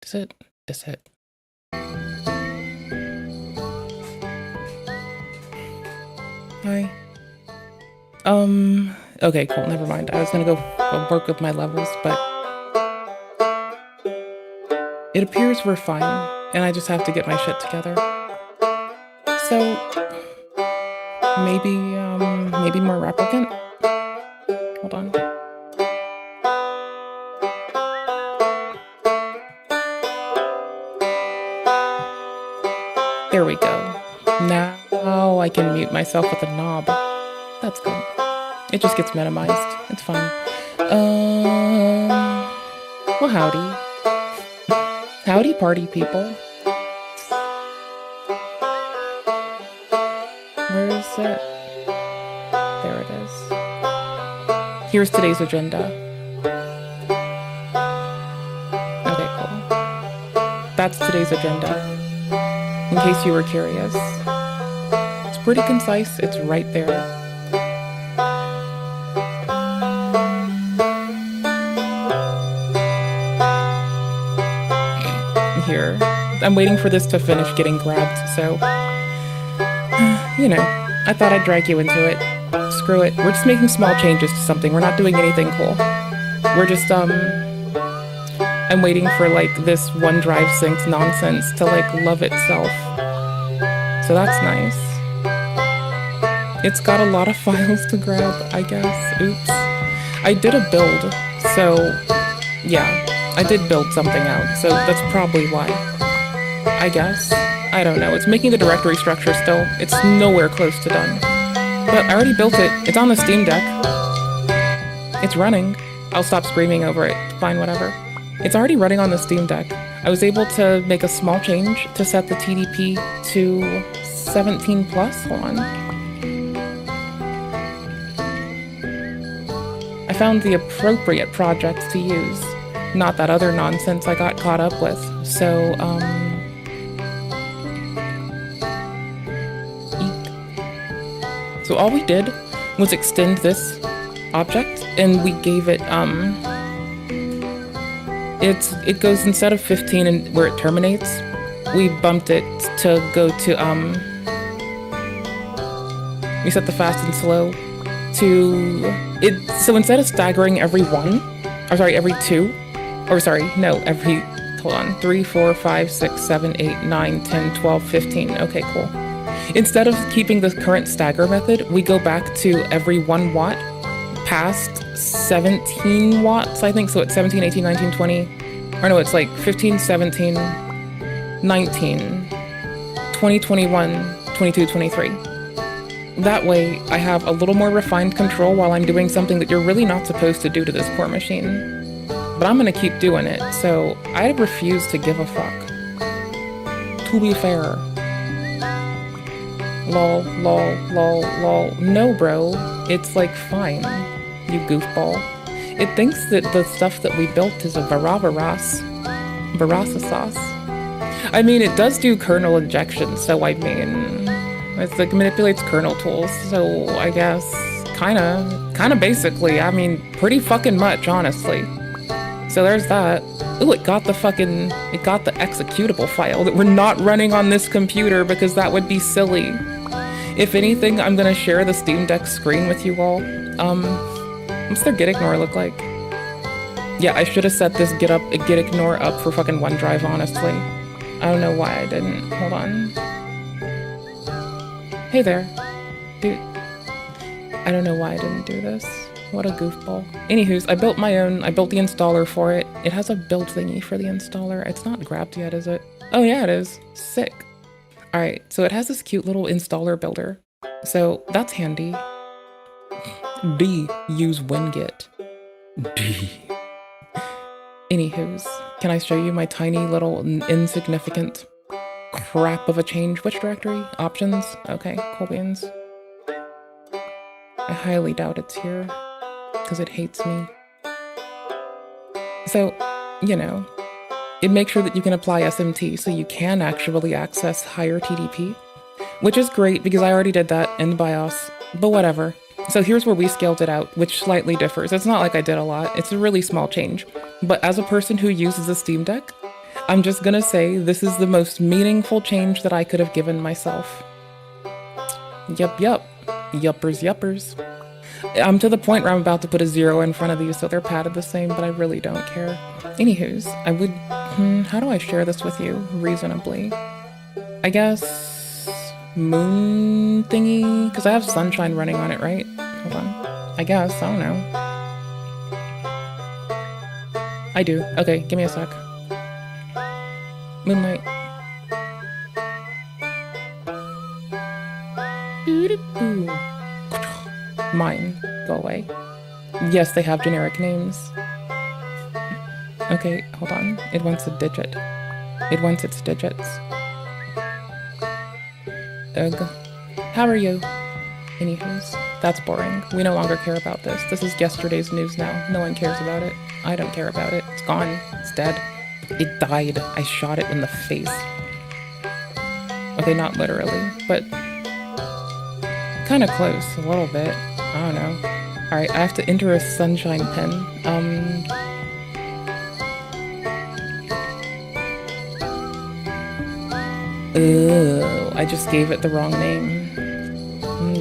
Does it? Does it? Hi. Okay, cool, never mind. I was gonna go work with my levels, but it appears we're fine, and I just have to get my shit together. So, maybe more replicant? Hold on. There we go. Now I can mute myself with a knob. That's good. It just gets minimized. It's fine. Well, howdy. Howdy, party people. Where is it? There it is. Here's today's agenda. Okay, cool. That's today's agenda. In case you were curious. It's pretty concise. It's right there. Here. I'm waiting for this to finish getting grabbed, so you know, I thought I'd drag you into it. Screw it. We're just making small changes to something. We're not doing anything cool. We're just I'm waiting for like this OneDrive sync nonsense to like love itself. So that's nice. It's got a lot of files to grab, I guess. Oops. I did a build, so yeah. I did build something out, so that's probably why. I guess. I don't know. It's making the directory structure still. It's nowhere close to done. But I already built it. It's on the Steam Deck. It's running. I'll stop screaming over it. Fine, whatever. It's already running on the Steam Deck. I was able to make a small change to set the TDP to 17 plus. Hold on. I found the appropriate project to use. Not that other nonsense I got caught up with. So, So all we did was extend this object, and we gave it, it goes instead of 15 and where it terminates, we bumped it to go to, we set the fast and slow to, so instead of staggering every every two, every, hold on, 3, 4, 5, 6, 7, 8, 9, 10, 12, 15. Okay, cool. Instead of keeping the current stagger method, we go back to every 1 watt past 17 watts, I think. So it's 17, 18, 19, 20. Or no, it's like 15, 17, 19, 20, 21, 22, 23. That way, I have a little more refined control while I'm doing something that you're really not supposed to do to this poor machine. But I'm gonna keep doing it, so I refuse to give a fuck. To be fair. Lol, lol, lol, lol. No, bro. It's like fine, you goofball. It thinks that the stuff that we built is a Barasa sauce. I mean, it does do kernel injection, so I mean, it's like manipulates kernel tools, so I guess kinda basically, I mean, pretty fucking much, honestly. So there's that. Ooh, it got the executable file that we're not running on this computer because that would be silly. If anything, I'm gonna share the Steam Deck screen with you all. What's their git ignore look like? Yeah, I should have set this git ignore up for fucking OneDrive, honestly. I don't know why I didn't. Hold on. Hey there. Dude. I don't know why I didn't do this. What a goofball. Anywho's, I built my own. I built the installer for it. It has a build thingy for the installer. It's not grabbed yet, is it? Oh yeah, it is. Sick. Alright, so it has this cute little installer builder. So that's handy. D, use WinGit. D. Anywho's, can I show you my tiny little insignificant crap of a change? Which directory? Options? Okay, cool beans. I highly doubt it's here, because it hates me. So, you know, it makes sure that you can apply SMT so you can actually access higher TDP, which is great because I already did that in BIOS, but whatever. So here's where we scaled it out, which slightly differs. It's not like I did a lot, it's a really small change. But as a person who uses a Steam Deck, I'm just gonna say this is the most meaningful change that I could have given myself. Yup. Yuppers. I'm to the point where I'm about to put a 0 in front of these so they're padded the same, but I really don't care. Anywho's, I would... how do I share this with you reasonably? I guess... moon thingy? Because I have sunshine running on it, right? Hold on. I guess, I don't know. I do. Okay, give me a sec. Moonlight. Mine. Go away. Yes, they have generic names. Okay, hold on. It wants a digit. It wants its digits. Ugh. How are you? Anywho's, that's boring. We no longer care about this. This is yesterday's news now. No one cares about it. I don't care about it. It's gone. It's dead. It died. I shot it in the face. Okay, not literally, but kind of close, a little bit. I don't know. Alright, I have to enter a sunshine pin. Ugh, I just gave it the wrong name.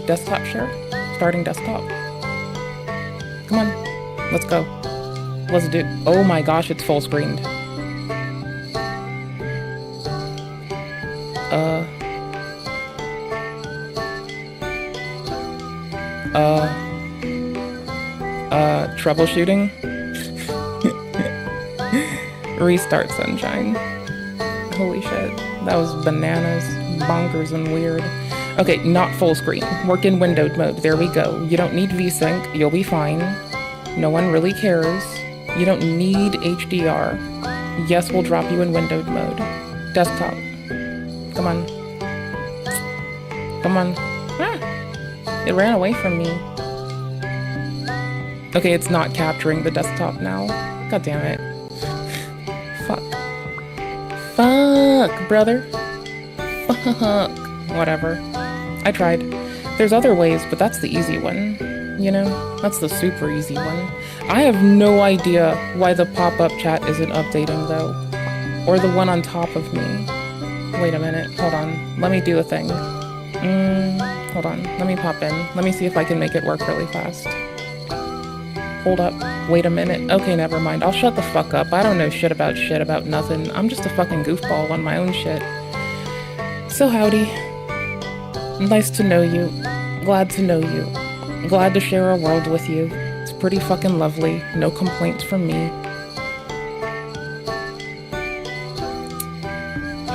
Desktop share? Starting desktop. Come on, let's go. Let's do it. Oh my gosh, it's full screened. Troubleshooting? Restart sunshine. Holy shit. That was bananas, bonkers, and weird. Okay, not full screen. Work in windowed mode. There we go. You don't need VSync. You'll be fine. No one really cares. You don't need HDR. Yes, we'll drop you in windowed mode. Desktop. Come on. Come on. Ah! It ran away from me. Okay, it's not capturing the desktop now. God damn it. Fuck. Fuck, brother. Fuck. Whatever. I tried. There's other ways, but that's the easy one. You know? That's the super easy one. I have no idea why the pop-up chat isn't updating, though. Or the one on top of me. Wait a minute. Hold on. Let me do a thing. Hold on. Let me pop in. Let me see if I can make it work really fast. Hold up. Wait a minute. Okay, never mind. I'll shut the fuck up. I don't know shit about nothing. I'm just a fucking goofball on my own shit. So howdy. Nice to know you. Glad to know you. Glad to share a world with you. It's pretty fucking lovely. No complaints from me.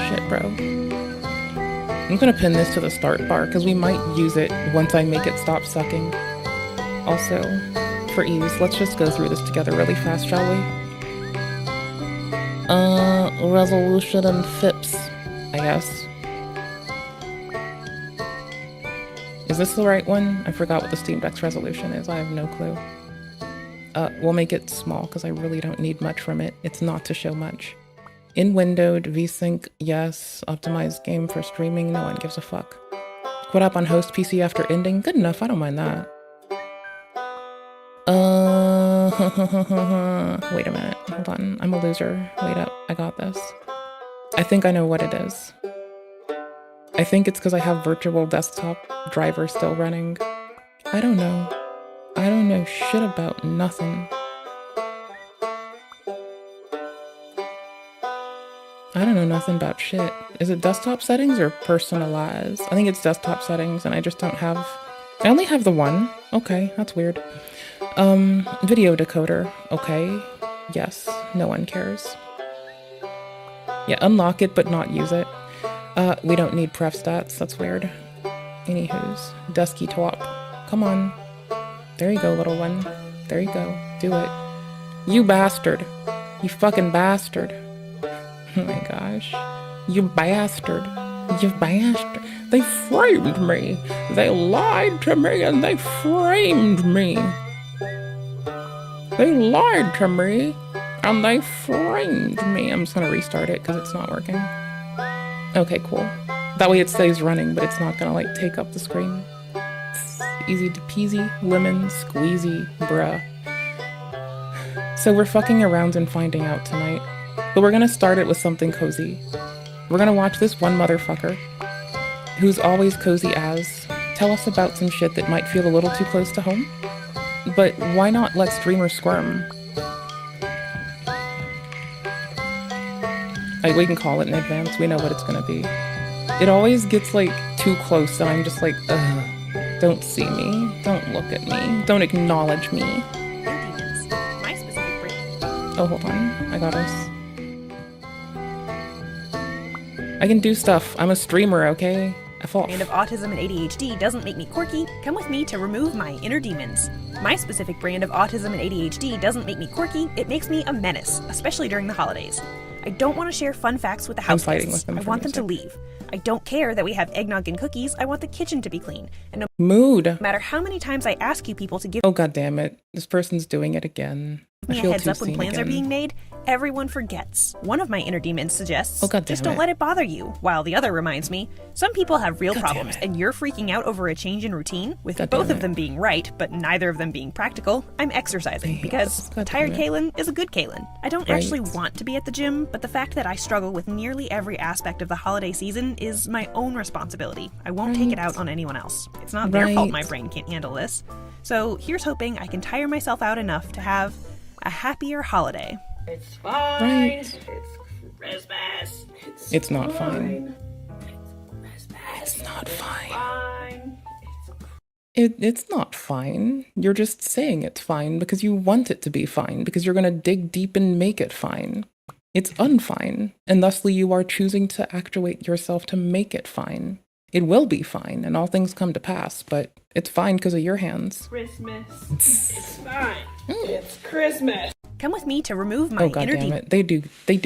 Shit, bro. I'm gonna pin this to the start bar because we might use it once I make it stop sucking. Also, for ease, let's just go through this together really fast, shall we? Resolution and FIPS, I guess. Is this the right one? I forgot what the Steam Deck's resolution is. I have no clue. We'll make it small because I really don't need much from it. It's not to show much. In windowed, VSync, yes. Optimized game for streaming, no one gives a fuck. Quit up on host PC after ending, good enough, I don't mind that. Wait a minute, hold on, I'm a loser. Wait up, I got this. I think I know what it is. I think it's because I have virtual desktop driver still running. I don't know. I don't know shit about nothing. I don't know nothing about shit. Is it desktop settings or personalized? I think it's desktop settings and I just don't have... I only have the one. Okay, that's weird. Video decoder. Okay. Yes, no one cares. Yeah, unlock it but not use it. We don't need pref stats, that's weird. Anywho's. Dusky top. Come on. There you go, little one. There you go. Do it. You bastard. You fucking bastard. Oh my gosh. You bastard. You bastard. They framed me. They lied to me and they framed me. They lied to me and they framed me. I'm just gonna restart it because it's not working. Okay, cool. That way it stays running, but it's not gonna like take up the screen. It's easy to peasy, lemon squeezy, bruh. So we're fucking around and finding out tonight. But we're gonna start it with something cozy. We're gonna watch this one motherfucker, who's always cozy as, tell us about some shit that might feel a little too close to home. But why not let streamers squirm? We can call it in advance. We know what it's gonna be. It always gets like too close and I'm just like, ugh. Don't see me. Don't look at me. Don't acknowledge me. Oh, hold on. I got us. I can do stuff. I'm a streamer, okay? F off. Brand of autism and ADHD doesn't make me quirky. Come with me to remove my inner demons. My specific brand of autism and ADHD doesn't make me quirky. It makes me a menace, especially during the holidays. I don't want to share fun facts with the house guests. I want them to leave. I don't care that we have eggnog and cookies. I want the kitchen to be clean. And no matter how many times I ask you people to give— Oh, god damn it. This person's doing it again. me a heads up when plans are being made, everyone forgets. One of my inner demons suggests, just don't let it bother you, while the other reminds me, some people have real problems and you're freaking out over a change in routine, with both of them being right, but neither of them being practical. I'm exercising, because a tired Kaylin is a good Kaylin. I don't actually want to be at the gym, but the fact that I struggle with nearly every aspect of the holiday season is my own responsibility. I won't take it out on anyone else. It's not their fault my brain can't handle this. So here's hoping I can tire myself out enough to have a happier holiday. It's fine. It's Christmas. It's not fine. It's Christmas. It's not fine. Fine. It's not fine. You're just saying it's fine because you want it to be fine, because you're going to dig deep and make it fine. It's unfine, and thusly you are choosing to actuate yourself to make it fine. It will be fine, and all things come to pass, but it's fine because of your hands. Christmas. It's fine. It's Christmas. Come with me to remove my inner demon. They do.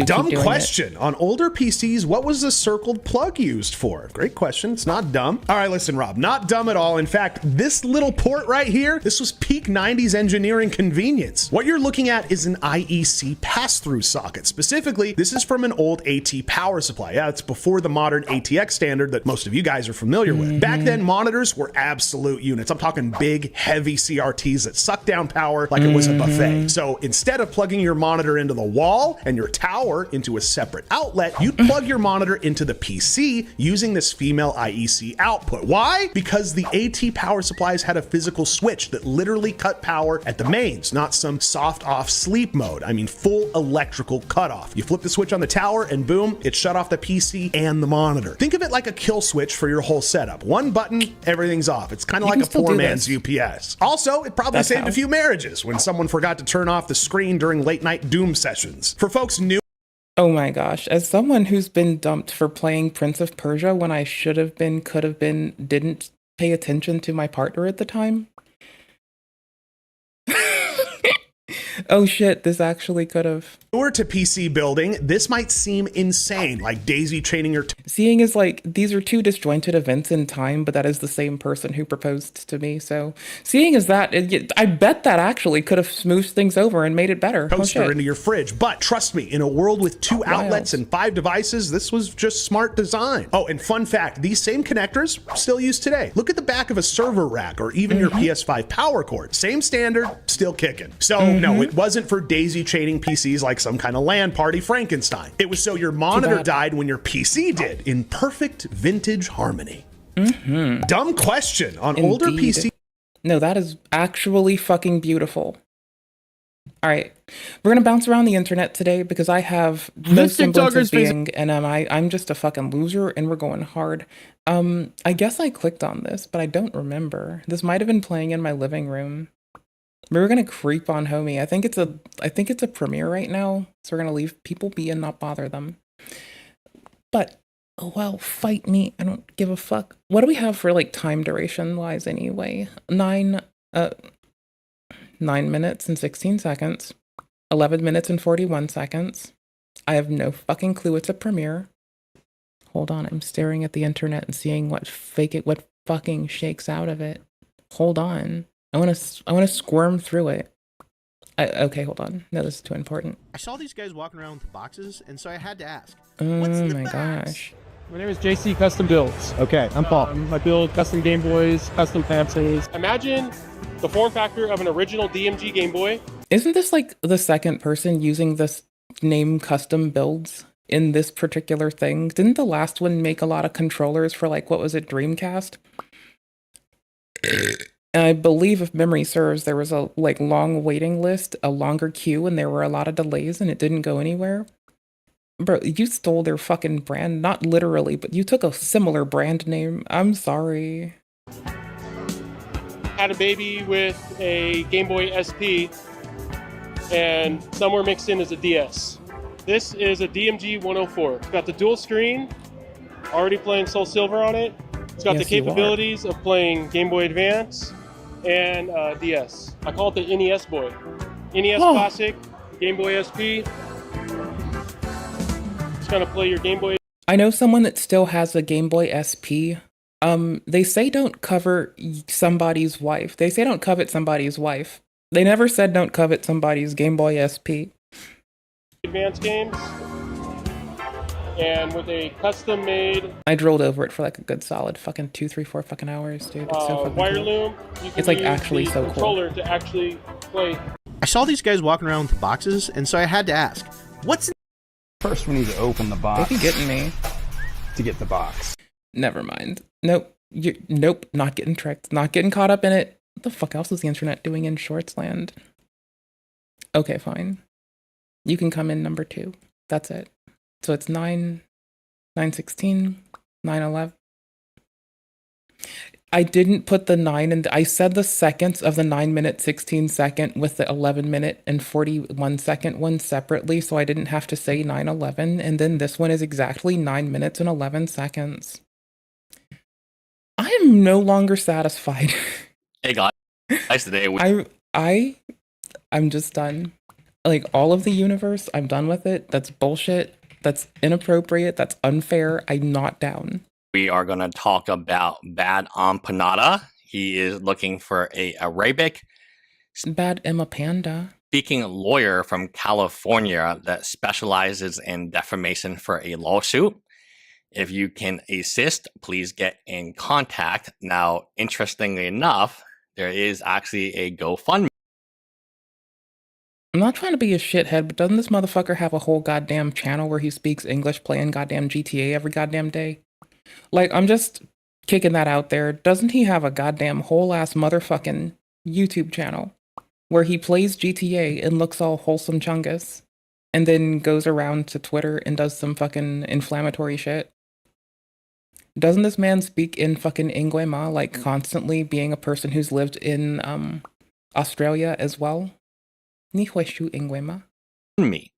Dumb question. On older PCs, what was the circled plug used for? Great question. It's not dumb. All right, listen, Rob, not dumb at all. In fact, this little port right here, this was peak 90s engineering convenience. What you're looking at is an IEC pass-through socket. Specifically, this is from an old AT power supply. Yeah, it's before the modern ATX standard that most of you guys are familiar with. Back then, monitors were absolute units. I'm talking big, heavy CRTs that suck down power like it was a buffet. So instead of plugging your monitor into the wall and your tower into a separate outlet, you'd plug your monitor into the PC using this female IEC output. Why? Because the AT power supplies had a physical switch that literally cut power at the mains, not some soft off sleep mode. I mean, full electrical cutoff. You flip the switch on the tower and boom, it shut off the PC and the monitor. Think of it like a kill switch for your whole setup. One button, everything's off. It's kind of like a poor man's UPS. Also, it probably saved a few marriages when someone forgot to turn off the screen during late night Doom sessions. For folks new— Oh my gosh, as someone who's been dumped for playing Prince of Persia when I should have been, could have been, didn't pay attention to my partner at the time. Oh shit, this actually could have. Newer to PC building, this might seem insane, like daisy chaining your— Seeing as like, these are two disjointed events in time, but that is the same person who proposed to me, so seeing as that, I bet that actually could have smoothed things over and made it better. Toaster into your fridge. But trust me, in a world with 2 outlets and 5 devices, this was just smart design. Oh, and fun fact, these same connectors still used today. Look at the back of a server rack or even your PS5 power cord. Same standard, still kicking. So no, it wasn't for daisy chaining PCs like some kind of LAN party Frankenstein. It was so your monitor died when your PC did, in perfect vintage harmony. Dumb question. On older PC— No, that is actually fucking beautiful. All right, we're gonna bounce around the internet today because I have no semblance of being, and I'm just a fucking loser, and we're going hard. I guess I clicked on this, but I don't remember. This might have been playing in my living room. We were gonna creep on homie. I think it's a premiere right now, so we're gonna leave people be and not bother them. But oh well, fight me. I don't give a fuck. What do we have for like time duration wise anyway? 9 minutes and 16 seconds. 11 minutes and 41 seconds. I have no fucking clue it's a premiere. Hold on, I'm staring at the internet and seeing what fucking shakes out of it. Hold on. I want to squirm through it. Okay, hold on. No, this is too important. I saw these guys walking around with boxes, and so I had to ask. Oh my gosh. My name is JC Custom Builds. Okay, I'm Paul. I build custom Game Boys, custom fancies. Imagine the form factor of an original DMG Game Boy. Isn't this like the second person using this name custom builds in this particular thing. Didn't the last one make a lot of controllers for, like, what was it, Dreamcast? I believe, if memory serves, there was a like long waiting list, a longer queue, and there were a lot of delays, and it didn't go anywhere. Bro, you stole their fucking brand, not literally, but you took a similar brand name. I'm sorry. Had a baby with a Game Boy SP, and somewhere mixed in is a DS. This is a DMG 104. It's got the dual screen, already playing Soul Silver on it. It's got the capabilities of playing Game Boy Advance and DS. I call it the NES boy. NES Classic, Game Boy SP. It's gonna play your Game Boy. I know someone that still has a Game Boy SP. They say don't cover somebody's wife. They say don't covet somebody's wife. They never said don't covet somebody's Game Boy SP. Advance games. And with a custom made... I drilled over it for like a good solid fucking 2, 3, 4 fucking hours, dude. It's so fucking wire cool. loom. You can it's like use actually the so controller cool. to actually play. I saw these guys walking around with boxes, and so I had to ask, what's in... First, we need to open the box. They be getting me. To get the box. Never mind. Nope. Nope. Not getting tricked. Not getting caught up in it. What the fuck else is the internet doing in Shortsland? Okay, fine. You can come in number 2. That's it. So it's 9:16, 9:11. I didn't put the 9 in. I said the seconds of the 9-minute 16-second with the 11-minute and 41-second one separately, so I didn't have to say 9:11. And then this one is exactly 9 minutes and 11 seconds. I am no longer satisfied. Hey guys, today I'm just done. Like, all of the universe, I'm done with it. That's bullshit. That's inappropriate. That's unfair. I'm not down. We are going to talk about Bad Empanada. He is looking for a Arabic Bad Emma Panda speaking lawyer from California that specializes in defamation for a lawsuit. If you can assist, please get in contact. Now, interestingly enough, there is actually a GoFundMe. I'm not trying to be a shithead, but doesn't this motherfucker have a whole goddamn channel where he speaks English playing goddamn GTA every goddamn day? Like, I'm just kicking that out there. Doesn't he have a goddamn whole ass motherfucking YouTube channel where he plays GTA and looks all wholesome chungus and then goes around to Twitter and does some fucking inflammatory shit? Doesn't this man speak in fucking Ingwema, like constantly, being a person who's lived in Australia as well? Ni hueshu Ingwema. Me.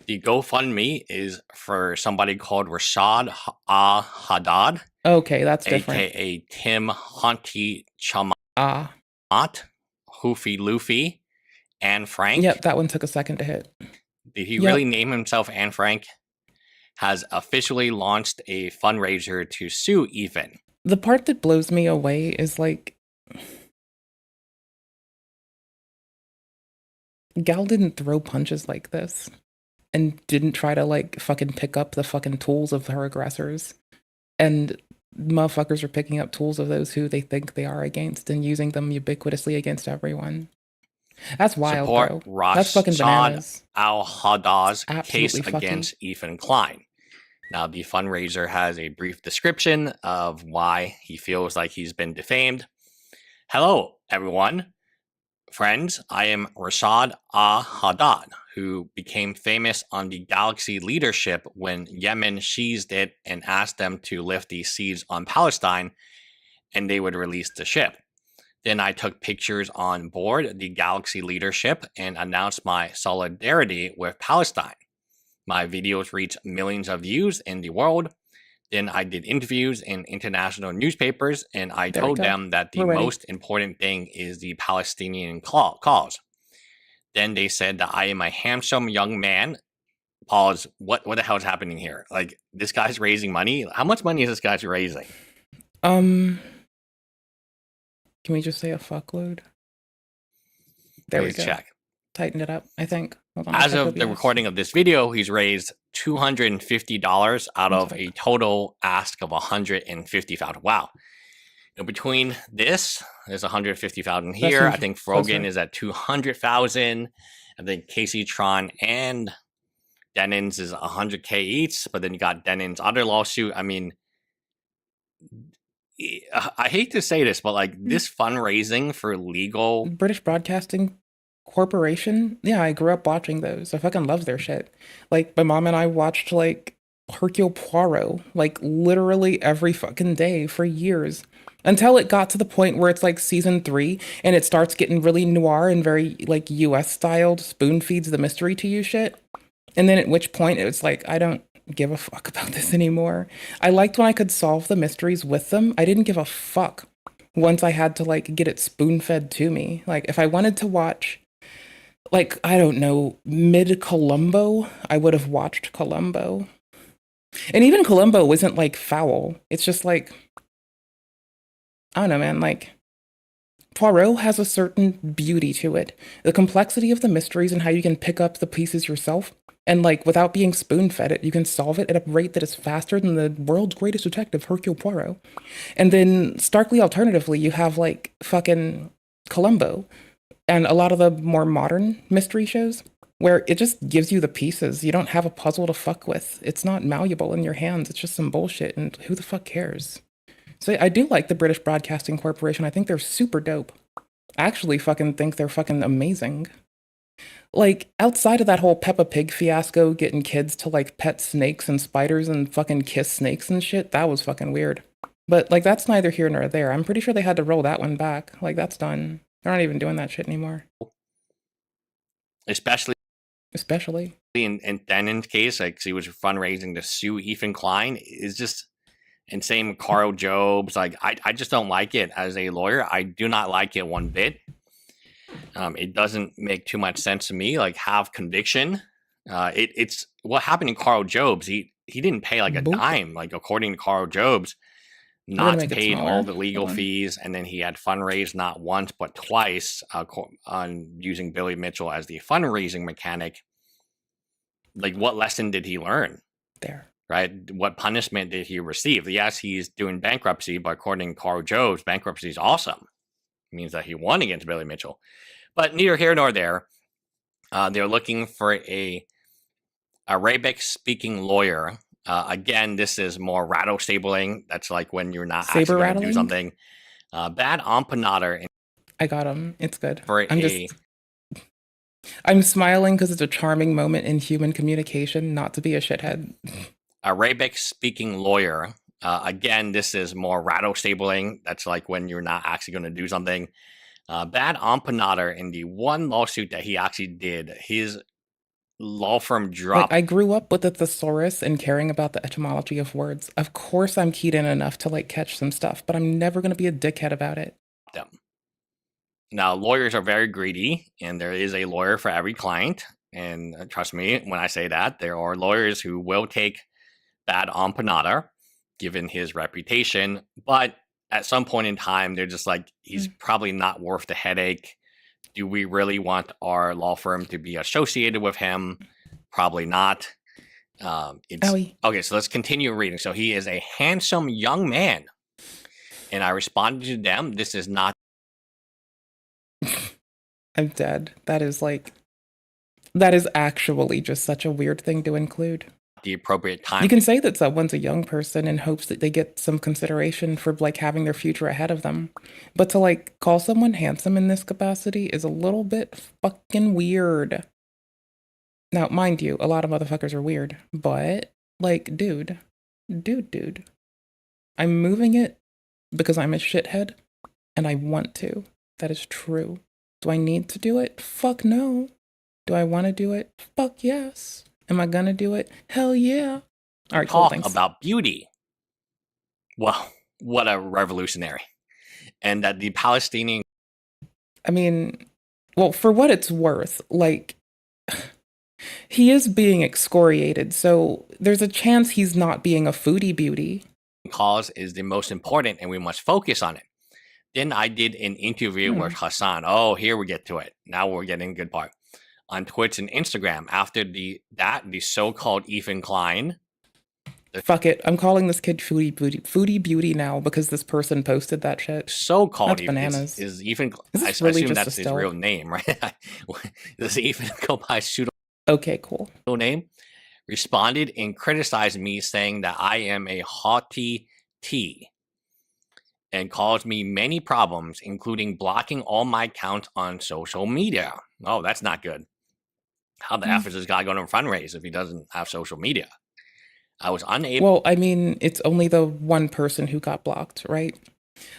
The GoFundMe is for somebody called Rashad Haddad. Okay, that's different. AKA Tim Hunty Chamat, Hoofy Luffy, Anne Frank. Yep, that one took a second to hit. Did he really name himself Anne Frank? Has officially launched a fundraiser to sue Ethan. The part that blows me away is like, Gal didn't throw punches like this and didn't try to like fucking pick up the fucking tools of her aggressors. And motherfuckers are picking up tools of those who they think they are against and using them ubiquitously against everyone. That's wild, Support bro. That's fucking bananas. Al-Haddad's case Absolutely against Ethan Klein. Now, the fundraiser has a brief description of why he feels like he's been defamed. Hello, everyone. Friends, I am Rashad Haddad, who became famous on the Galaxy leadership when Yemen seized it and asked them to lift the siege on Palestine, and they would release the ship. Then I took pictures on board the Galaxy leadership and announced my solidarity with Palestine. My videos reached millions of views in the world. Then I did interviews in international newspapers, and I told them that the most important thing is the Palestinian cause. Then they said that I am a handsome young man. Pause. What the hell is happening here? Like, this guy's raising money? How much money is this guy raising? Can we just say a fuckload? There we go. Check. Tighten it up, I think. Hold on, as of the recording of this video, he's raised $250 out of a total ask of $150,000. Wow. Between this, there's $150,000 here. I think Frogan is at $200,000. I think Casey Tron and Denon's is 100K each, but then you got Denon's other lawsuit. I mean, I hate to say this, but like this fundraising for legal British Broadcasting Corporation, yeah, I grew up watching those. I fucking love their shit. Like, my mom and I watched, like, Hercule Poirot, like, literally every fucking day for years. Until it got to the point where it's, like, season 3, and it starts getting really noir and very, like, US-styled, spoon feeds the mystery to you shit. And then at which point, it was like, I don't give a fuck about this anymore. I liked when I could solve the mysteries with them. I didn't give a fuck once I had to, like, get it spoon-fed to me. Like, if I wanted to watch, like, I don't know, mid-Columbo, I would have watched Columbo. And even Columbo wasn't, like, foul. It's just, like, I don't know, man, like, Poirot has a certain beauty to it. The complexity of the mysteries and how you can pick up the pieces yourself. And, like, without being spoon-fed it, you can solve it at a rate that is faster than the world's greatest detective, Hercule Poirot. And then, starkly alternatively, you have, like, fucking Columbo and a lot of the more modern mystery shows where it just gives you the pieces. You don't have a puzzle to fuck with. It's not malleable in your hands. It's just some bullshit, and who the fuck cares? So I do like the British Broadcasting Corporation. I think they're super dope. I actually fucking think they're fucking amazing. Like, outside of that whole Peppa Pig fiasco, getting kids to, like, pet snakes and spiders and fucking kiss snakes and shit, that was fucking weird. But, like, that's neither here nor there. I'm pretty sure they had to roll that one back. Like, that's done. They're not even doing that shit anymore. Especially in Denon's case, like, he was fundraising to sue Ethan Klein, is just insane. Carl Jobs, like, I just don't like it as a lawyer. I do not like it one bit. It doesn't make too much sense to me. Like, have conviction. It's what happened to Carl Jobs. He didn't pay like a dime. Like, according to Carl Jobs, not paid all the legal fees, and then he had fundraised not once but twice on using Billy Mitchell as the fundraising mechanic. Like, what lesson did he learn there? Right? What punishment did he receive? Yes, he's doing bankruptcy, but according to Carl Jobs, bankruptcy is awesome. It means that he won against Billy Mitchell. But neither here nor there. They're looking for a Arabic-speaking lawyer. Again, this is more rattle stabling. That's like when you're not actually going to do something. Bad empanader. I got him. It's good. I'm smiling because it's a charming moment in human communication, not to be a shithead. Arabic-speaking lawyer. Again, this is more rattle stabling. That's like when you're not actually going to do something. Bad empanader in the one lawsuit that he actually did. His law firm dropped. Like, I grew up with a thesaurus and caring about the etymology of words. Of course I'm keyed in enough to, like, catch some stuff, but I'm never going to be a dickhead about it. Now, lawyers are very greedy, and there is a lawyer for every client. And trust me, when I say that, there are lawyers who will take bad empanada, given his reputation. But at some point in time, they're just like, he's probably not worth the headache. Do we really want our law firm to be associated with him? Probably not. Okay, so let's continue reading. So he is a handsome young man. And I responded to them, this is not. I'm dead. That is actually just such a weird thing to include. The appropriate time. You can say that someone's a young person in hopes that they get some consideration for, like, having their future ahead of them. But to, like, call someone handsome in this capacity is a little bit fucking weird. Now, mind you, a lot of motherfuckers are weird, but, like, dude. I'm moving it because I'm a shithead and I want to. That is true. Do I need to do it? Fuck no. Do I want to do it? Fuck yes. Am I gonna do it? Hell yeah. All right, cool, thanks. About beauty. Well, what a revolutionary. And that the Palestinian... I mean, well, for what it's worth, like, he is being excoriated, so there's a chance he's not being a foodie beauty. Cause is the most important, and we must focus on it. Then I did an interview with Hassan. Oh, here we get to it. Now we're getting a good part. On Twitch and Instagram, after the so-called Ethan Klein, Fuck it. I'm calling this kid Foodie Beauty now because this person posted that shit. So-called That's bananas. is even. Is I this really assume just that's a his still? real name, right? Does even go by pseudo Okay, cool. name? Responded and criticized me, saying that I am a haughty T, and caused me many problems, including blocking all my accounts on social media. Oh, that's not good. How the F is this guy going to fundraise if he doesn't have social media? I was unable. Well, I mean, it's only the one person who got blocked, right?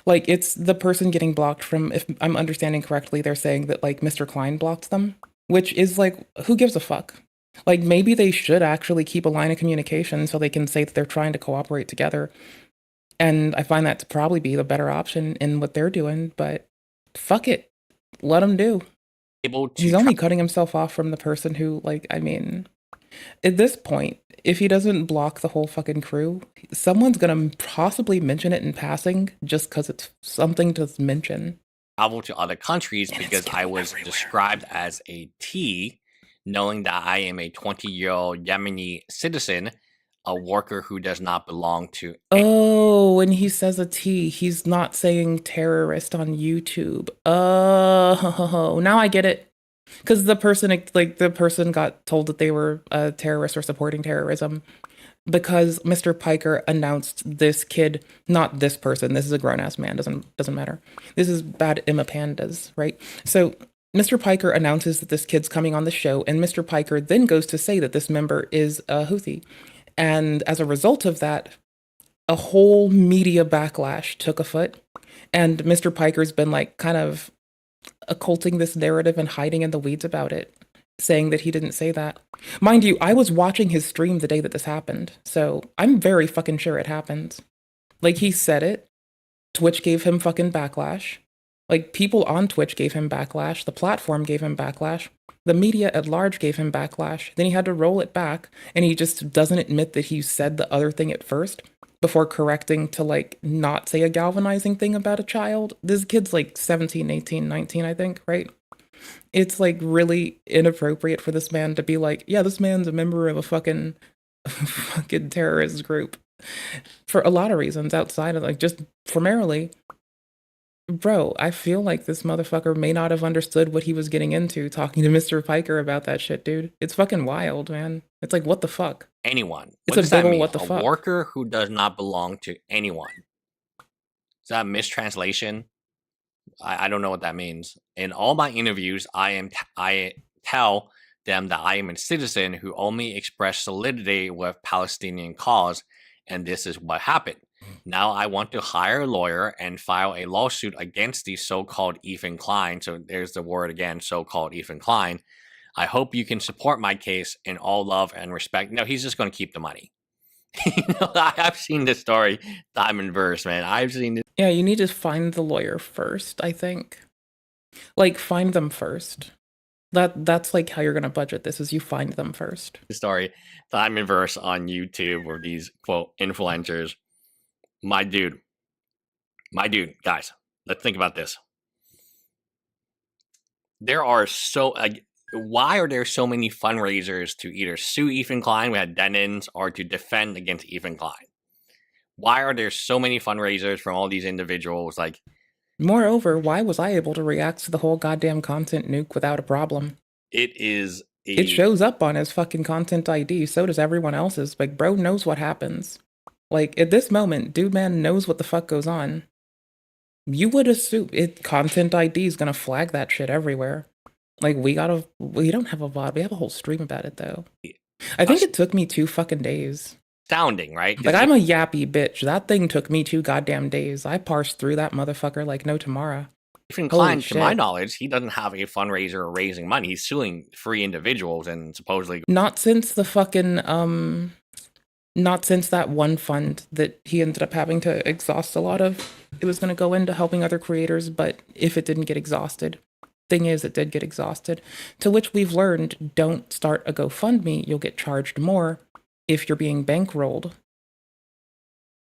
Like, it's the person getting blocked from, if I'm understanding correctly, they're saying that, like, Mr. Klein blocked them, which is like, who gives a fuck? Like, maybe they should actually keep a line of communication so they can say that they're trying to cooperate together. And I find that to probably be the better option in what they're doing, but fuck it. Let them do. He's only cutting himself off from the person who, like, I mean, at this point, if he doesn't block the whole fucking crew, someone's gonna possibly mention it in passing just because it's something to mention. Travel to other countries because I was described as a T, knowing that I am a 20-year-old Yemeni citizen, a worker who does not belong to. Oh, when he says a T, he's not saying terrorist on YouTube. Oh, now I get it. Because the person got told that they were a terrorist or supporting terrorism because Mr. Piker announced this kid, not this person. This is a grown ass man. Doesn't matter. This is bad Emma Pandas, right? So Mr. Piker announces that this kid's coming on the show, and Mr. Piker then goes to say that this member is a Houthi. And as a result of that, a whole media backlash took afoot. And Mr. Piker's been like kind of occulting this narrative and hiding in the weeds about it, saying that he didn't say that. Mind you, I was watching his stream the day that this happened, so I'm very fucking sure it happened. Like, he said it. Twitch gave him fucking backlash. Like, people on Twitch gave him backlash. The platform gave him backlash. The media at large gave him backlash. Then he had to roll it back, and he just doesn't admit that he said the other thing at first before correcting to, like, not say a galvanizing thing about a child. This kid's, like, 17, 18, 19, I think, right? It's, like, really inappropriate for this man to be like, yeah, this man's a member of a fucking terrorist group. For a lot of reasons outside of, like, just primarily. Bro, I feel like this motherfucker may not have understood what he was getting into talking to Mr. Piker about that shit, dude. It's fucking wild, man. It's like, what the fuck? Anyone. It's What does that mean? what the fuck? A worker who does not belong to anyone. Is that a mistranslation? I don't know what that means. In all my interviews, I tell them that I am a citizen who only expressed solidity with Palestinian cause, and this is what happened. Now I want to hire a lawyer and file a lawsuit against the so-called Ethan Klein. So there's the word again, so-called Ethan Klein. I hope you can support my case in all love and respect. No, he's just going to keep the money. I've seen this story time and verse, man. I've seen it. Yeah, you need to find the lawyer first, I think. Like, find them first. That's like how you're going to budget this, is you find them first. Story time and verse on YouTube or these, quote, influencers. My dude, guys, let's think about this. There are why are there so many fundraisers to either sue Ethan Klein, we had Denons, or to defend against Ethan Klein? Why are there so many fundraisers from all these individuals? Like, moreover, why was I able to react to the whole goddamn content nuke without a problem? It shows up on his fucking content ID, so does everyone else's. Like, bro knows what happens. Like, at this moment, dude man knows what the fuck goes on. You would assume content ID is gonna flag that shit everywhere. Like, we don't have a VOD, we have a whole stream about it though. I think it took me 2 fucking days. Astounding, right? Like, I'm a yappy bitch. That thing took me 2 goddamn days. I parsed through that motherfucker like no tomorrow. Ethan Klein, to my knowledge, he doesn't have a fundraiser or raising money. He's suing 3 individuals and supposedly... Not since the fucking, not since that one fund that he ended up having to exhaust a lot of. It was going to go into helping other creators, but if it didn't get exhausted. Thing is, it did get exhausted. To which we've learned, don't start a GoFundMe. You'll get charged more if you're being bankrolled.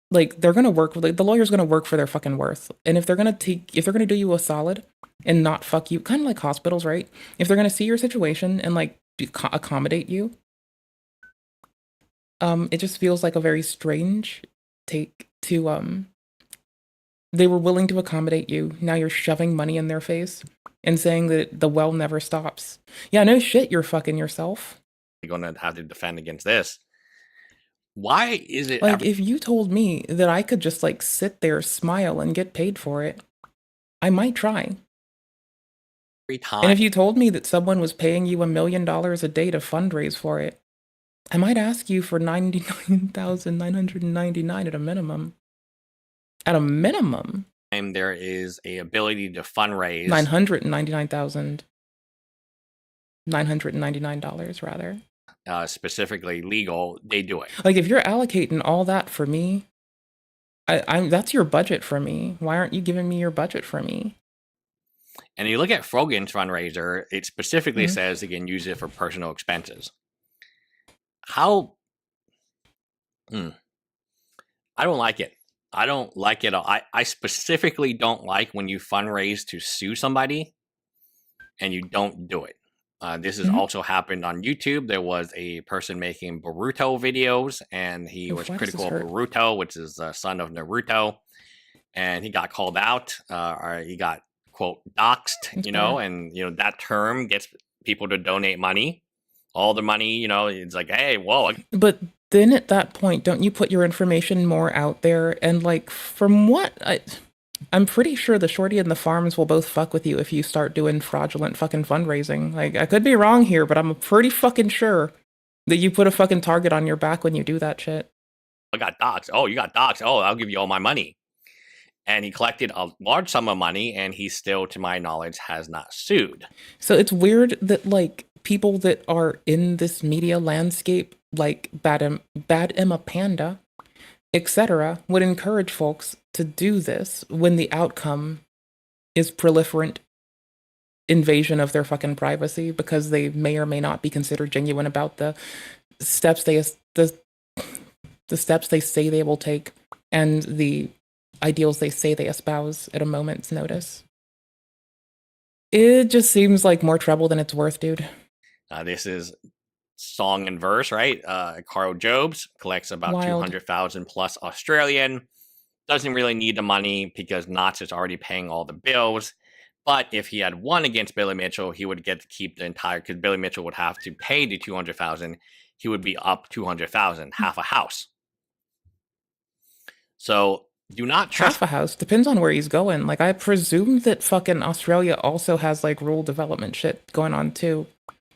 Like, they're going to work, the lawyer's going to work for their fucking worth. And if they're going to do you a solid and not fuck you, kind of like hospitals, right? If they're going to see your situation and, like, accommodate you, it just feels like a very strange take to they were willing to accommodate you. Now you're shoving money in their face and saying that the well never stops. Yeah, no shit, you're fucking yourself. You're going to have to defend against this. Why is it... Like, if you told me that I could just, like, sit there, smile, and get paid for it, I might try. Every time. And if you told me that someone was paying you $1 million a day to fundraise for it, I might ask you for $99,999 at a minimum. At a minimum. There is a ability to fundraise $999,999 rather. Specifically legal, they do it. Like, if you're allocating all that for me, I'm that's your budget for me. Why aren't you giving me your budget for me? And you look at Frogan's fundraiser, it specifically says they can use it for personal expenses. How? I don't like it. I don't like it. I specifically don't like when you fundraise to sue somebody and you don't do it. This has also happened on YouTube. There was a person making Boruto videos, and he was critical of Boruto, which is the son of Naruto, and he got called out, or he got, quote, doxed, you know, and, you know, that term gets people to donate money. All the money, you know, it's like, hey, whoa. But then at that point, don't you put your information more out there? And, like, from what I'm pretty sure the shorty and the farms will both fuck with you if you start doing fraudulent fucking fundraising. Like, I could be wrong here, but I'm pretty fucking sure that you put a fucking target on your back when you do that shit. I got doxxed. Oh, you got doxxed. Oh, I'll give you all my money. And he collected a large sum of money, and he still, to my knowledge, has not sued. So it's weird that, like, people that are in this media landscape, like Bad Emma Panda, etc., would encourage folks to do this when the outcome is proliferant invasion of their fucking privacy, because they may or may not be considered genuine about the steps the steps they say they will take and the ideals they say they espouse at a moment's notice. It just seems like more trouble than it's worth, dude. This is song and verse, right? Carl Jobs collects about 200,000 plus Australian. Doesn't really need the money because Knots is already paying all the bills. But if he had won against Billy Mitchell, he would get to keep the entire, because Billy Mitchell would have to pay the 200,000. He would be up 200,000, half a house. So do not trust. Half a house depends on where he's going. Like, I presume that fucking Australia also has like rural development shit going on too,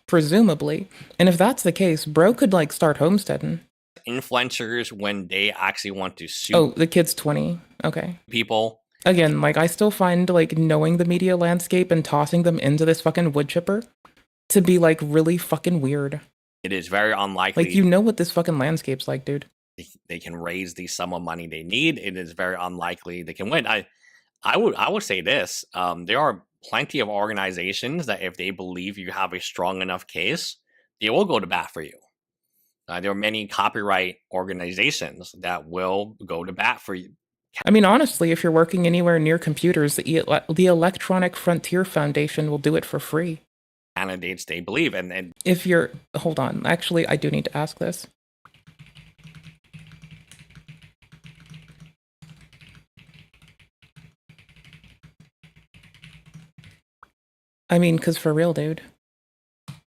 presumably. And if that's the case, bro could like start homesteading. Influencers, when they actually want to sue. Oh, the kid's 20. Okay. People. Again, like, I still find like knowing the media landscape and tossing them into this fucking wood chipper to be like really fucking weird. It is very unlikely. Like, you know what this fucking landscape's like, dude. They can raise the sum of money they need. It is very unlikely they can win. I would say this. There are plenty of organizations that if they believe you have a strong enough case, they will go to bat for you. There are many copyright organizations that will go to bat for you. I mean, honestly, if you're working anywhere near computers, the Electronic Frontier Foundation will do it for free. Candidates they believe. And if you're... Hold on. Actually, I do need to ask this. I mean, because for real, dude.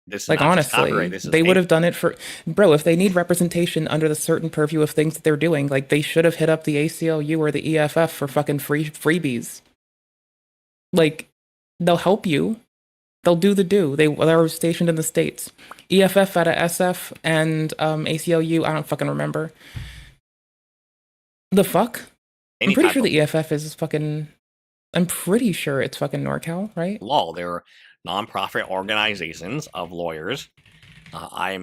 This is like, honestly, they would have done it for... Bro, if they need representation under the certain purview of things that they're doing, like, they should have hit up the ACLU or the EFF for fucking freebies. Like, they'll help you. They'll do the do. They're stationed in the States. EFF out of SF and ACLU, I don't fucking remember. The fuck? I'm pretty sure the EFF is fucking... I'm pretty sure it's fucking NorCal, right? Law. They're nonprofit organizations of lawyers. I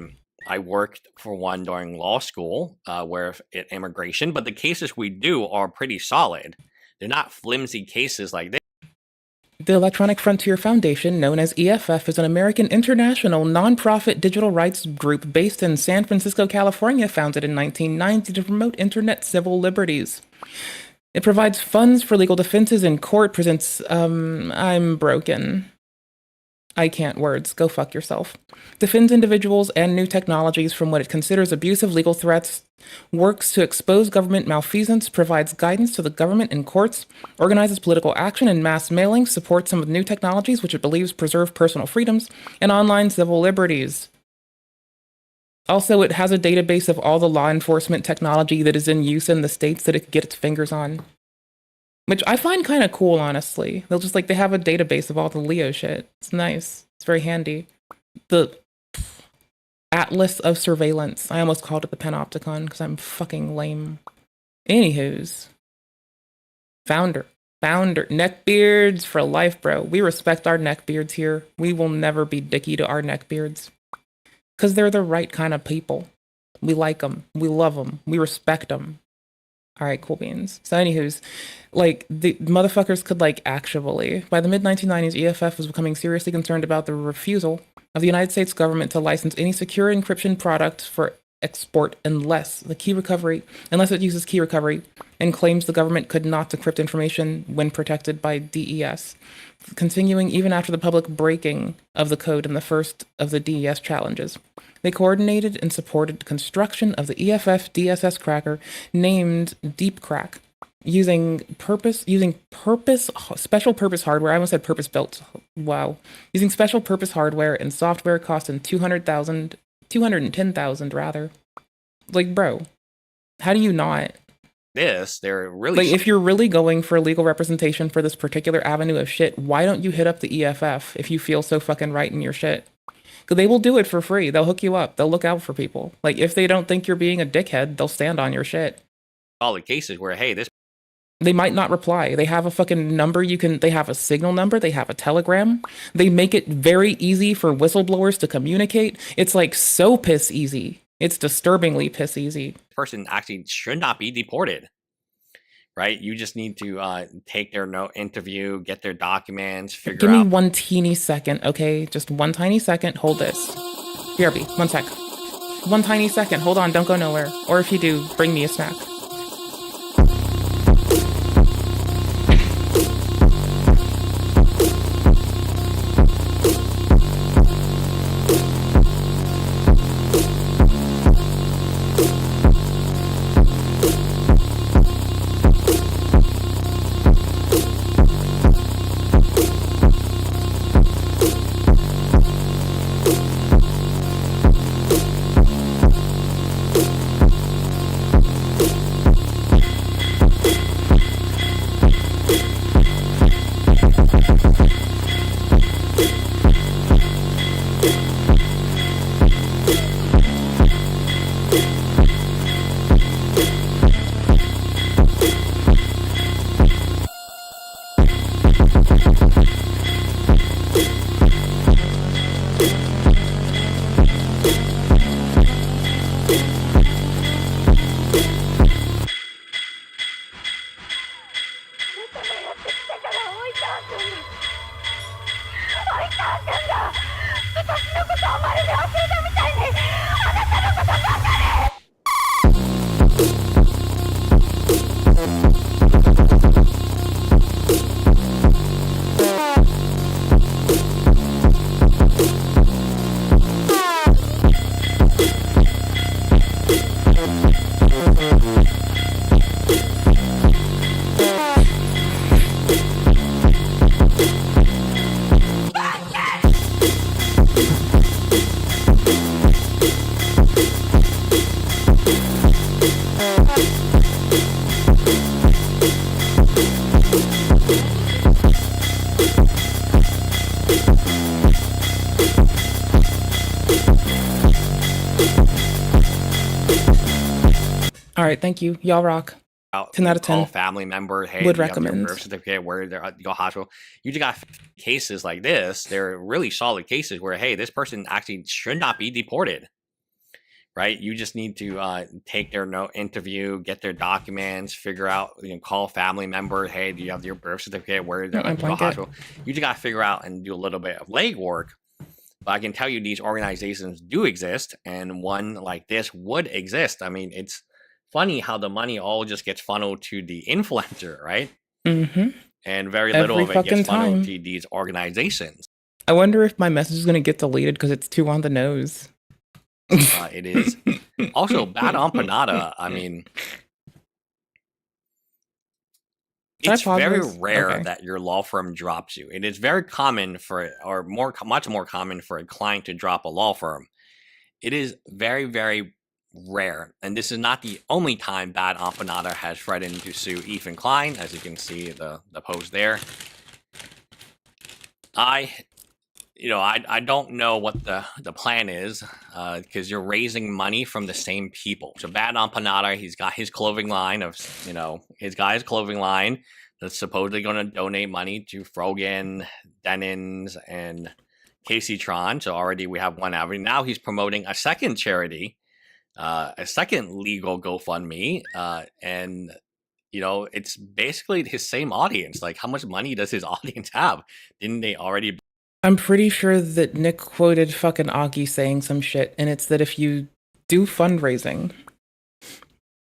worked for one during law school, where at immigration, but the cases we do are pretty solid. They're not flimsy cases like this. The Electronic Frontier Foundation, known as EFF, is an American international nonprofit digital rights group based in San Francisco, California, founded in 1990 to promote internet civil liberties. It provides funds for legal defenses in court, presents, I'm broken. I can't words. Go fuck yourself. Defends individuals and new technologies from what it considers abusive legal threats, works to expose government malfeasance, provides guidance to the government and courts, organizes political action and mass mailings, supports some of the new technologies which it believes preserve personal freedoms and online civil liberties. Also, it has a database of all the law enforcement technology that is in use in the states that it could get its fingers on. Which I find kind of cool, honestly. They'll just, like, they have a database of all the Leo shit. It's nice. It's very handy. The Atlas of Surveillance. I almost called it the Panopticon because I'm fucking lame. Anywho's. Founder. Neckbeards for life, bro. We respect our neckbeards here. We will never be dicky to our neckbeards. Because they're the right kind of people. We like them. We love them. We respect them. All right, cool beans. So anywho's, like, the motherfuckers could, like, actually, by the mid-1990s, EFF was becoming seriously concerned about the refusal of the United States government to license any secure encryption product for export unless it uses key recovery and claims the government could not decrypt information when protected by DES, continuing even after the public breaking of the code in the first of the DES challenges. They coordinated and supported construction of the EFF DSS cracker named Deep Crack, using special purpose hardware. I almost said purpose built. Wow. Using special purpose hardware and software costing $210,000 rather. Like, bro, how do you not? They're really like, if you're really going for legal representation for this particular avenue of shit, why don't you hit up the EFF if you feel so fucking right in your shit? Because they will do it for free. They'll hook you up. They'll look out for people. Like, if they don't think you're being a dickhead, they'll stand on your shit. all the cases where, hey, this. They might not reply. They have a fucking number they have a signal number, they have a telegram. They make it very easy for whistleblowers to communicate. It's like so piss easy. It's disturbingly piss easy. Person actually should not be deported, right? You just need to take their interview, get their documents, figure out. Give me one teeny second, okay? Just one tiny second. Hold this. BRB, 1 sec. One tiny second. Hold on, don't go nowhere. Or if you do, bring me a snack. All right, thank you. Y'all rock. 10 out of 10. Call family member. Hey, would you have your recommend. birth certificate, where they're go hospital. You just got cases like this. They're really solid cases where, hey, this person actually should not be deported, right? You just need to take their interview, get their documents, figure out, call family member. Hey, do you have your birth certificate? Where they're go hospital. You just got to figure out and do a little bit of legwork. But I can tell you these organizations do exist, and one like this would exist. I mean, it's funny how the money all just gets funneled to the influencer, right? Mm-hmm. And very little of it gets funneled to these organizations. I wonder if my message is going to get deleted because it's too on the nose. It is. Also, bad empanada. I mean, it's very rare that your law firm drops you. It is very common for, or much more common for a client to drop a law firm. It is very, very rare, and this is not the only time Bad Empanada has threatened to sue Ethan Klein, as you can see the post there. I don't know what the plan is, because you're raising money from the same people. So Bad Empanada, he's got his clothing line his guy's clothing line that's supposedly going to donate money to Frogan, Denins, and Casey Tron. So already we have one avenue. Now he's promoting a second charity, a second legal GoFundMe, and it's basically his same audience. Like, how much money does his audience have? Didn't they already? I'm pretty sure that Nick quoted fucking Augie saying some shit, and it's that if you do fundraising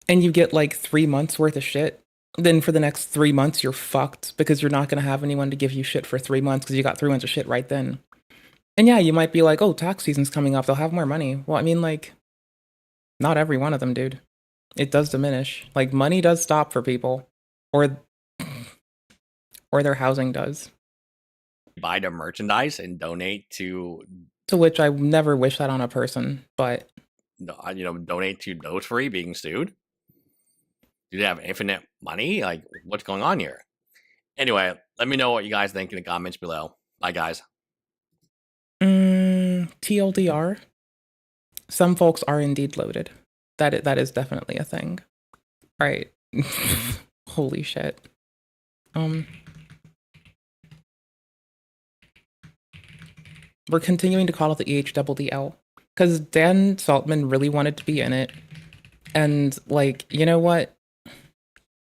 and you get like 3 months worth of shit, then for the next 3 months you're fucked, because you're not going to have anyone to give you shit for 3 months because you got 3 months of shit right then. And yeah, you might be like, oh, tax season's coming up, they'll have more money. Well, I mean, like, not every one of them, dude. It does diminish. Like, money does stop for people, or their housing does. Buy the merchandise and donate to which I never wish that on a person, but donate to those three being sued. Do they have infinite money? Like, what's going on here? Anyway, let me know what you guys think in the comments below. Bye, guys. TLDR. Some folks are indeed loaded. That is definitely a thing. All right. Holy shit. We're continuing to call it the EHDDL because Dan Saltman really wanted to be in it. And, like, you know what?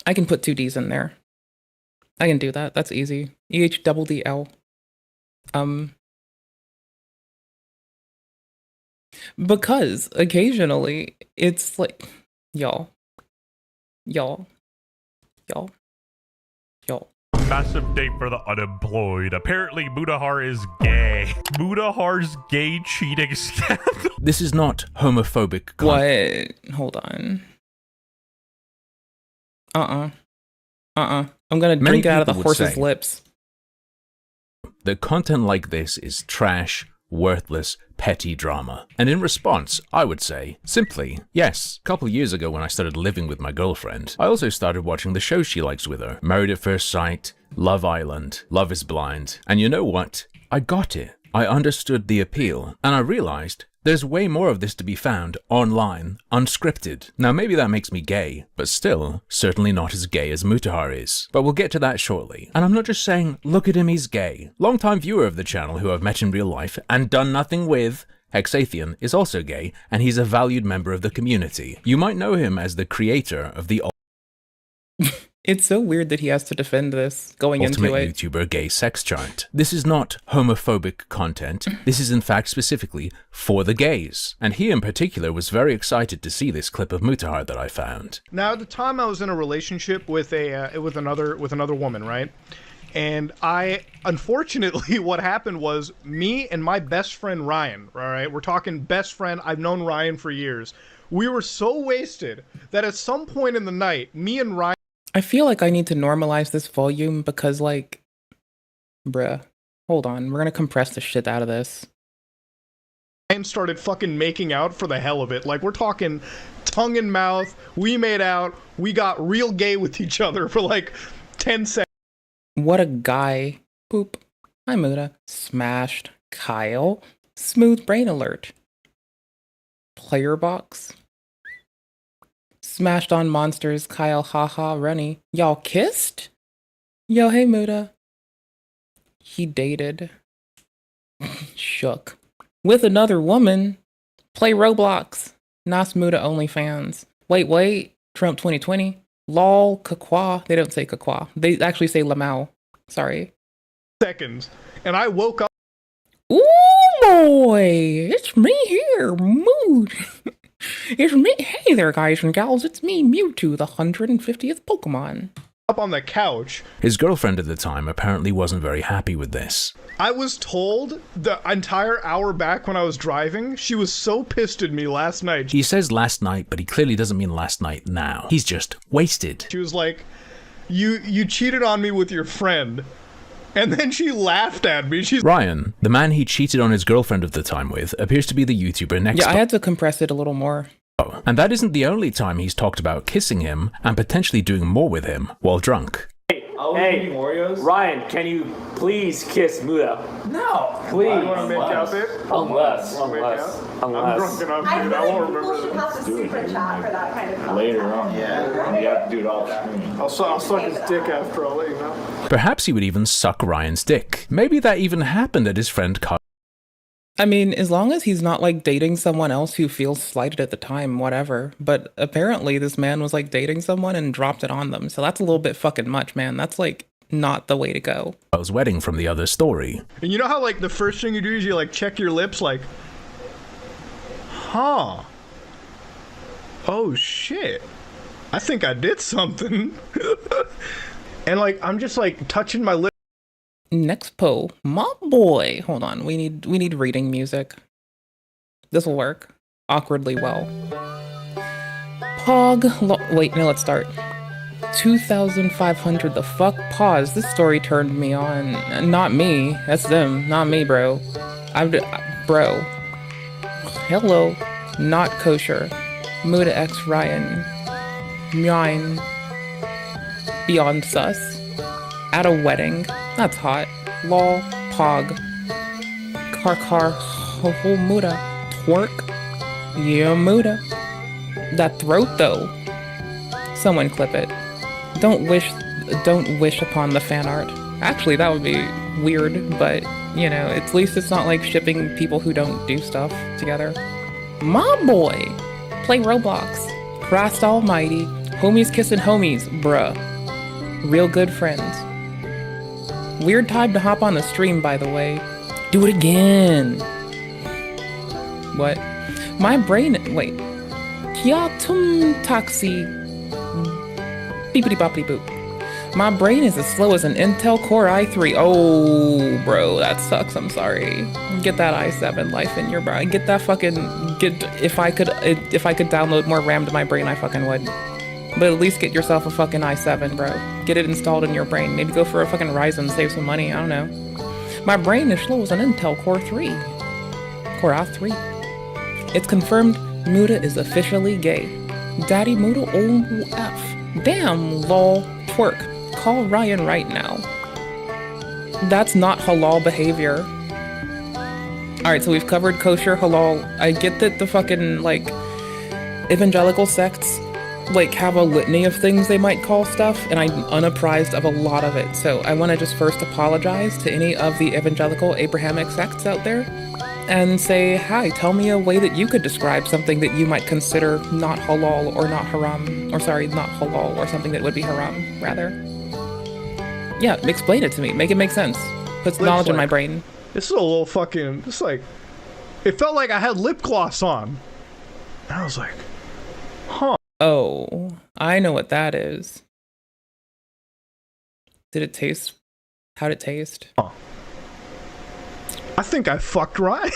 I can put 2 Ds in there. I can do that. That's easy. EHDDL. Because occasionally it's like, y'all. Massive date for the unemployed. Apparently, Muta is gay. Muta gay cheating scandal. This is not homophobic content. What? Hold on. I'm gonna drink it out of the horse's lips. The content like this is trash, worthless, petty drama. And in response, I would say, simply, yes. A couple years ago when I started living with my girlfriend, I also started watching the shows she likes with her. Married at First Sight, Love Island, Love is Blind. And you know what? I got it. I understood the appeal. And I realized there's way more of this to be found online, unscripted. Now maybe that makes me gay, but still, certainly not as gay as Muta is. But we'll get to that shortly. And I'm not just saying, look at him, he's gay. Longtime viewer of the channel who I've met in real life and done nothing with, Hexathian, is also gay, and he's a valued member of the community. You might know him as the creator of the It's so weird that he has to defend this going Ultimate into it. YouTuber gay sex chart. This is not homophobic content. This is in fact specifically for the gays. And he in particular was very excited to see this clip of Muta that I found. Now at the time I was in a relationship with another woman, right? And unfortunately, what happened was me and my best friend Ryan, all right? We're talking best friend. I've known Ryan for years. We were so wasted that at some point in the night, me and Ryan. I feel like I need to normalize this volume because, like, bruh, hold on. We're gonna compress the shit out of this. Ryan started fucking making out for the hell of it. Like, we're talking tongue in mouth. We made out. We got real gay with each other for like 10 seconds. What a guy. Poop. Hi, Muta. Smashed. Kyle. Smooth brain alert. Player box. Smashed on monsters. Kyle, haha, runny. Y'all kissed? Yo, hey, Muta. He dated. Shook. With another woman. Play Roblox. Nas Muta OnlyFans. Wait. Trump 2020. Lol, Kakwa. They don't say Kakwa. They actually say Lamau. Sorry. Seconds. And I woke up. Ooh, boy. It's me here, Mood. It's me. Hey there, guys and gals. It's me, Mewtwo, the 150th Pokemon. up on the couch. His girlfriend at the time apparently wasn't very happy with this. I was told the entire hour back when I was driving, she was so pissed at me last night. He says last night, but he clearly doesn't mean last night now. He's just wasted. She was like, you cheated on me with your friend. And then she laughed at me. Ryan, the man he cheated on his girlfriend of the time with, appears to be the YouTuber next Yeah, I had to compress it a little more. And that isn't the only time he's talked about kissing him and potentially doing more with him while drunk. Hey, Ryan, can you please kiss Muta? No. Please. You want to make out, babe? Unless. I'm drunk enough, I dude. feel I won't like people remember should this. have to super chat for that kind of content. Later on. Yeah. You have to do it off screen. I'll suck his dick after, I'll let you know. Perhaps he would even suck Ryan's dick. Maybe that even happened at his friend I mean, as long as he's not like dating someone else who feels slighted at the time, whatever. But apparently this man was like dating someone and dropped it on them. So that's a little bit fucking much, man. That's like not the way to go. Kyle's wedding from the other story. And you know how like the first thing you do is you like check your lips like, huh. Oh shit. I think I did something. And like I'm just like touching my lips. Next poll, my boy. Hold on, we need reading music. This will work awkwardly well. Wait, no, let's start. 2,500. The fuck? Pause. This story turned me on. Not me. That's them. Not me, bro. Bro. Hello. Not kosher. Muta X Ryan. Mine. Beyond sus. At a wedding. That's hot. Lol. Pog. Car. Ho Muta. Twerk. Yeah, Muta. That throat though. Someone clip it. Don't wish upon the fan art. Actually, that would be weird, but you know, at least it's not like shipping people who don't do stuff together. My boy. Play Roblox. Christ almighty. Homies kissing homies, bruh. Real good friends. Weird time to hop on the stream, by the way. Do it again. What? My brain. Wait. Kiatum taxi. Beepity boppity boop. My brain is as slow as an Intel Core i3. Oh, bro, that sucks. I'm sorry. Get that i7 life in your brain. Get that fucking. If I could download more RAM to my brain, I fucking would. But at least get yourself a fucking i7, bro. Get it installed in your brain. Maybe go for a fucking Ryzen, save some money. I don't know. My brain is slow as an Intel Core 3. Core i3. It's confirmed Muta is officially gay. Daddy Muta OF. Damn, lol. Twerk. Call Ryan right now. That's not halal behavior. Alright, so we've covered kosher, halal. I get that the fucking, like, evangelical sects like have a litany of things they might call stuff, and I'm unapprised of a lot of it. So I want to just first apologize to any of the evangelical Abrahamic sects out there and say, hi, tell me a way that you could describe something that you might consider not halal or not haram, or sorry, not halal, or something that would be haram, rather. Yeah, explain it to me. Make it make sense. Puts knowledge in my brain. This is a little fucking, it's like, it felt like I had lip gloss on. And I was like, huh. Oh, I know what that is. Did it taste? How'd it taste? Huh. I think I fucked Ryan.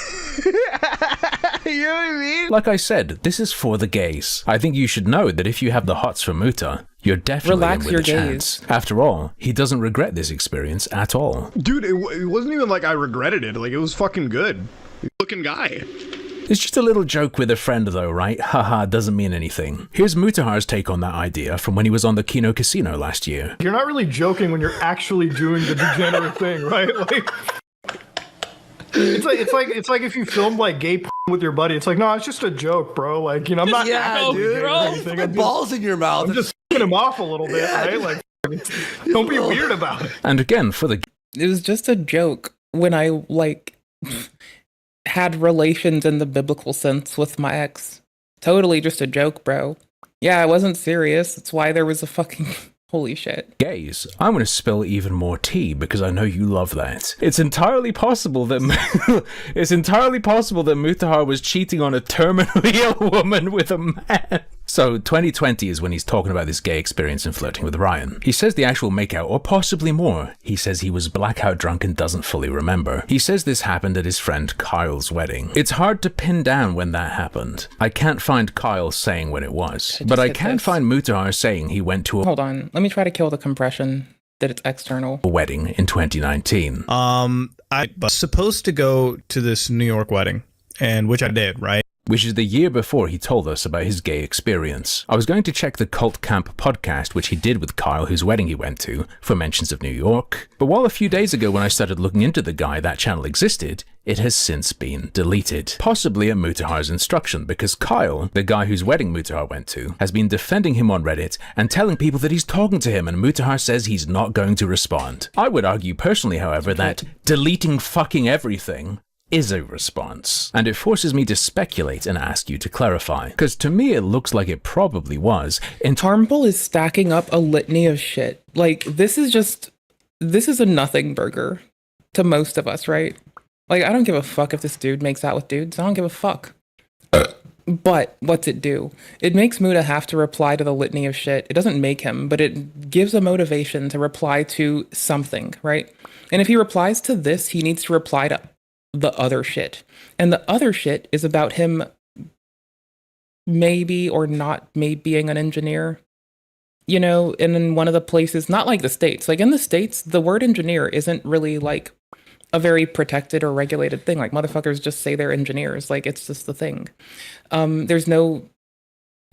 You know what I mean? Like I said, this is for the gays. I think you should know that if you have the hots for Muta, you're definitely in with a chance. After all, he doesn't regret this experience at all. Dude, it wasn't even like I regretted it. Like, it was fucking good. Looking guy. It's just a little joke with a friend though, right? Haha, doesn't mean anything. Here's Mutahar's take on that idea from when he was on the Kino Casino last year. You're not really joking when you're actually doing the degenerate thing, right? Like, it's like if you filmed like gay with your buddy. It's like, no, it's just a joke, bro. Like, you know, I'm not. Yeah, dude. Bro, put balls in your mouth. I'm just f***ing him off a little bit, right? Like, don't be weird about it. And again, for the. It was just a joke when I like. Had relations in the biblical sense with my ex. Totally just a joke, bro. Yeah, I wasn't serious. That's why there was a fucking... Holy shit. Gays, I'm going to spill even more tea because I know you love that. It's entirely possible that Mutahar was cheating on a terminally ill woman with a man. So 2020 is when he's talking about this gay experience and flirting with Ryan. He says the actual makeout, or possibly more. He says he was blackout drunk and doesn't fully remember. He says this happened at his friend Kyle's wedding. It's hard to pin down when that happened. I can't find Kyle saying when it was, but I can find Muta saying he went to a— Hold on, let me try to kill the compression that it's external. Wedding in 2019. I was supposed to go to this New York wedding, and which I did, right? Which is the year before he told us about his gay experience. I was going to check the Cult Camp podcast, which he did with Kyle, whose wedding he went to, for mentions of New York. But while a few days ago when I started looking into the guy, that channel existed, it has since been deleted. Possibly at Mutahar's instruction, because Kyle, the guy whose wedding Mutahar went to, has been defending him on Reddit and telling people that he's talking to him, and Mutahar says he's not going to respond. I would argue personally, however, that deleting fucking everything is a response, and it forces me to speculate and ask you to clarify, because to me it looks like it probably was. Harmful is stacking up a litany of shit. Like, this is a nothing burger to most of us, right? Like, I don't give a fuck if this dude makes out with dudes. I don't give a fuck. But what's it do? It makes Muta have to reply to the litany of shit. It doesn't make him, but it gives a motivation to reply to something, right? And if he replies to this, he needs to reply to the other shit. And the other shit is about him maybe or not maybe being an engineer. You know, and in one of the places, not like the States. Like in the States, the word engineer isn't really like a very protected or regulated thing. Like motherfuckers just say they're engineers. Like it's just the thing. There's no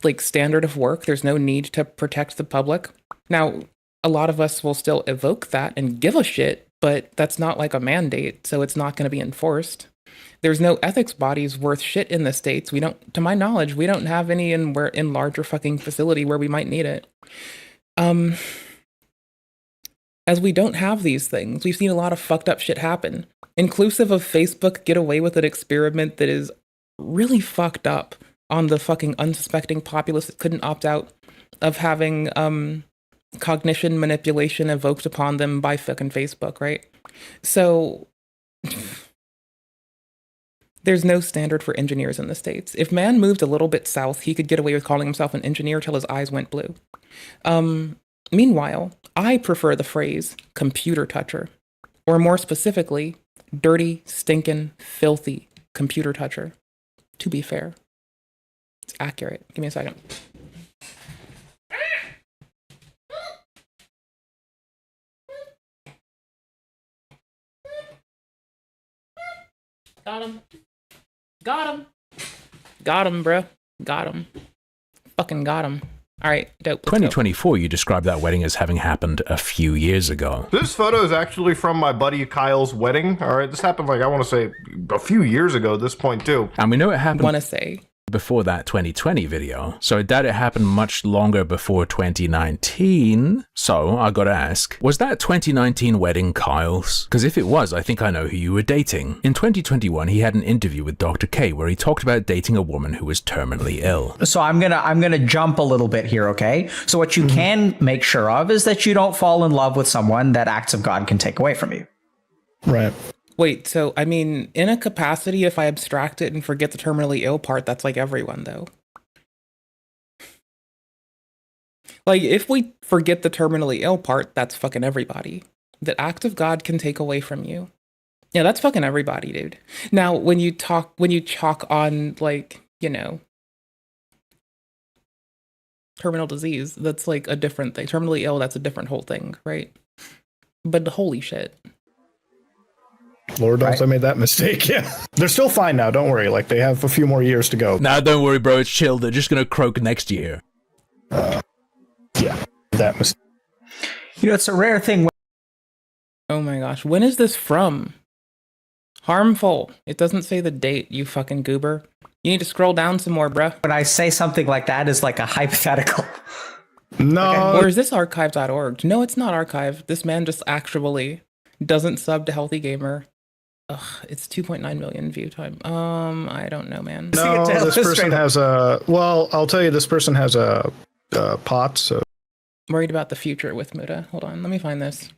like standard of work. There's no need to protect the public. Now, a lot of us will still evoke that and give a shit, but that's not like a mandate, so it's not going to be enforced. There's no ethics bodies worth shit in the States. We don't, to my knowledge, we don't have any in larger fucking facility where we might need it. As we don't have these things, we've seen a lot of fucked up shit happen, inclusive of Facebook get away with an experiment that is really fucked up on the fucking unsuspecting populace that couldn't opt out of having cognition manipulation evoked upon them by fucking Facebook, right? So there's no standard for engineers in the States. If man moved a little bit south, he could get away with calling himself an engineer till his eyes went blue. Meanwhile, I prefer the phrase computer toucher, or more specifically, dirty, stinking, filthy computer toucher. To be fair, it's accurate. Give me a second. Got him. Got him. Got him, bruh. Got him. Fucking got him. All right, dope. 2024, you described that wedding as having happened a few years ago. This photo is actually from my buddy Kyle's wedding. All right, this happened like, I want to say, a few years ago at this point, too. And we know it happened... want to say... before that 2020 video, so I doubt it happened much longer before 2019. So I gotta ask, was that 2019 wedding Kyle's? Because if it was, I think I know who you were dating. In 2021, he had an interview with Dr. K where he talked about dating a woman who was terminally ill. So I'm gonna jump a little bit here, okay? So what you can make sure of is that you don't fall in love with someone that acts of God can take away from you. Right. Wait, so, I mean, in a capacity, if I abstract it and forget the terminally ill part, that's like everyone, though. Like, if we forget the terminally ill part, that's fucking everybody. The act of God can take away from you. Yeah, that's fucking everybody, dude. Now, when you chalk on, like, you know, terminal disease, that's like a different thing. Terminally ill, that's a different whole thing, right? But holy shit. Lord knows I made that mistake, yeah. They're still fine now, don't worry. Like, they have a few more years to go. Nah, don't worry, bro. It's chill. They're just gonna croak next year. Yeah, that mistake. You know, it's a rare thing. Oh my gosh, when is this from? Harmful. It doesn't say the date, you fucking goober. You need to scroll down some more, bruh. When I say something like that is like a hypothetical. No. Okay. Or is this archive.org? No, it's not archive. This man just actually doesn't sub to Healthy Gamer. Ugh, it's 2.9 million view time. I don't know, man. No, this person has a... Well, I'll tell you, this person has a pot, so... I'm worried about the future with Muta. Hold on, let me find this.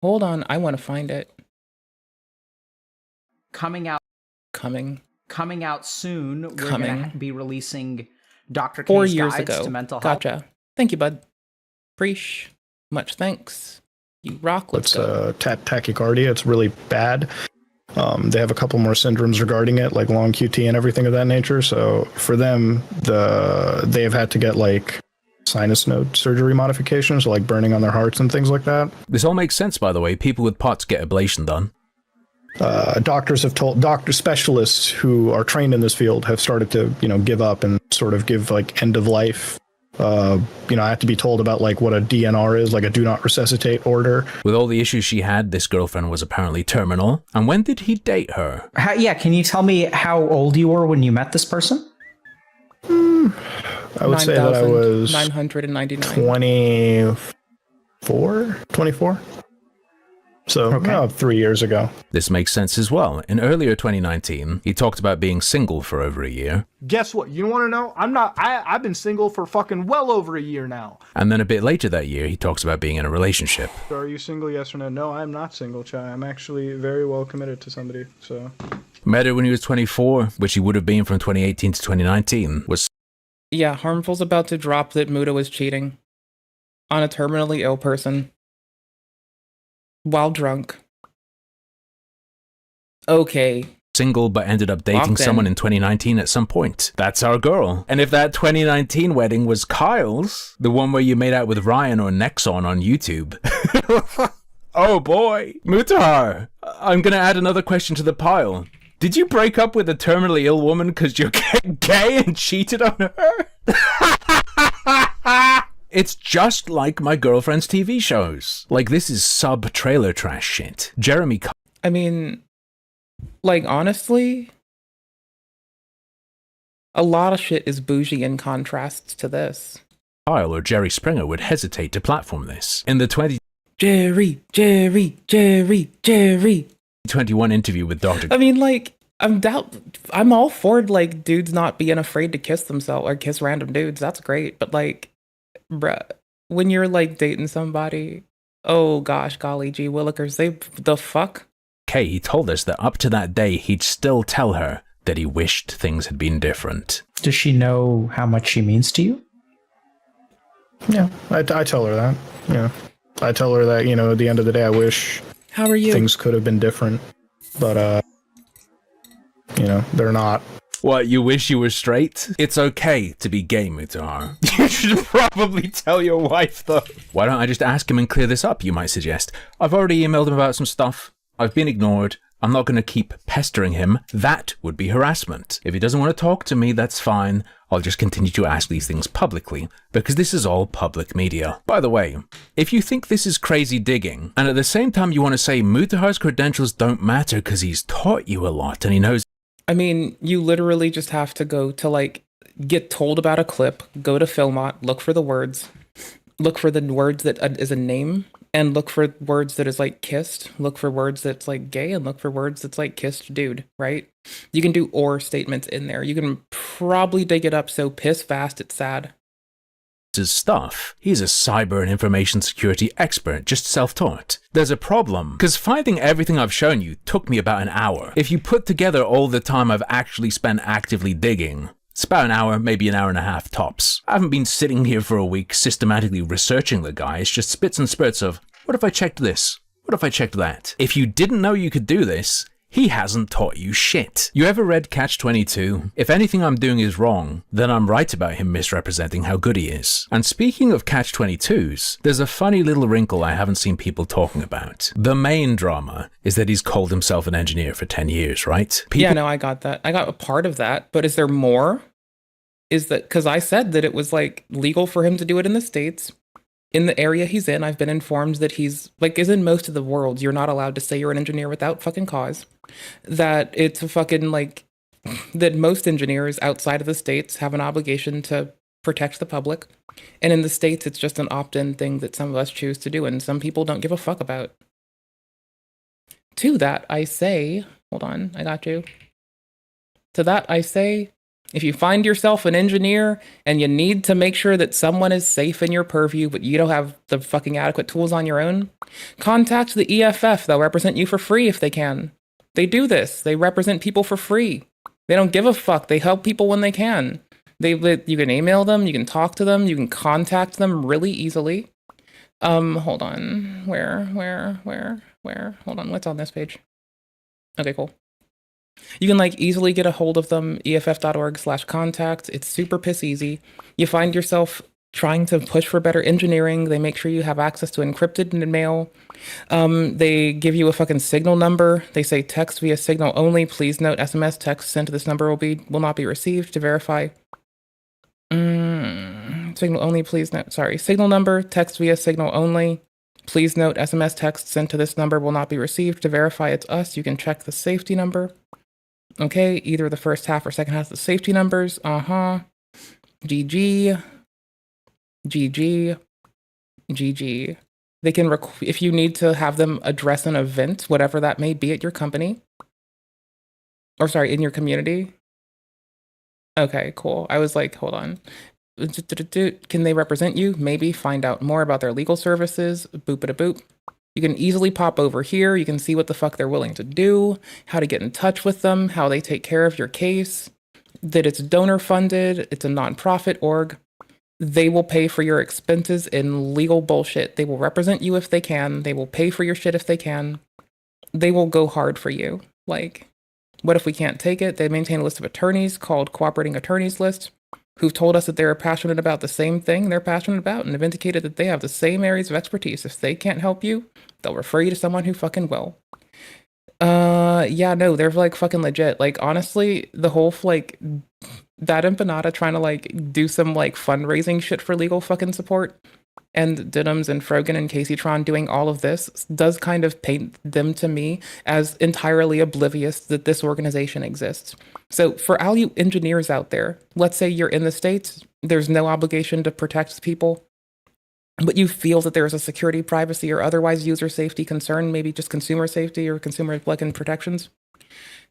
Hold on, I want to find it. coming out soon. We're going to be releasing Dr. K's 4 years guides ago. to mental health. Gotcha. Thank you, bud. Preach. Much thanks. You rock. Let's go. Tachycardia. It's really bad. They have a couple more syndromes regarding it, like long QT and everything of that nature. So for them, they have had to get like sinus node surgery modifications, like burning on their hearts and things like that. This all makes sense, by the way. People with POTS get ablation done. Doctors have told specialists who are trained in this field have started to, give up and sort of give like end of life. I have to be told about like what a DNR is, like a do not resuscitate order. With all the issues she had, this girlfriend was apparently terminal. And when did he date her? Can you tell me how old you were when you met this person? I would say that I was 999. 24. So 3 years ago. This makes sense as well. In earlier 2019, he talked about being single for over a year. Guess what? You want to know? I've been single for fucking well over a year now. And then a bit later that year, he talks about being in a relationship. So are you single, yes or no? No, I'm not single, Chai. I'm actually very well committed to somebody, so. Met her when he was 24, which he would have been from 2018 to 2019, was... Yeah, Harmful's about to drop that Muta was cheating on a terminally ill person. While drunk. Okay. Single, but ended up dating someone in 2019 at some point. That's our girl. And if that 2019 wedding was Kyle's, the one where you made out with Ryan or Nexon on YouTube. Oh boy. Mutar, I'm gonna add another question to the pile. Did you break up with a terminally ill woman because you're gay and cheated on her? It's just like my girlfriend's TV shows. Like, this is sub-trailer trash shit. Jeremy... I mean, like, honestly, a lot of shit is bougie in contrast to this. Kyle or Jerry Springer would hesitate to platform this. In the 2021 interview with Dr. I mean, like, I'm all for, like, dudes not being afraid to kiss themselves or kiss random dudes. That's great. But, like, bruh, when you're like dating somebody, oh gosh, golly gee willikers, the fuck? Okay, he told us that up to that day, he'd still tell her that he wished things had been different. Does she know how much she means to you? Yeah, I tell her that. Yeah, I tell her that, at the end of the day, I wish how are you? Things could have been different, but they're not. What, you wish you were straight? It's okay to be gay, Mutar. You should probably tell your wife, though. Why don't I just ask him and clear this up, you might suggest. I've already emailed him about some stuff. I've been ignored. I'm not going to keep pestering him. That would be harassment. If he doesn't want to talk to me, that's fine. I'll just continue to ask these things publicly, because this is all public media. By the way, if you think this is crazy digging, and at the same time you want to say Mutahar's credentials don't matter because he's taught you a lot and he knows... I mean, you literally just have to go to, like, get told about a clip, go to Filmot, look for the words that is a name, and look for words that is, like, kissed, look for words that's, like, gay, and look for words that's, like, kissed dude, right? You can do or statements in there. You can probably dig it up so piss fast it's sad. His stuff. He's a cyber and information security expert, just self-taught. There's a problem, because finding everything I've shown you took me about an hour. If you put together all the time I've actually spent actively digging, it's about an hour, maybe an hour and a half tops. I haven't been sitting here for a week systematically researching the guy. It's just spits and spurts of, what if I checked this? What if I checked that? If you didn't know you could do this, he hasn't taught you shit. You ever read Catch-22? If anything I'm doing is wrong, then I'm right about him misrepresenting how good he is. And speaking of Catch-22s, there's a funny little wrinkle I haven't seen people talking about. The main drama is that he's called himself an engineer for 10 years, right? Yeah, no, I got that. I got a part of that, but is there more? Is that, because I said that it was, like, legal for him to do it in the States. In the area he's in, I've been informed that he's, like, is in most of the world, you're not allowed to say you're an engineer without fucking cause. That it's a fucking, like, that most engineers outside of the States have an obligation to protect the public. And in the States, it's just an opt-in thing that some of us choose to do, and some people don't give a fuck about. To that, I say, hold on, I got you. To that, I say, if you find yourself an engineer and you need to make sure that someone is safe in your purview, but you don't have the fucking adequate tools on your own, contact the EFF. They'll represent you for free if they can. They do this. They represent people for free. They don't give a fuck. They help people when they can. You can email them, you can talk to them, you can contact them really easily. Hold on. Where? Hold on. What's on this page? Okay, cool. You can like easily get a hold of them, EFF.org/contact. It's super piss easy. You find yourself trying to push for better engineering. They make sure you have access to encrypted mail. They give you a fucking signal number. They say text via signal only. Please note SMS text sent to this number will not be received to verify. Signal only, please note. Sorry. Signal number, text via signal only. Please note SMS text sent to this number will not be received to verify it's us. You can check the safety number. Okay, either the first half or second half of the safety numbers. GG. GG. GG. They can, if you need to have them address an event, whatever that may be at your company. Or sorry, in your community. Okay, cool. I was like, hold on. Can they represent you? Maybe. Find out more about their legal services. Boop-a-da-boop. You can easily pop over here. You can see what the fuck they're willing to do, how to get in touch with them, how they take care of your case, that it's donor funded, it's a nonprofit org. They will pay for your expenses in legal bullshit. They will represent you if they can. They will pay for your shit if they can. They will go hard for you. Like, what if we can't take it? They maintain a list of attorneys called Cooperating Attorneys List, who've told us that they're passionate about the same thing they're passionate about and have indicated that they have the same areas of expertise. If they can't help you, they'll refer you to someone who fucking will. Yeah, no, they're like fucking legit. Like, honestly, the whole like that empanada trying to like do some like fundraising shit for legal fucking support, and Didums and Frogan and Caseytron doing all of this does kind of paint them to me as entirely oblivious that this organization exists. So for all you engineers out there, let's say you're in the States, there's no obligation to protect people, but you feel that there's a security, privacy, or otherwise user safety concern, maybe just consumer safety or consumer plugin protections,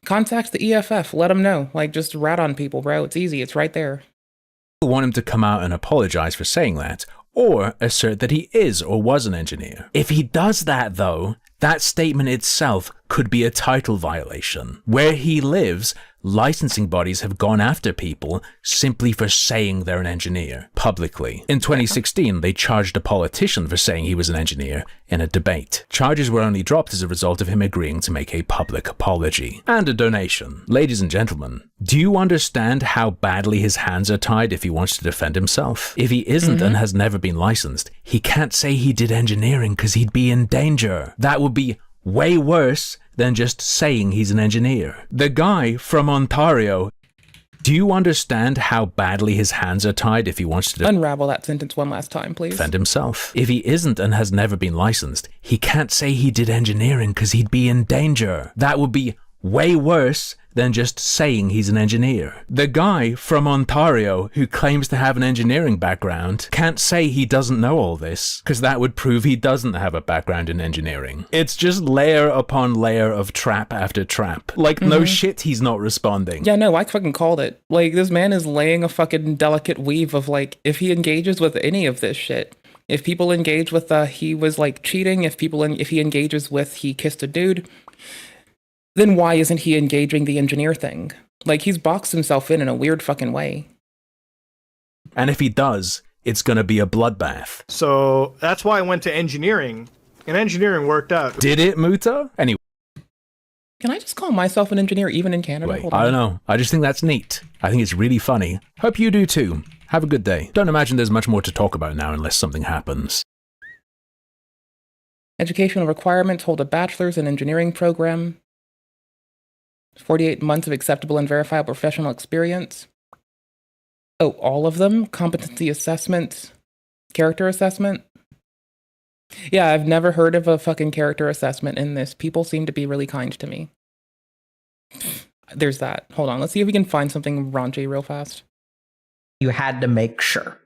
contact the EFF, let them know. Like, just rat on people, bro. It's easy. It's right there. I want him to come out and apologize for saying that, or assert that he is or was an engineer. If he does that, though, that statement itself could be a title violation. Where he lives, licensing bodies have gone after people simply for saying they're an engineer publicly. In 2016, they charged a politician for saying he was an engineer in a debate. Charges were only dropped as a result of him agreeing to make a public apology and a donation. Ladies and gentlemen, do you understand how badly his hands are tied if he wants to defend himself? If he isn't and has never been licensed, he can't say he did engineering because he'd be in danger. That would be way worse than just saying he's an engineer. The guy from Ontario, do you understand how badly his hands are tied if he wants to unravel that sentence one last time, please? Defend himself. If he isn't and has never been licensed, he can't say he did engineering because he'd be in danger. That would be way worse than just saying he's an engineer. The guy from Ontario who claims to have an engineering background can't say he doesn't know all this, because that would prove he doesn't have a background in engineering. It's just layer upon layer of trap after trap. Like, no shit he's not responding. Yeah, no, I fucking called it. Like, this man is laying a fucking delicate weave of, like, if he engages with any of this shit, if people engage with he was, like, cheating, if he engages with he kissed a dude, then why isn't he engaging the engineer thing? Like, he's boxed himself in a weird fucking way. And if he does, it's gonna be a bloodbath. So that's why I went to engineering, and engineering worked out. Did it, Muta? Anyway. Can I just call myself an engineer even in Canada? Wait, I don't know. I just think that's neat. I think it's really funny. Hope you do too. Have a good day. Don't imagine there's much more to talk about now unless something happens. Educational requirements: hold a bachelor's in engineering program. 48 months of acceptable and verifiable professional experience. Oh, all of them? Competency assessment, character assessment? Yeah, I've never heard of a fucking character assessment in this. People seem to be really kind to me. There's that. Hold on, let's see if we can find something raunchy real fast. You had to make sure.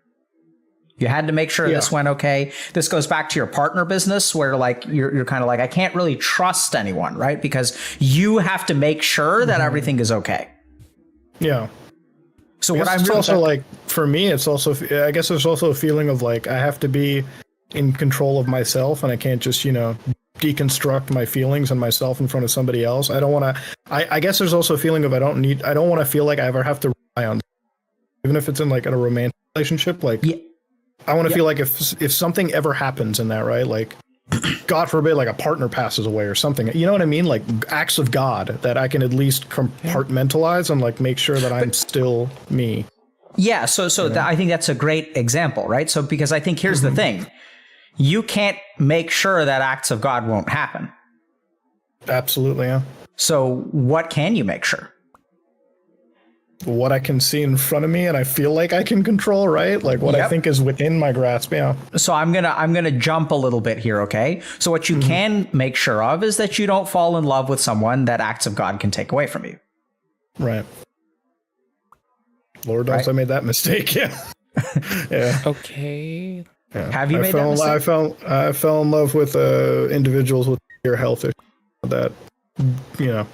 You had to make sure this went okay. This goes back to your partner business where like you're kind of like, I can't really trust anyone, right? Because you have to make sure that everything is okay. Yeah. So what I'm really also like, for me, it's also, I guess there's also a feeling of like, I have to be in control of myself and I can't just, deconstruct my feelings and myself in front of somebody else. I don't want to. I guess there's also a feeling of I don't want to feel like I ever have to rely on, even if it's in like in a romantic relationship. Like, I want to feel like if something ever happens in that, right? Like, God forbid, like a partner passes away or something. You know what I mean? Like acts of God that I can at least compartmentalize and like make sure that I'm still me. Yeah. So I think that's a great example, right? So because I think here's the thing. You can't make sure that acts of God won't happen. Absolutely, yeah. So what can you make sure? What I can see in front of me and I feel like I can control, right? Like what I think is within my grasp, yeah. So I'm gonna jump a little bit here, okay? So what you can make sure of is that you don't fall in love with someone that acts of God can take away from you. Right. Lord knows I made that mistake, yeah. Yeah. Okay. Yeah. Have you made that mistake? I fell in love with individuals with severe health issues that, you know,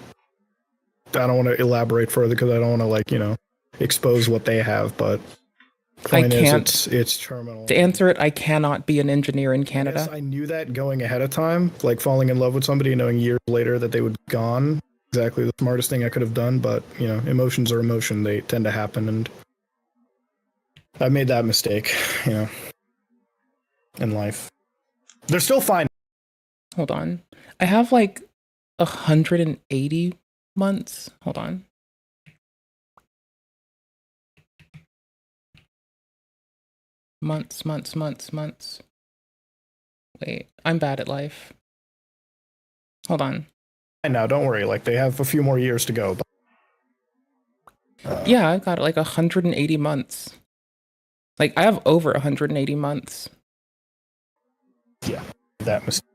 I don't want to elaborate further because I don't want to, like, you know, expose what they have, but point is, it's terminal. To answer it, I cannot be an engineer in Canada. Yes, I knew that going ahead of time, like falling in love with somebody and knowing years later that they would be gone. Exactly the smartest thing I could have done, but, you know, emotions are emotion. They tend to happen, and I made that mistake, you know, in life. They're still fine. Hold on. I have like 180 months. Hold on. Months. Wait, I'm bad at life. Hold on. Now, don't worry. Like, they have a few more years to go. But, yeah, I've got like 180 months. Like, I have over 180 months. Yeah, that mistake.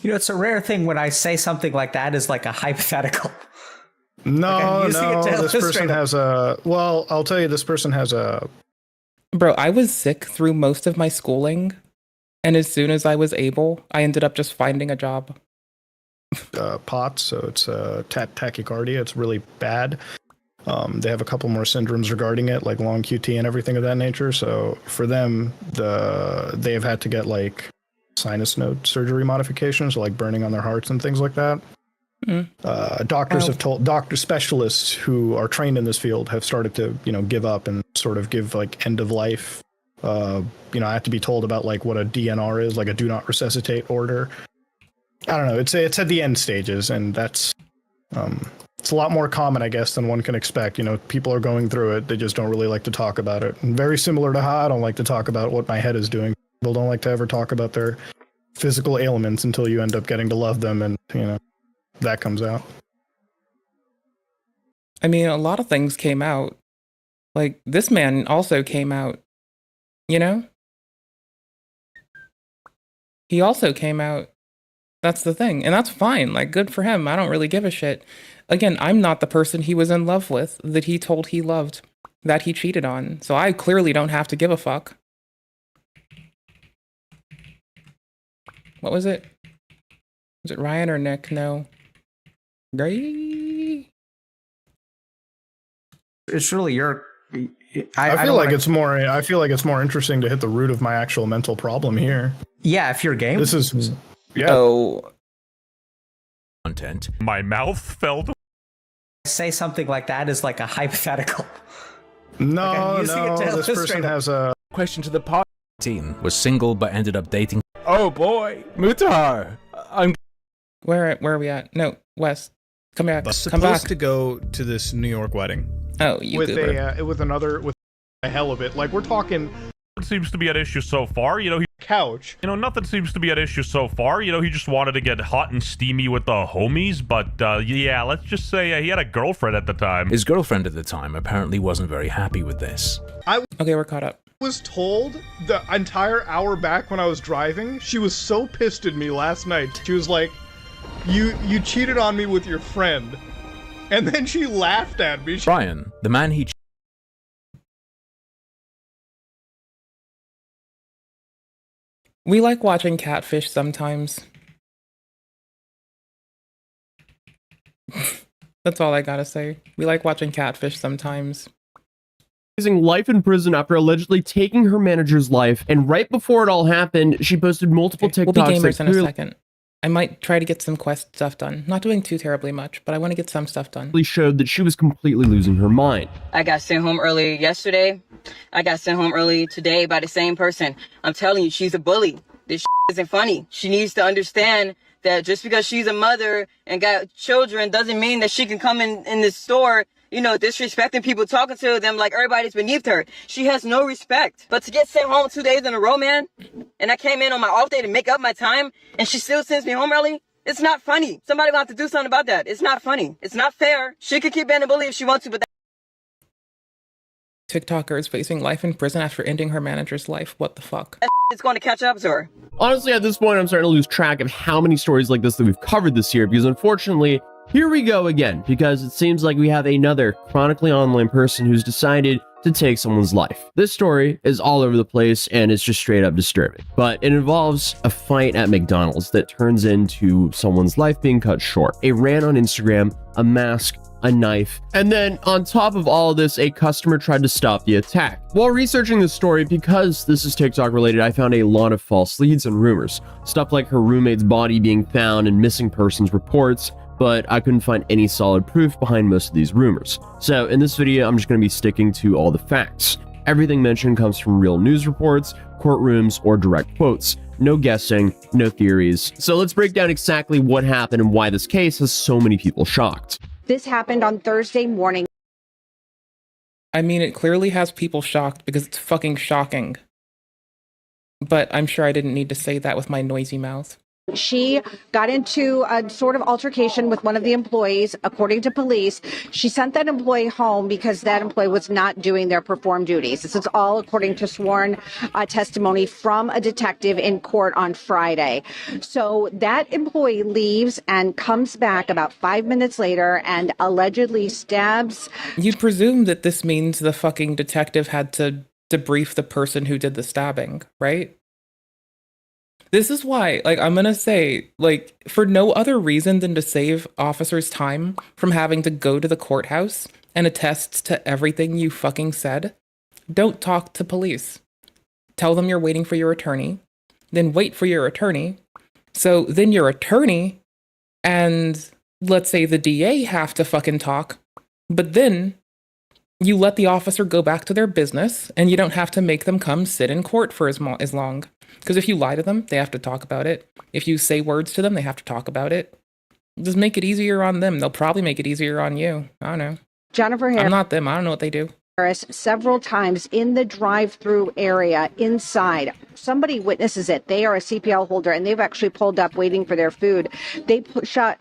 You know, it's a rare thing when I say something like that is like a hypothetical. No, this person has a... Well, I'll tell you, this person has a... Bro, I was sick through most of my schooling, and as soon as I was able, I ended up just finding a job. POTS, so it's tachycardia. It's really bad. They have a couple more syndromes regarding it, like long QT and everything of that nature. So for them, they've had to get like sinus node surgery modifications, so like burning on their hearts and things like that. Doctors have told specialists who are trained in this field have started to, you know, give up and sort of give like end of life. You know, I have to be told about like what a DNR is, like a do not resuscitate order. I don't know. It's at the end stages, and that's it's a lot more common, I guess, than one can expect. You know, people are going through it. They just don't really like to talk about it. And very similar to how I don't like to talk about what my head is doing. People don't like to ever talk about their physical ailments until you end up getting to love them, and, you know, that comes out. I mean, a lot of things came out. Like, this man also came out, you know? He also came out. That's the thing. And that's fine. Like, good for him. I don't really give a shit. Again, I'm not the person he was in love with, that he told he loved, that he cheated on. So I clearly don't have to give a fuck. What was it? Was it Ryan or Nick? No. Gray? It's really your... I feel like it's more interesting to hit the root of my actual mental problem here. Yeah, if you're game. This is... Yeah. Oh. Content. My mouth fell to... Say something like that is like a hypothetical. No, this person has a... Question to the party team. Was single but ended up dating... Oh boy, Muta. Where are we at? No, Wes. Come back. Supposed Come back. to go to this New York wedding. Oh, you with a hell of it. Like, we're talking... Seems to be at issue so far, you know. Couch. You know, nothing seems to be at issue so far. You know, he just wanted to get hot and steamy with the homies, but yeah, let's just say he had a girlfriend at the time. His girlfriend at the time apparently wasn't very happy with this. Okay, we're caught up. I was told the entire hour back when I was driving, she was so pissed at me last night. She was like, you cheated on me with your friend. And then she laughed at me. Brian, the man he... We like watching Catfish sometimes. That's all I gotta say. We like watching Catfish sometimes. Life in prison after allegedly taking her manager's life, and right before it all happened, she posted multiple TikToks. We'll be gamers in a second. I might try to get some quest stuff done. Not doing too terribly much, but I want to get some stuff done. Showed that she was completely losing her mind. I got sent home early yesterday. I got sent home early today by the same person. I'm telling you, she's a bully. This isn't funny. She needs to understand that just because she's a mother and got children doesn't mean that she can come in this store, you know, disrespecting people, talking to them like everybody's beneath her. She has no respect. But to get sent home 2 days in a row, man, and I came in on my off day to make up my time, and she still sends me home early, it's not funny. Somebody will have to do something about that. It's not funny. It's not fair. She could keep being a bully if she wants to, but TikToker is facing life in prison after ending her manager's life. What the fuck? it's going to catch up to her. Honestly, at this point, I'm starting to lose track of how many stories like this that we've covered this year, because unfortunately, here we go again, because it seems like we have another chronically online person who's decided to take someone's life. This story is all over the place and it's just straight up disturbing, but it involves a fight at McDonald's that turns into someone's life being cut short. A rant on Instagram, a mask, a knife, and then on top of all of this, a customer tried to stop the attack. While researching this story, because this is TikTok related, I found a lot of false leads and rumors. Stuff like her roommate's body being found and missing persons reports, but I couldn't find any solid proof behind most of these rumors. So in this video, I'm just going to be sticking to all the facts. Everything mentioned comes from real news reports, courtrooms, or direct quotes. No guessing, no theories. So let's break down exactly what happened and why this case has so many people shocked. This happened on Thursday morning. I mean, it clearly has people shocked because it's fucking shocking. But I'm sure I didn't need to say that with my noisy mouth. She got into a sort of altercation with one of the employees. According to police, she sent that employee home because that employee was not doing their performed duties. This is all according to sworn testimony from a detective in court on Friday. So that employee leaves and comes back about 5 minutes later and allegedly stabs. You'd presume that this means the fucking detective had to debrief the person who did the stabbing, right? This is why, like, I'm gonna say, like, for no other reason than to save officers time from having to go to the courthouse and attest to everything you fucking said, don't talk to police. Tell them you're waiting for your attorney, then wait for your attorney. So then your attorney and, let's say, the DA have to fucking talk, but then you let the officer go back to their business and you don't have to make them come sit in court for as long. Because if you lie to them, they have to talk about it. If you say words to them, they have to talk about it. Just make it easier on them. They'll probably make it easier on you. I don't know. Jennifer Harris. I'm not them. I don't know what they do. Several times in the drive-through area inside. Somebody witnesses it. They are a CPL holder and they've actually pulled up waiting for their food. They shot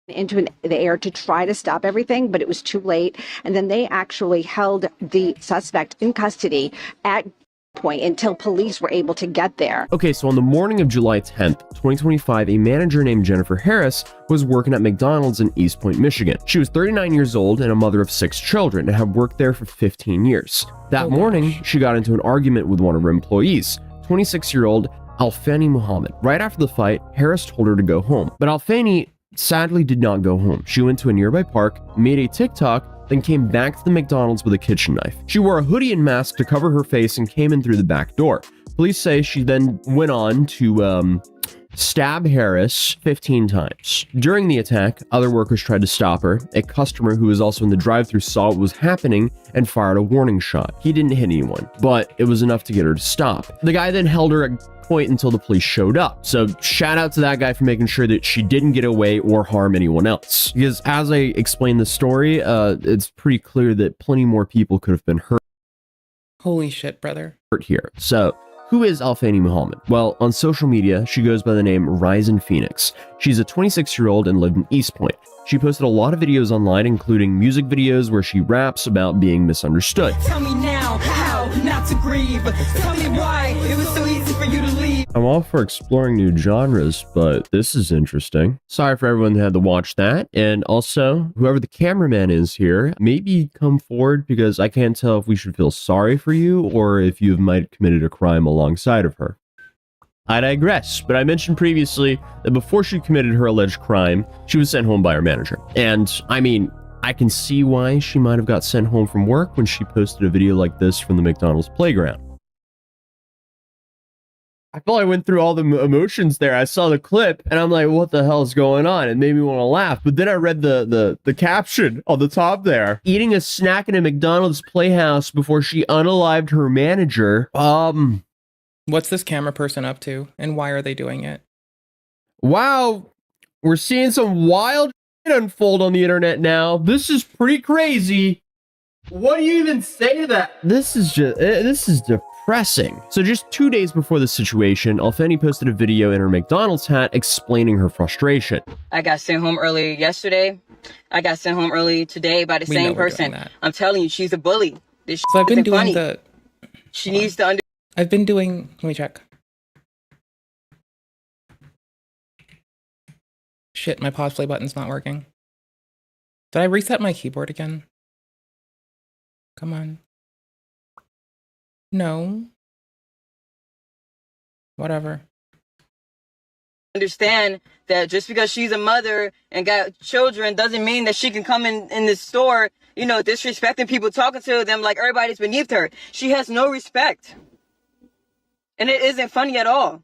into the air to try to stop everything, but it was too late. And then they actually held the suspect in custody at point until police were able to get there. Okay, so on the morning of July 10th, 2025, a manager named Jennifer Harris was working at McDonald's in East Point, Michigan. She was 39 years old and a mother of 6 children and had worked there for 15 years. That morning, she got into an argument with one of her employees, 26-year-old Alfani Muhammad. Right after the fight, Harris told her to go home, but Alfani sadly did not go home. She went to a nearby park, made a TikTok, then came back to the McDonald's with a kitchen knife. She wore a hoodie and mask to cover her face and came in through the back door. Police say she then went on to stab Harris 15 times. During the attack, other workers tried to stop her. A customer who was also in the drive-thru saw what was happening and fired a warning shot. He didn't hit anyone, but it was enough to get her to stop. The guy then held her at point until the police showed up. So shout out to that guy for making sure that she didn't get away or harm anyone else. Because as I explained the story, it's pretty clear that plenty more people could have been hurt. Holy shit, brother. Here. So who is Alfani Muhammad? Well, on social media, she goes by the name Ryzen Phoenix. She's a 26-year-old and lived in East Point. She posted a lot of videos online, including music videos where she raps about being misunderstood. Tell me now how not to grieve. Tell me why it was so easy for you to leave. I'm all for exploring new genres, but this is interesting. Sorry for everyone that had to watch that. And also, whoever the cameraman is here, maybe come forward because I can't tell if we should feel sorry for you or if you might have committed a crime alongside of her. I digress, but I mentioned previously that before she committed her alleged crime, she was sent home by her manager. And I mean, I can see why she might have got sent home from work when she posted a video like this from the McDonald's playground. I felt I went through all the emotions there. I saw the clip and I'm like, what the hell is going on? It made me want to laugh. But then I read the caption on the top there. Eating a snack in a McDonald's playhouse before she unalived her manager. What's this camera person up to and why are they doing it? Wow. We're seeing some wild shit unfold on the internet now. This is pretty crazy. What do you even say to that? This is depressing. So just 2 days before the situation, Alfeni posted a video in her McDonald's hat explaining her frustration. I got sent home early yesterday. I got sent home early today by the same person. I'm telling you, she's a bully. This So I've been isn't doing funny. the. She needs to I've been doing. Let me check. Shit, my pause play button's not working. Did I reset my keyboard again? Come on. No. Whatever. understand that just because she's a mother and got children doesn't mean that she can come in the store, you know, disrespecting people, talking to them like everybody's beneath her. She has no respect. And it isn't funny at all.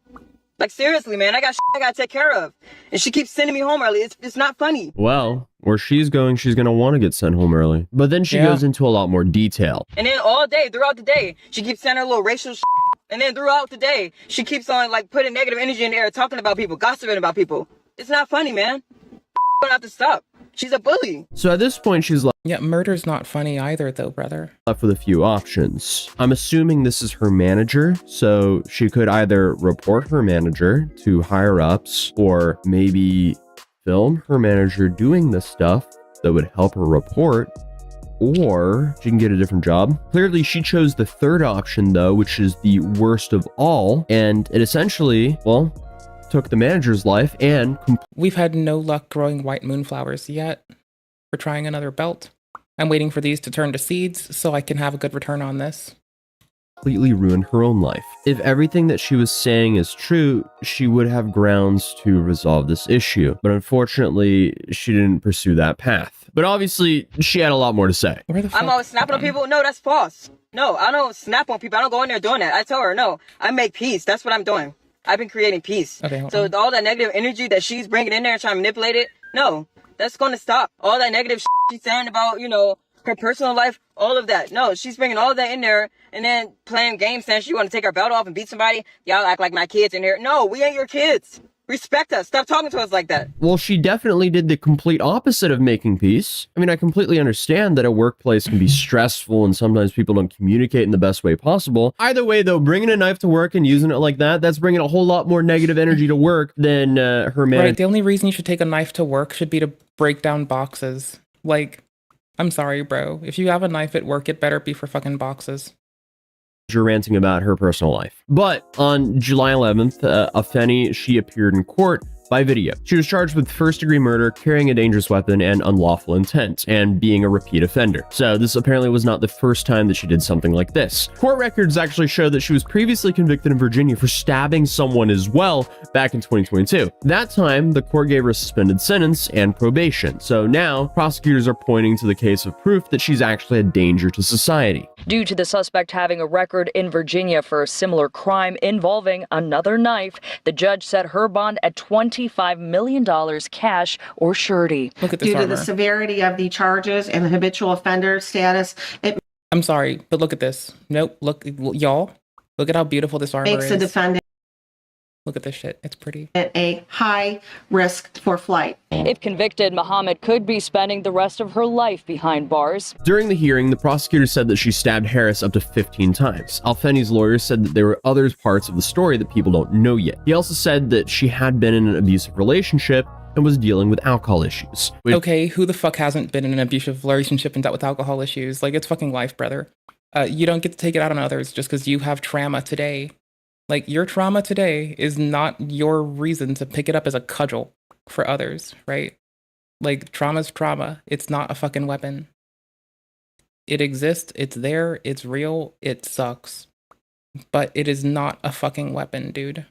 Like, seriously, man, I got shit I gotta take care of. And she keeps sending me home early. It's not funny. Well, where she's going, she's going to want to get sent home early. But then she goes into a lot more detail. And then all day, throughout the day, she keeps sending her little racial shit. And then throughout the day, she keeps on, like, putting negative energy in the air, talking about people, gossiping about people. It's not funny, man. Gonna have to stop. She's a bully. So at this point, she's like, yeah, murder's not funny either, though, brother. left with a few options. I'm assuming this is her manager, so she could either report her manager to higher ups or maybe film her manager doing this stuff that would help her report, or she can get a different job. Clearly, she chose the third option, though, which is the worst of all, and it essentially, well, took the manager's life and we've had no luck growing white moonflowers yet. We're trying another belt. I'm waiting for these to turn to seeds so I can have a good return on this. completely ruined her own life. If everything that she was saying is true, she would have grounds to resolve this issue. But unfortunately, she didn't pursue that path. But obviously, she had a lot more to say. I'm always snapping on people. No, that's false. No, I don't snap on people. I don't go in there doing that. I tell her, no, I make peace. That's what I'm doing. I've been creating peace. Okay, so all that negative energy that she's bringing in there and trying to manipulate it, no, that's going to stop. All that negative she's saying about, you know, her personal life, all of that. No, she's bringing all that in there and then playing games saying she want to take her belt off and beat somebody. Y'all act like my kids in here. No, we ain't your kids. Respect us. Stop talking to us like that. Well, she definitely did the complete opposite of making peace. I mean, I completely understand that a workplace can be stressful and sometimes people don't communicate in the best way possible. Either way, though, bringing a knife to work and using it like that, that's bringing a whole lot more negative energy to work than her manager. Right, the only reason you should take a knife to work should be to break down boxes. Like, I'm sorry, bro. If you have a knife at work, it better be for fucking boxes. Ranting about her personal life. But on July 11th, Afeni, she appeared in court by video. She was charged with first-degree murder, carrying a dangerous weapon, and unlawful intent, and being a repeat offender. So this apparently was not the first time that she did something like this. Court records actually show that she was previously convicted in Virginia for stabbing someone as well back in 2022. That time, the court gave her a suspended sentence and probation. So now, prosecutors are pointing to the case of proof that she's actually a danger to society. Due to the suspect having a record in Virginia for a similar crime involving another knife, the judge set her bond at $25 million cash or surety. Look at this Due armor. to the severity of the charges and the habitual offender status, it I'm sorry, but look at this. Nope, look, y'all. Look at how beautiful this armor makes is. the defendant Look at this shit. It's pretty. at a high risk for flight. If convicted, Muhammad could be spending the rest of her life behind bars. During the hearing, the prosecutor said that she stabbed Harris up to 15 times. Alfeni's lawyer said that there were other parts of the story that people don't know yet. He also said that she had been in an abusive relationship and was dealing with alcohol issues. Okay, who the fuck hasn't been in an abusive relationship and dealt with alcohol issues? Like, it's fucking life, brother. You don't get to take it out on others just because you have trauma today. Like, your trauma today is not your reason to pick it up as a cudgel for others, right? Like, trauma's trauma. It's not a fucking weapon. It exists, it's there, it's real, it sucks. But it is not a fucking weapon, dude.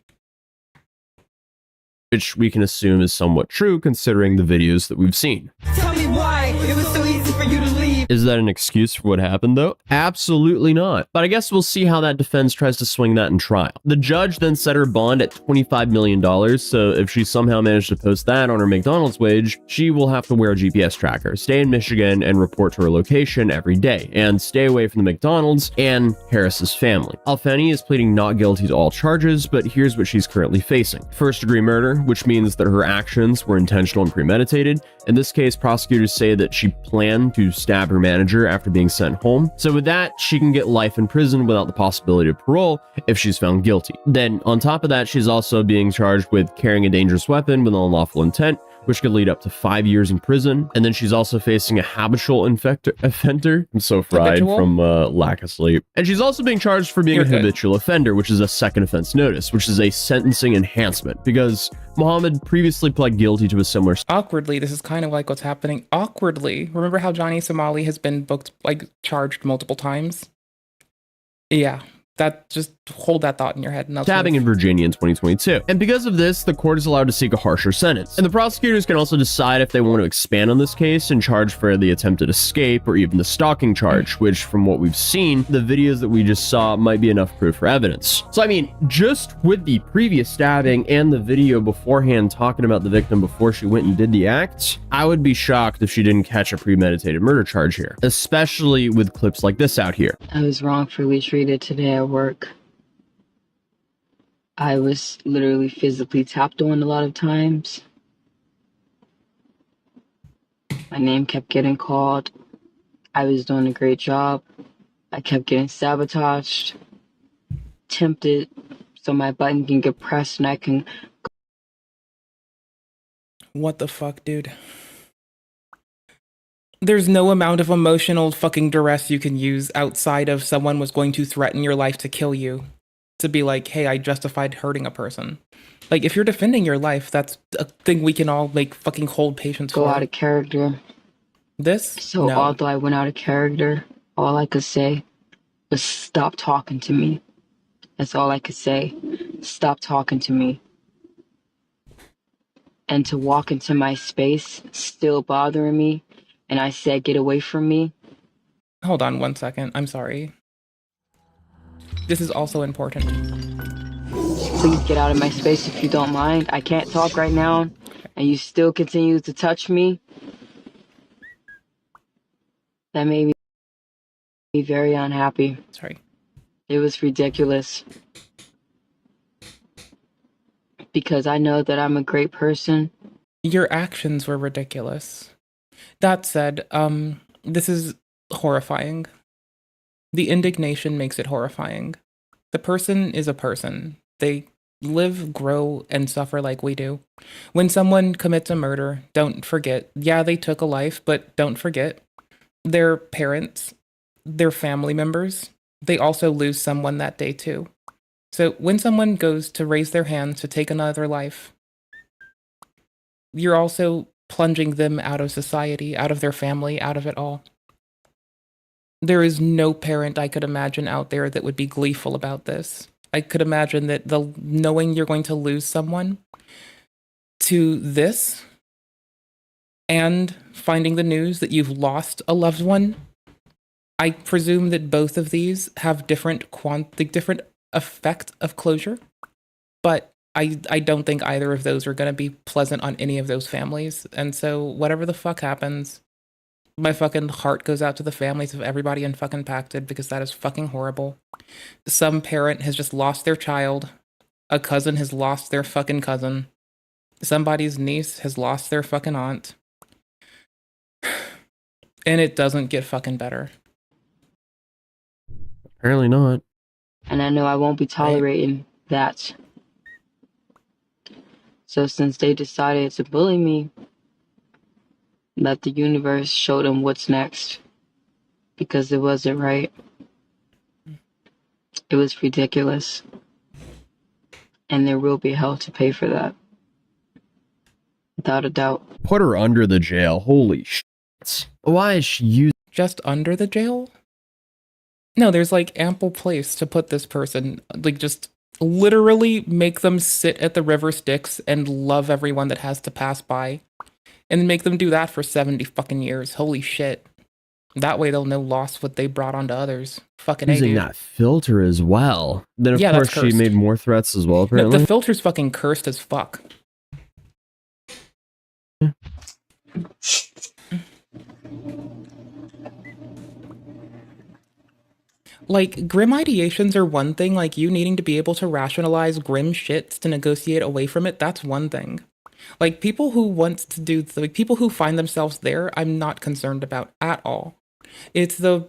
Which we can assume is somewhat true considering the videos that we've seen. Tell me why it was so easy for you to leave. Is that an excuse for what happened though? Absolutely not. But I guess we'll see how that defense tries to swing that in trial. The judge then set her bond at $25 million, so if she somehow managed to post that on her McDonald's wage, she will have to wear a GPS tracker, stay in Michigan, and report to her location every day, and stay away from the McDonald's and Harris's family. Alfeni is pleading not guilty to all charges, but here's what she's currently facing. First-degree murder, which means that her actions were intentional and premeditated. In this case, prosecutors say that she planned to stab her manager after being sent home. So with that, she can get life in prison without the possibility of parole if she's found guilty. Then on top of that, she's also being charged with carrying a dangerous weapon with unlawful intent, which could lead up to 5 years in prison. And then she's also facing a habitual offender. I'm so fried from lack of sleep. And she's also being charged for being a habitual offender, which is a second offense notice, which is a sentencing enhancement, because Muhammad previously pled guilty to a similar... Awkwardly, this is kind of like what's happening. Awkwardly. Remember how Johnny Somali has been booked, like, charged multiple times? Yeah. That, just hold that thought in your head. Stabbing in Virginia in 2022. And because of this, the court is allowed to seek a harsher sentence. And the prosecutors can also decide if they want to expand on this case and charge for the attempted escape or even the stalking charge, which from what we've seen, the videos that we just saw might be enough proof for evidence. So I mean, just with the previous stabbing and the video beforehand talking about the victim before she went and did the act, I would be shocked if she didn't catch a premeditated murder charge here, especially with clips like this out here. I was wrongfully treated today at work. I was literally physically tapped on a lot of times. My name kept getting called. I was doing a great job. I kept getting sabotaged, tempted, so my button can get pressed and I can... What the fuck, dude? There's no amount of emotional fucking duress you can use outside of someone was going to threaten your life to kill you. To be like, hey, I justified hurting a person. Like, if you're defending your life, that's a thing we can all, like, fucking hold patience for. Go out of character. This? So no. Although I went out of character, all I could say was stop talking to me. That's all I could say. Stop talking to me. And to walk into my space, still bothering me, and I said, get away from me. Hold on 1 second. I'm sorry. This is also important. Please get out of my space if you don't mind. I can't talk right now, and you still continue to touch me. That made me very unhappy. Sorry. It was ridiculous. Because I know that I'm a great person. Your actions were ridiculous. That said, this is horrifying. The indignation makes it horrifying. The person is a person. They live, grow, and suffer like we do. When someone commits a murder, don't forget, yeah, they took a life, but don't forget, their parents, their family members, they also lose someone that day too. So when someone goes to raise their hands to take another life, you're also plunging them out of society, out of their family, out of it all. There is no parent I could imagine out there that would be gleeful about this. I could imagine that knowing you're going to lose someone to this and finding the news that you've lost a loved one, I presume that both of these have different different effect of closure, but I don't think either of those are going to be pleasant on any of those families. And so whatever the fuck happens, my fucking heart goes out to the families of everybody impacted because that is fucking horrible. Some parent has just lost their child. A cousin has lost their fucking cousin. Somebody's niece has lost their fucking aunt. And it doesn't get fucking better. Apparently not. And I know I won't be tolerating that. So since they decided to bully me, let the universe show them what's next. Because it wasn't right. It was ridiculous. And there will be hell to pay for that. Without a doubt. Put her under the jail. Holy shit. Why is she using... Just under the jail? No, there's like ample place to put this person. Like just literally make them sit at the river Styx and love everyone that has to pass by. And make them do that for 70 fucking years. Holy shit. That way they'll know lost what they brought onto others. Fucking A, Using dude. that filter as well. Then of Yeah, course that's she cursed. made more threats as well, No, apparently. the filter's fucking cursed as fuck. Like, grim ideations are one thing, like you needing to be able to rationalize grim shits to negotiate away from it, that's one thing. Like, people who want to do, like, people who find themselves there, I'm not concerned about at all. It's the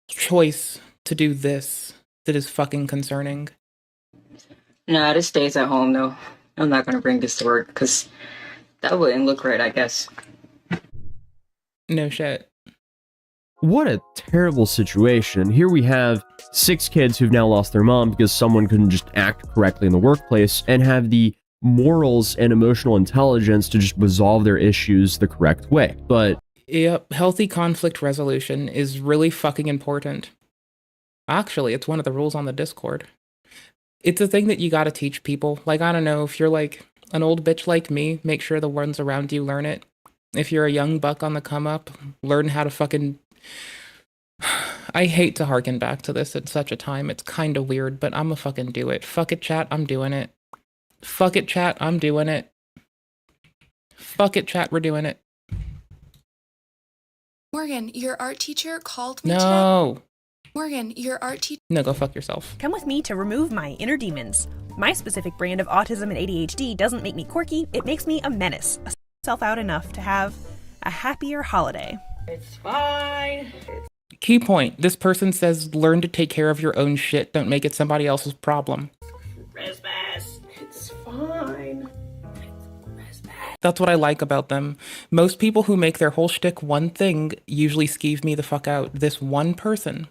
choice to do this that is fucking concerning. Nah, this stays at home though. I'm not gonna bring this to work because that wouldn't look right, I guess. No shit. What a terrible situation. Here we have 6 kids who've now lost their mom because someone couldn't just act correctly in the workplace and have the morals and emotional intelligence to just resolve their issues the correct way. But Yep, healthy conflict resolution is really fucking important. Actually, it's one of the rules on the Discord. It's a thing that you gotta teach people. Like, I don't know, if you're like an old bitch like me, make sure the ones around you learn it. If you're a young buck on the come up, learn how to fucking... I hate to harken back to this at such a time. It's kind of weird, but I'ma fucking do it. Fuck it, chat, I'm doing it. Fuck it, chat, I'm doing it. Fuck it, chat, we're doing it. Morgan, your art teacher called me No. today. Morgan, your art teacher... No, go fuck yourself. Come with me to remove my inner demons. My specific brand of autism and ADHD doesn't make me quirky, it makes me a menace. Self out enough to have a happier holiday. It's fine. Key point. This person says learn to take care of your own shit. Don't make it somebody else's problem. Christmas. It's fine. That's what I like about them. Most people who make their whole shtick one thing usually skeeve me the fuck out. This one person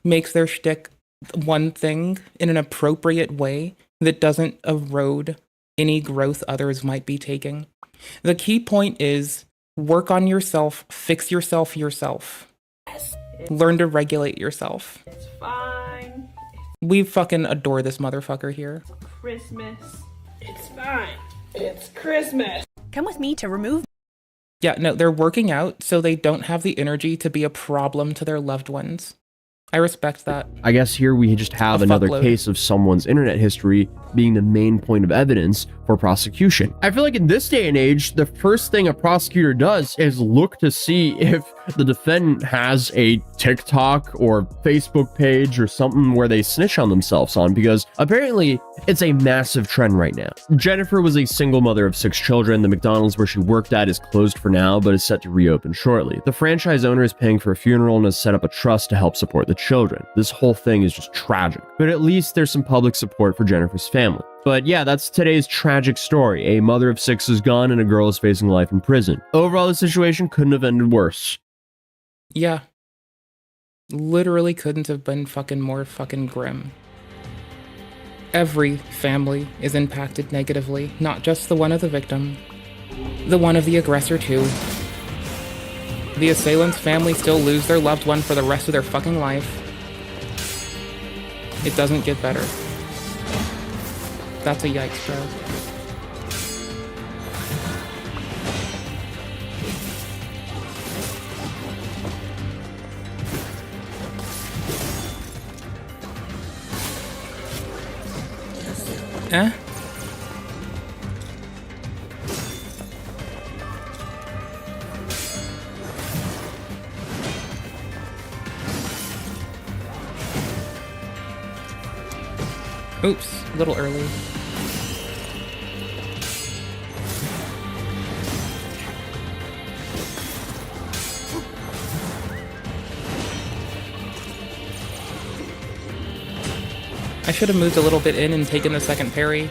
makes their shtick one thing in an appropriate way that doesn't erode any growth others might be taking. The key point is work on yourself, fix yourself yourself. Learn to regulate yourself. It's fine. We fucking adore this motherfucker here. Christmas. It's fine. It's Christmas. Come with me to remove... Yeah, no, they're working out so they don't have the energy to be a problem to their loved ones. I respect that. I guess here we just have another fuckload. case of someone's internet history being the main point of evidence for prosecution. I feel like in this day and age, the first thing a prosecutor does is look to see if the defendant has a TikTok or Facebook page or something where they snitch on themselves on, because apparently it's a massive trend right now. Jennifer was a single mother of 6 children. The McDonald's where she worked at is closed for now, but is set to reopen shortly. The franchise owner is paying for a funeral and has set up a trust to help support the children. This whole thing is just tragic, but at least there's some public support for Jennifer's family. But yeah, that's today's tragic story. A mother of 6 is gone and a girl is facing life in prison. Overall, the situation couldn't have ended worse. Yeah. Literally couldn't have been fucking more fucking grim. Every family is impacted negatively, not just the one of the victim, the one of the aggressor too. The assailant's family still lose their loved one for the rest of their fucking life. It doesn't get better. That's a yikes, bro. Eh? Oops, a little early. I should have moved a little bit in and taken the second parry.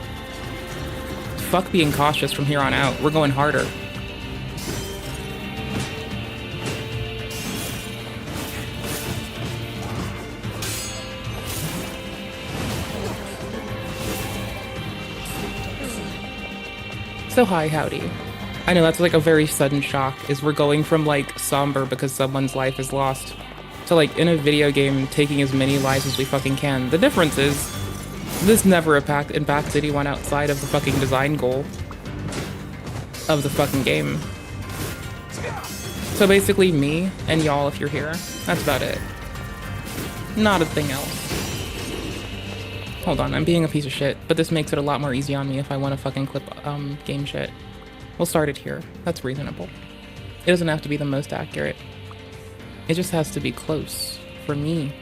Fuck being cautious from here on out. We're going harder. So hi, howdy. I know that's like a very sudden shock, is we're going from like somber because someone's life is lost to like in a video game taking as many lives as we fucking can. The difference is this never impacts anyone outside of the fucking design goal of the fucking game. So basically me and y'all if you're here. That's about it. Not a thing else. Hold on, I'm being a piece of shit, but this makes it a lot more easy on me if I want to fucking clip game shit. We'll start it here. That's reasonable. It doesn't have to be the most accurate. It just has to be close for me.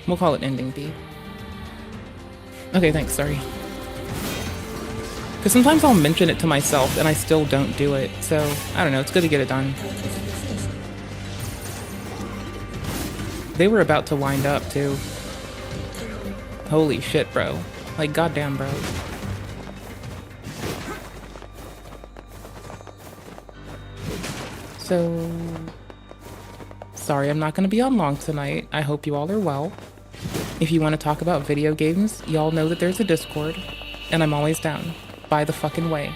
We'll call it ending B. Okay, thanks, sorry. Because sometimes I'll mention it to myself and I still don't do it, so I don't know, it's good to get it done. They were about to wind up, too. Holy shit, bro. Like, goddamn, bro. So... Sorry, I'm not gonna be on long tonight. I hope you all are well. If you want to talk about video games, y'all know that there's a Discord, and I'm always down. By the fucking way.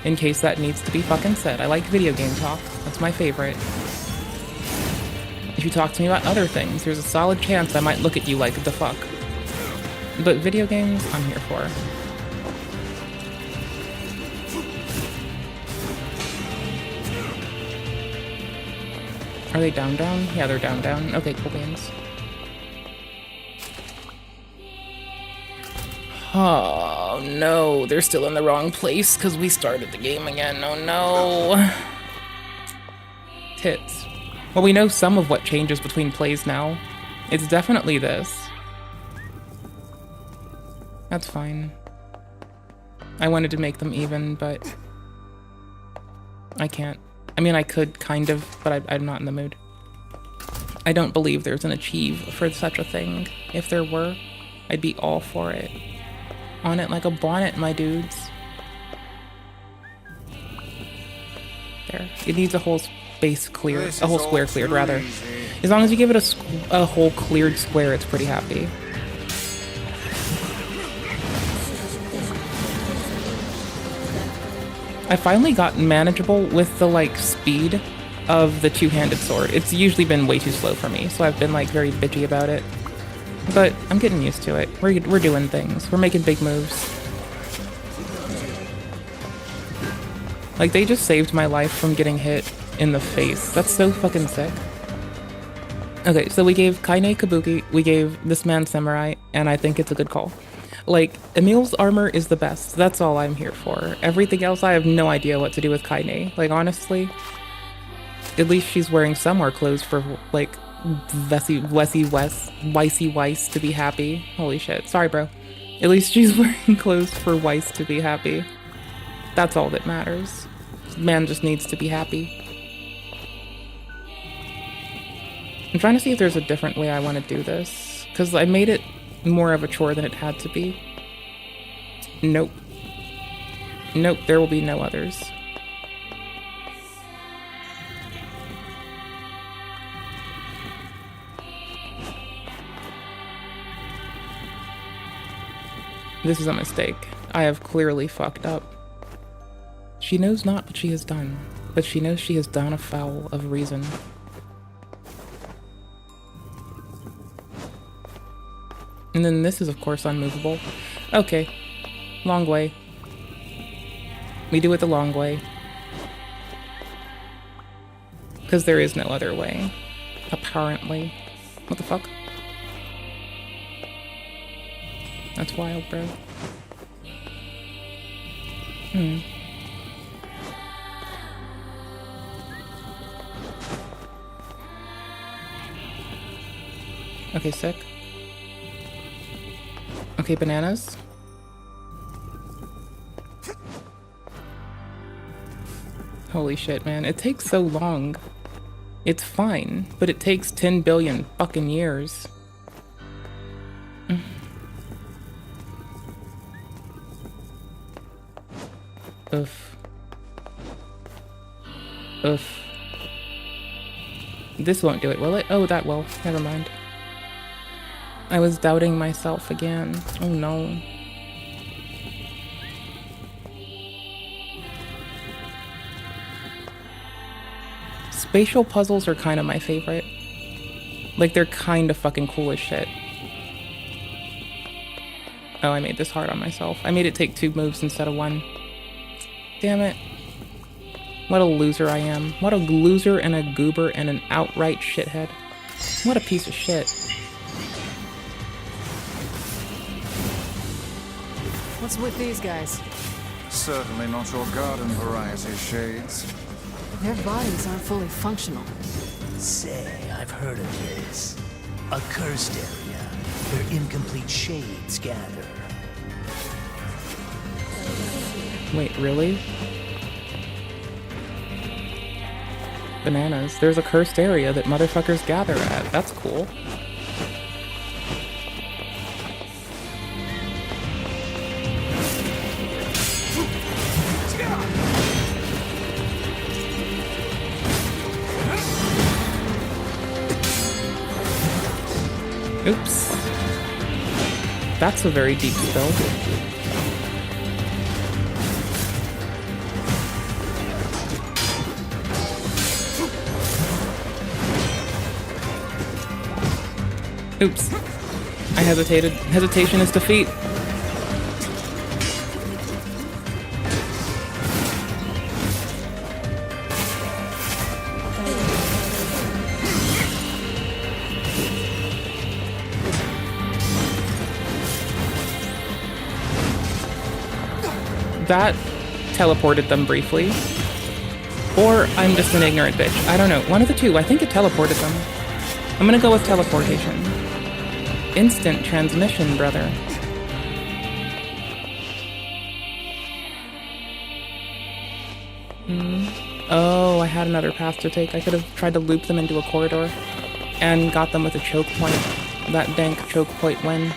In case that needs to be fucking said. I like video game talk. That's my favorite. If you talk to me about other things, there's a solid chance I might look at you like, the fuck. But video games, I'm here for. Are they down? Yeah, they're down. Okay, cool beans. Oh no, they're still in the wrong place because we started the game again. Oh no. Tits. Well, we know some of what changes between plays now. It's definitely this. That's fine. I wanted to make them even, but I can't. I mean, I could, kind of, but I'm not in the mood. I don't believe there's an achieve for such a thing. If there were, I'd be all for it. On it like a bonnet, my dudes. There. It needs a whole space cleared. A whole square cleared, rather. As long as you give it a whole cleared square, it's pretty happy. I finally got manageable with the, like, speed of the two-handed sword. It's usually been way too slow for me, so I've been, like, very bitchy about it. But I'm getting used to it. We're doing things. We're making big moves. Like, they just saved my life from getting hit in the face. That's so fucking sick. Okay, so we gave Kaine Kabuki, we gave this man Samurai, and I think it's a good call. Like, Emil's armor is the best. That's all I'm here for. Everything else, I have no idea what to do with Kaine. Like, honestly, at least she's wearing somewhere clothes for, like, Wicey Weiss to be happy. Holy shit. Sorry, bro. At least she's wearing clothes for Weiss to be happy. That's all that matters. Man just needs to be happy. I'm trying to see if there's a different way I want to do this, because I made it more of a chore than it had to be. Nope. Nope, there will be no others. This is a mistake. I have clearly fucked up. She knows not what she has done, but she knows she has done afoul of reason. And then this is, of course, unmovable. Okay. Long way. We do it the long way. Because there is no other way. Apparently. What the fuck? That's wild, bro. Okay, sick. Okay, bananas. Holy shit, man. It takes so long. It's fine, but it takes 10 billion fucking years. Oof. Oof. This won't do it, will it? Oh, that will. Never mind. I was doubting myself again. Oh no. Spatial puzzles are kind of my favorite. Like, they're kind of fucking cool as shit. Oh, I made this hard on myself. I made it take 2 moves instead of 1. Damn it. What a loser I am. What a loser and a goober and an outright shithead. What a piece of shit. What's with these guys? Certainly not your garden variety, Shades. Their bodies aren't fully functional. Say, I've heard of this. A cursed area where incomplete shades gather. Wait, really? Bananas. There's a cursed area that motherfuckers gather at. That's cool. Oops. That's a very deep spill. Oops. I hesitated. Hesitation is defeat. That teleported them briefly. Or I'm just an ignorant bitch. I don't know. One of the two. I think it teleported them. I'm gonna go with teleportation. Instant transmission, brother. Oh, I had another path to take. I could have tried to loop them into a corridor and got them with a choke point. That dank choke point win.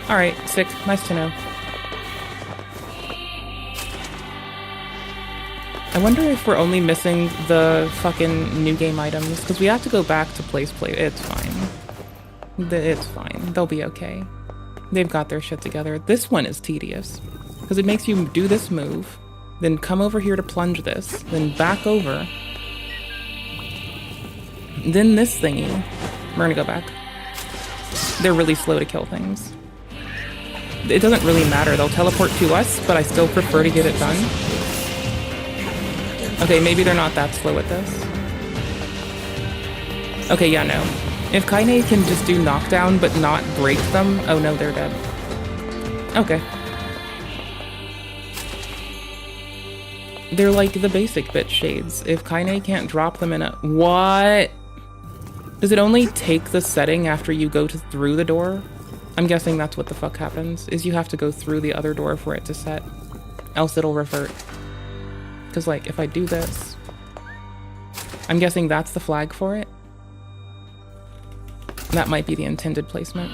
Alright, sick. Nice to know. I wonder if we're only missing the fucking new game items, because we have to go back to place play. It's fine. It's fine. They'll be okay. They've got their shit together. This one is tedious, because it makes you do this move, then come over here to plunge this, then back over, then this thingy. We're gonna go back. They're really slow to kill things. It doesn't really matter. They'll teleport to us, but I still prefer to get it done. Okay, maybe they're not that slow at this. Okay, yeah, no. If Kaine can just do knockdown but not break them, oh no, they're dead. Okay. They're like the basic bit shades. If Kaine can't drop them in a... What? Does it only take the setting after you go through the door? I'm guessing that's what the fuck happens, is you have to go through the other door for it to set. Else it'll revert. Because, like, if I do this... I'm guessing that's the flag for it. That might be the intended placement.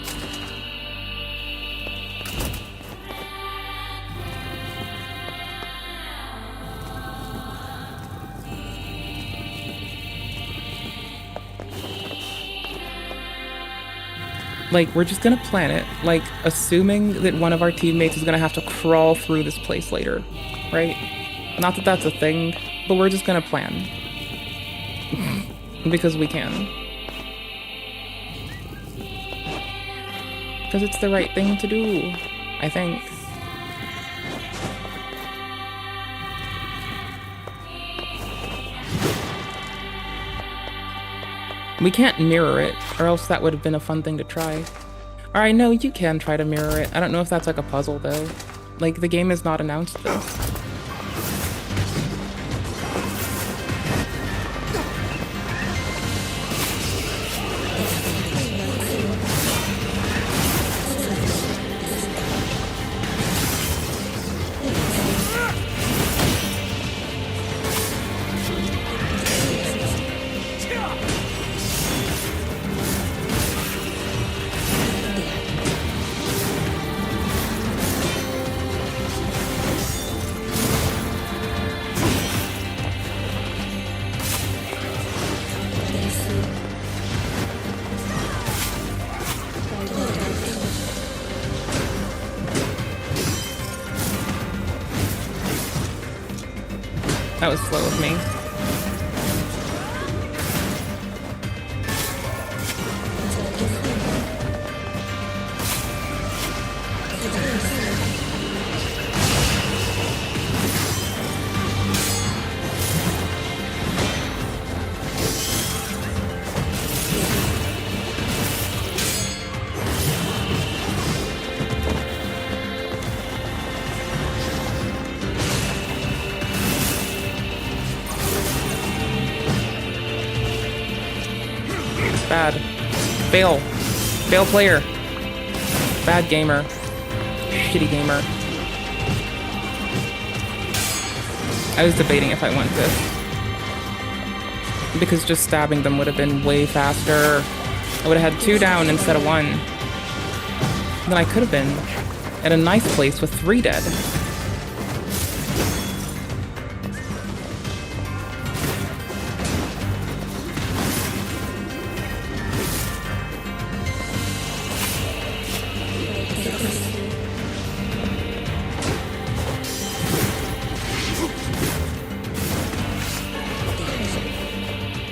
Like, we're just gonna plan it, like, assuming that one of our teammates is gonna have to crawl through this place later, right? Not that that's a thing, but we're just gonna plan. Because we can. Because it's the right thing to do, I think. We can't mirror it, or else that would have been a fun thing to try. Alright, no, you can try to mirror it. I don't know if that's like a puzzle, though. Like, the game has not announced this. That was slow of me. Bad. Fail. Fail player. Bad gamer. Shitty gamer. I was debating if I want this. Because just stabbing them would have been way faster. I would have had 2 down instead of 1. Then I could have been at a nice place with 3 dead.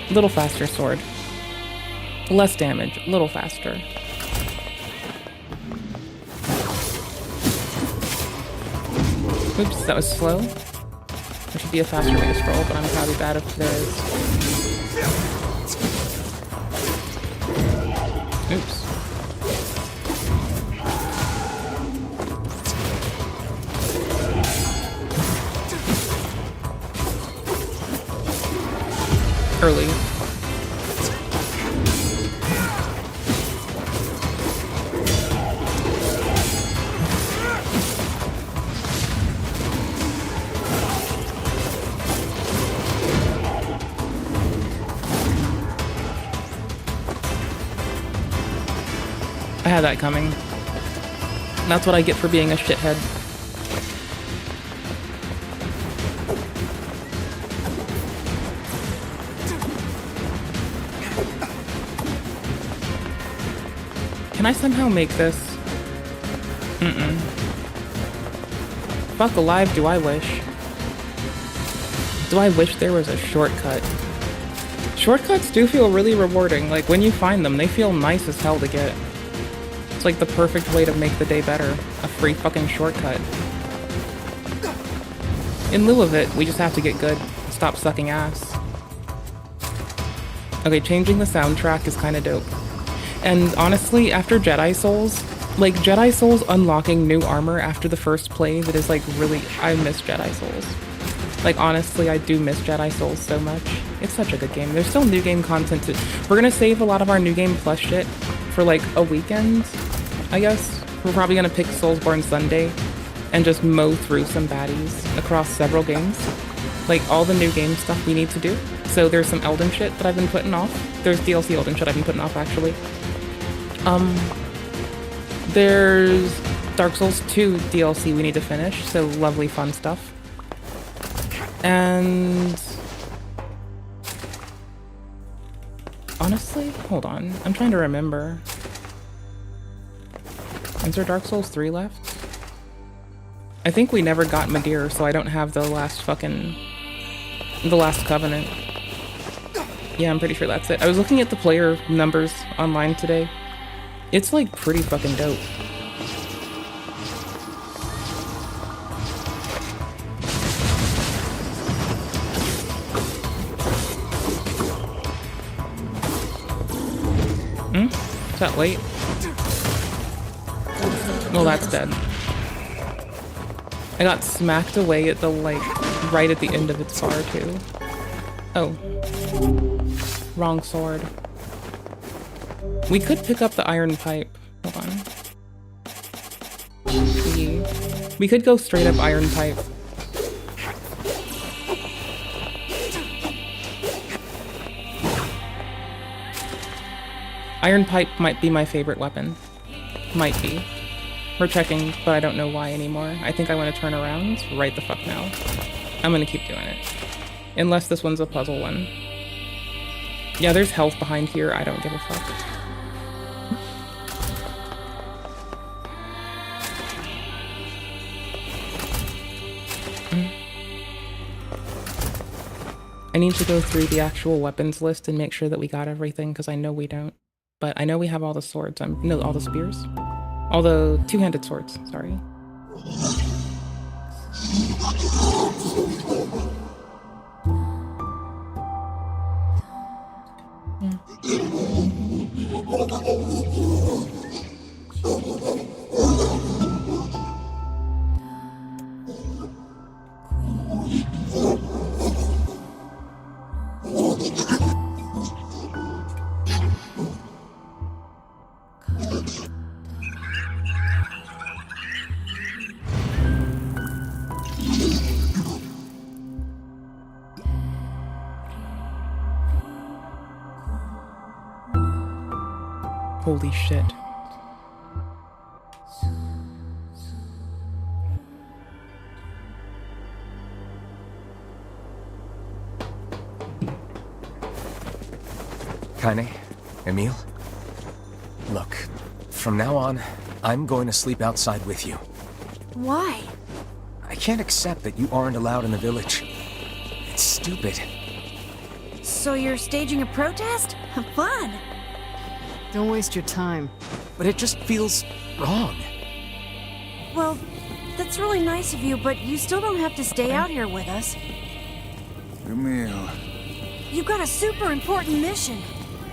A little faster sword. Less damage, a little faster. Oops, that was slow. There should be a faster way to scroll, but I'm probably bad if there is. Oops. Early. I had that coming. That's what I get for being a shithead. Can I somehow make this? Mm-mm. Fuck alive, do I wish. Do I wish there was a shortcut? Shortcuts do feel really rewarding. Like, when you find them, they feel nice as hell to get. It's like the perfect way to make the day better. A free fucking shortcut. In lieu of it, we just have to get good. Stop sucking ass. Okay, changing the soundtrack is kinda dope. And honestly, after Jedi Souls, like, Jedi Souls unlocking new armor after the first play, that is like really, I miss Jedi Souls. Like, honestly, I do miss Jedi Souls so much. It's such a good game. There's still new game content to, we're gonna save a lot of our new game plus shit for like a weekend, I guess. We're probably gonna pick Soulsborne Sunday and just mow through some baddies across several games. Like, all the new game stuff we need to do. So there's some Elden shit that I've been putting off. There's DLC Elden shit I've been putting off, actually. There's Dark Souls 2 DLC we need to finish, so lovely fun stuff. And honestly, hold on, I'm trying to remember. Is there Dark Souls 3 left? I think we never got Madeir, so I don't have the last Covenant. Yeah, I'm pretty sure that's it. I was looking at the player numbers online today. It's like pretty fucking dope. Is that late? Well, that's dead. I got smacked away at the, like, right at the end of its bar, too. Oh. Wrong sword. We could pick up the iron pipe. Hold on. We could go straight up iron pipe. Iron pipe might be my favorite weapon. Might be. We're checking, but I don't know why anymore. I think I want to turn around right the fuck now. I'm gonna keep doing it. Unless this one's a puzzle one. Yeah, there's health behind here. I don't give a fuck. I need to go through the actual weapons list and make sure that we got everything, because I know we don't. But I know we have all the swords. No, all the spears. All the two-handed swords, sorry. Holy shit. Kaine, Emile, look, from now on, I'm going to sleep outside with you. Why? I can't accept that you aren't allowed in the village. It's stupid. So you're staging a protest? Fun! Don't waste your time. But it just feels wrong. Well, that's really nice of you, but you still don't have to stay out here with us. Emile. You've got a super important mission.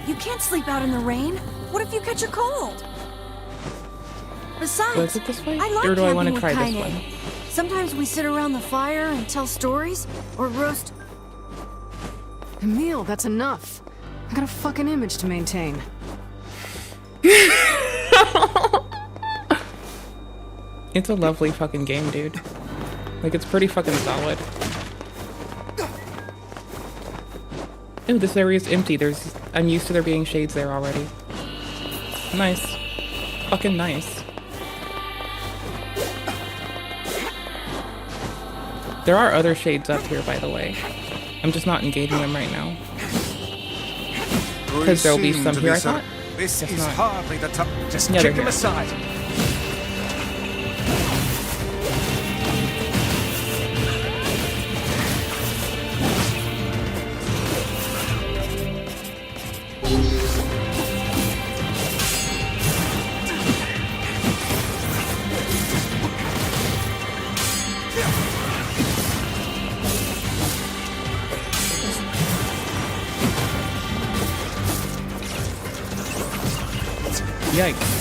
You can't sleep out in the rain. What if you catch a cold? Besides, Was it this way? I like Or do I want camping to with try this Kaine. one? Sometimes we sit around the fire and tell stories, or roast. Emile, that's enough. I got a fucking image to maintain. It's a lovely fucking game, dude. Like, it's pretty fucking solid. Ooh, this area is empty. I'm used to there being shades there already. Nice. Fucking nice. There are other shades up here, by the way. I'm just not engaging them right now. Because there'll be some here, I thought. This Guess is not. hardly the time. Just Yeah, kick they're him here. aside. Yikes.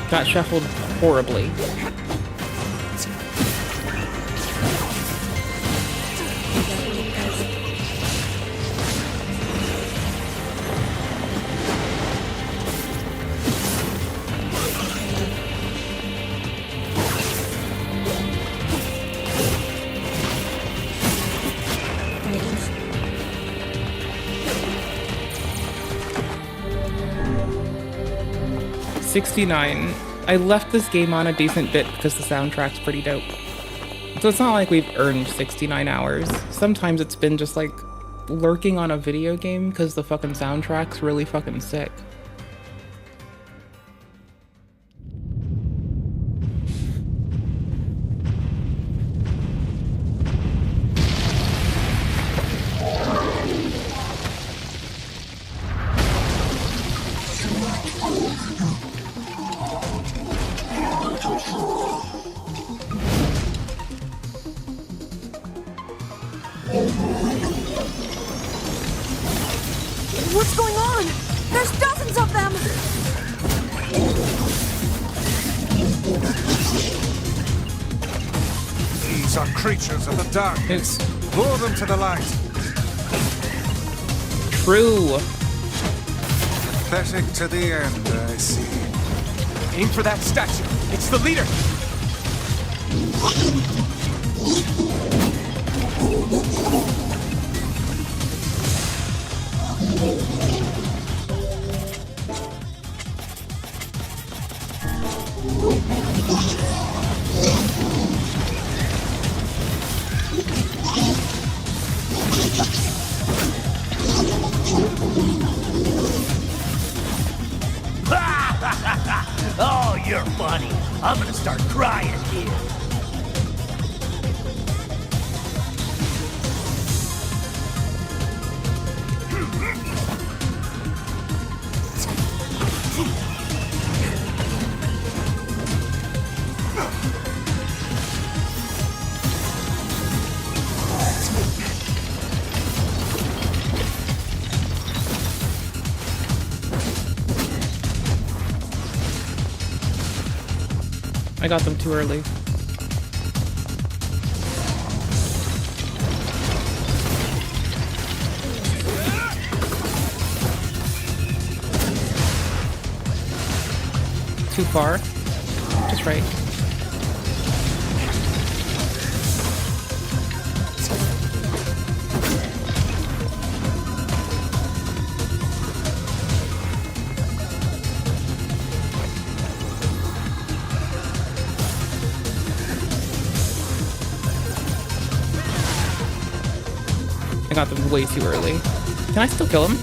Got shuffled horribly. $69. I left this game on a decent bit because the soundtrack's pretty dope. So it's not like we've earned 69 hours. Sometimes it's been just like lurking on a video game because the fucking soundtrack's really fucking sick. What's going on? There's dozens of them! These are creatures of the darkness. Lure them to the light. True. Pathetic to the end, I see. Aim for that statue. It's the leader. Oh, you're funny. I'm gonna start crying here. I got them too early. Too far? Just right. I got them way too early. Can I still kill him?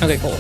Okay, cool.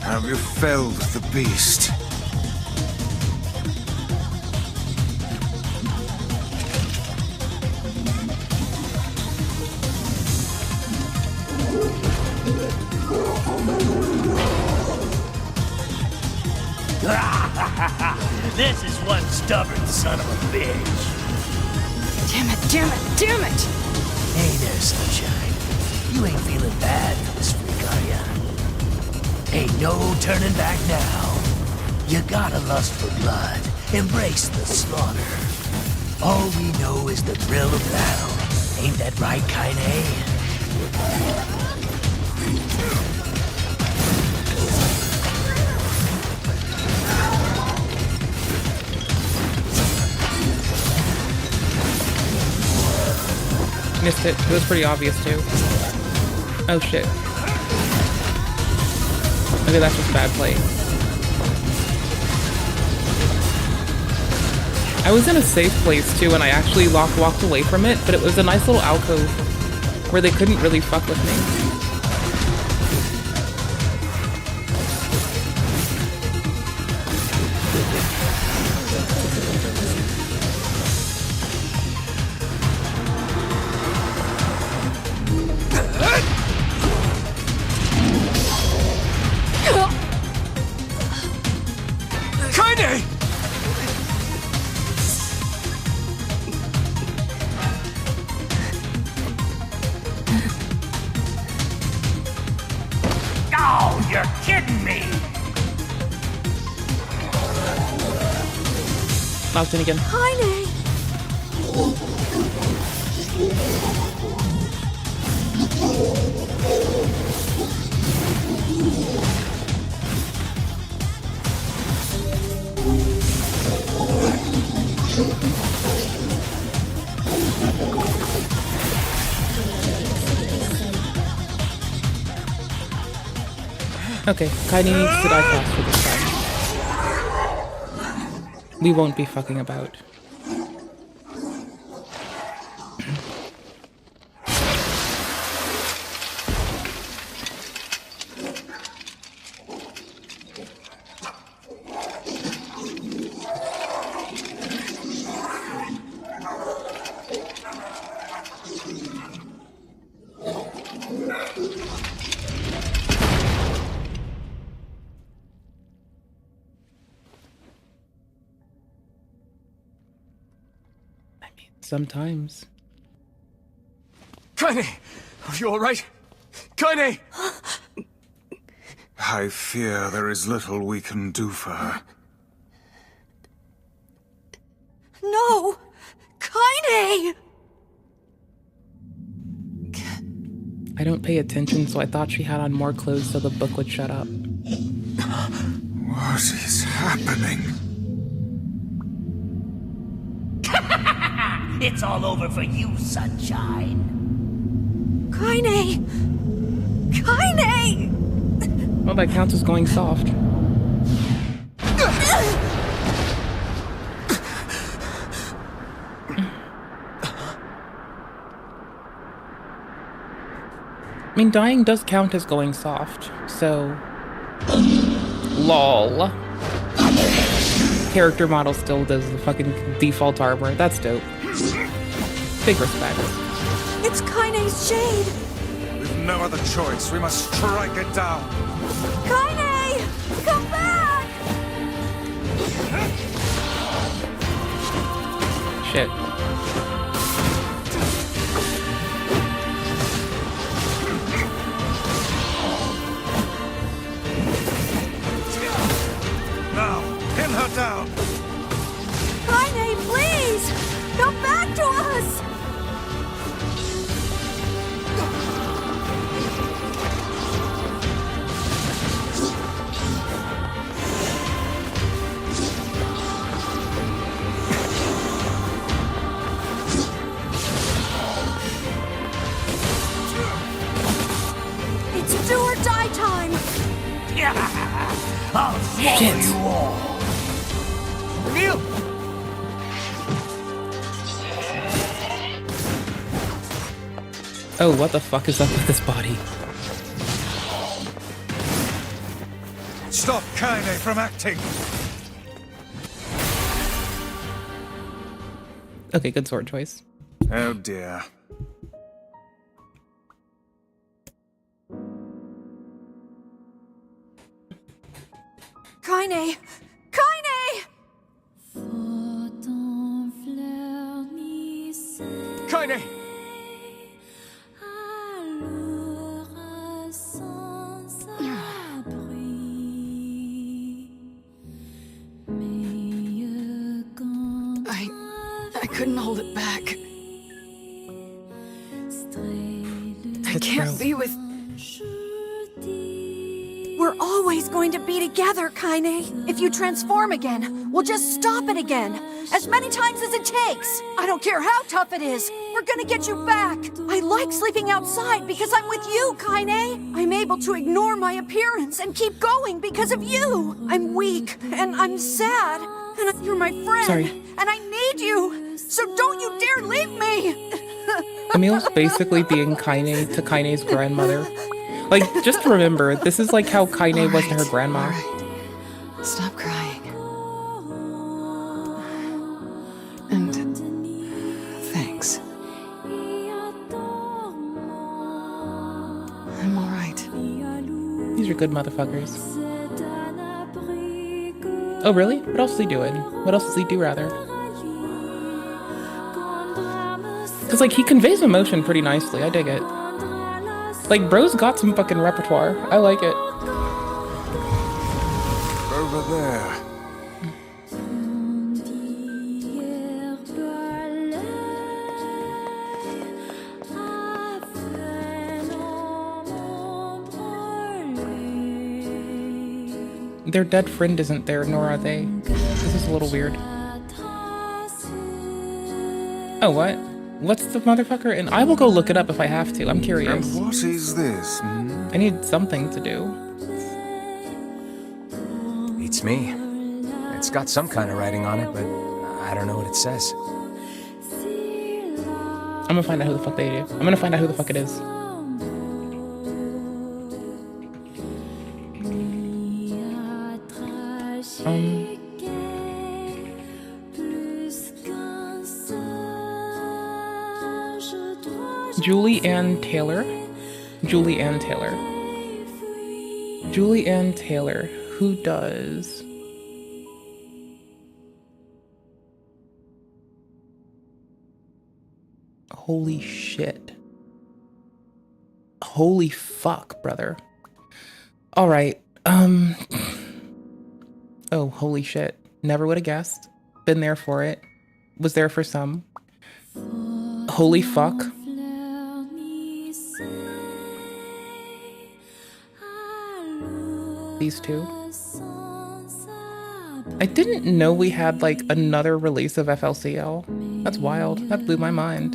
Have you felled the beast? This is one stubborn son of a bitch. Damn it, damn it, damn it! Hey there, Sunshine. You ain't feeling bad for this freak, are ya? Ain't no turning back now. You gotta lust for blood. Embrace the slaughter. All we know is the thrill of battle. Ain't that right, Kaine? Missed it. It was pretty obvious too. Oh shit. Okay, that's just bad play. I was in a safe place too, and I actually walked away from it, but it was a nice little alcove where they couldn't really fuck with me. Oh, you're kidding me! Locked in again. Kaine! Okay, Kaine needs to die faster this time. We won't be fucking about. Sometimes. Kaine! Are you alright? Kaine! I fear there is little we can do for her. No! Kaine! I don't pay attention, so I thought she had on more clothes so the book would shut up. What is happening? It's all over for you, Sunshine. Kaine! Kaine! Well, that counts as going soft. I mean, dying does count as going soft, so... LOL. Character model still does the fucking default armor. That's dope. Big respect. It's Kaine's shade! We've no other choice. We must strike it down. Kaine! Come back! shit. Now, pin her down. Kaine, please! Come back to us! It's do or die time! I'll swallow you all. Emil! Oh, what the fuck is up with this body? Stop Kaine from acting. Okay, good sword choice. Oh dear. Kaine! Kaine! Kaine! I couldn't hold it back. I can't be with... We're always going to be together, Kaine. If you transform again, we'll just stop it again. As many times as it takes. I don't care how tough it is. We're gonna get you back. I like sleeping outside because I'm with you, Kaine. I'm able to ignore my appearance and keep going because of you. I'm weak and I'm sad. And you're my friend. Sorry. And I need you. So don't you dare leave me. Emil's basically being Kaine to Kaine's grandmother. Like, just remember, this is like how Kaine was to her grandma. Stop crying. And thanks. I'm alright. These are good motherfuckers. Oh, really? What else is he doing? What else does he do, rather? Because, like, he conveys emotion pretty nicely. I dig it. Like, bro's got some fucking repertoire. I like it. Over there. Their dead friend isn't there, nor are they. This is a little weird. Oh, what? What's the motherfucker? And I will go look it up if I have to. I'm curious. And what is this? I need something to do. Beats me. It's got some kind of writing on it, but I don't know what it says. I'm gonna find out who the fuck they do. I'm gonna find out who the fuck it is. Julie Ann Taylor. Julie Ann Taylor. Julie Ann Taylor. Who does? Holy shit. Holy fuck, brother. Alright, oh, holy shit. Never would have guessed. Been there for it. Was there for some. Holy fuck. These two. I didn't know we had, like, another release of FLCL. That's wild. That blew my mind.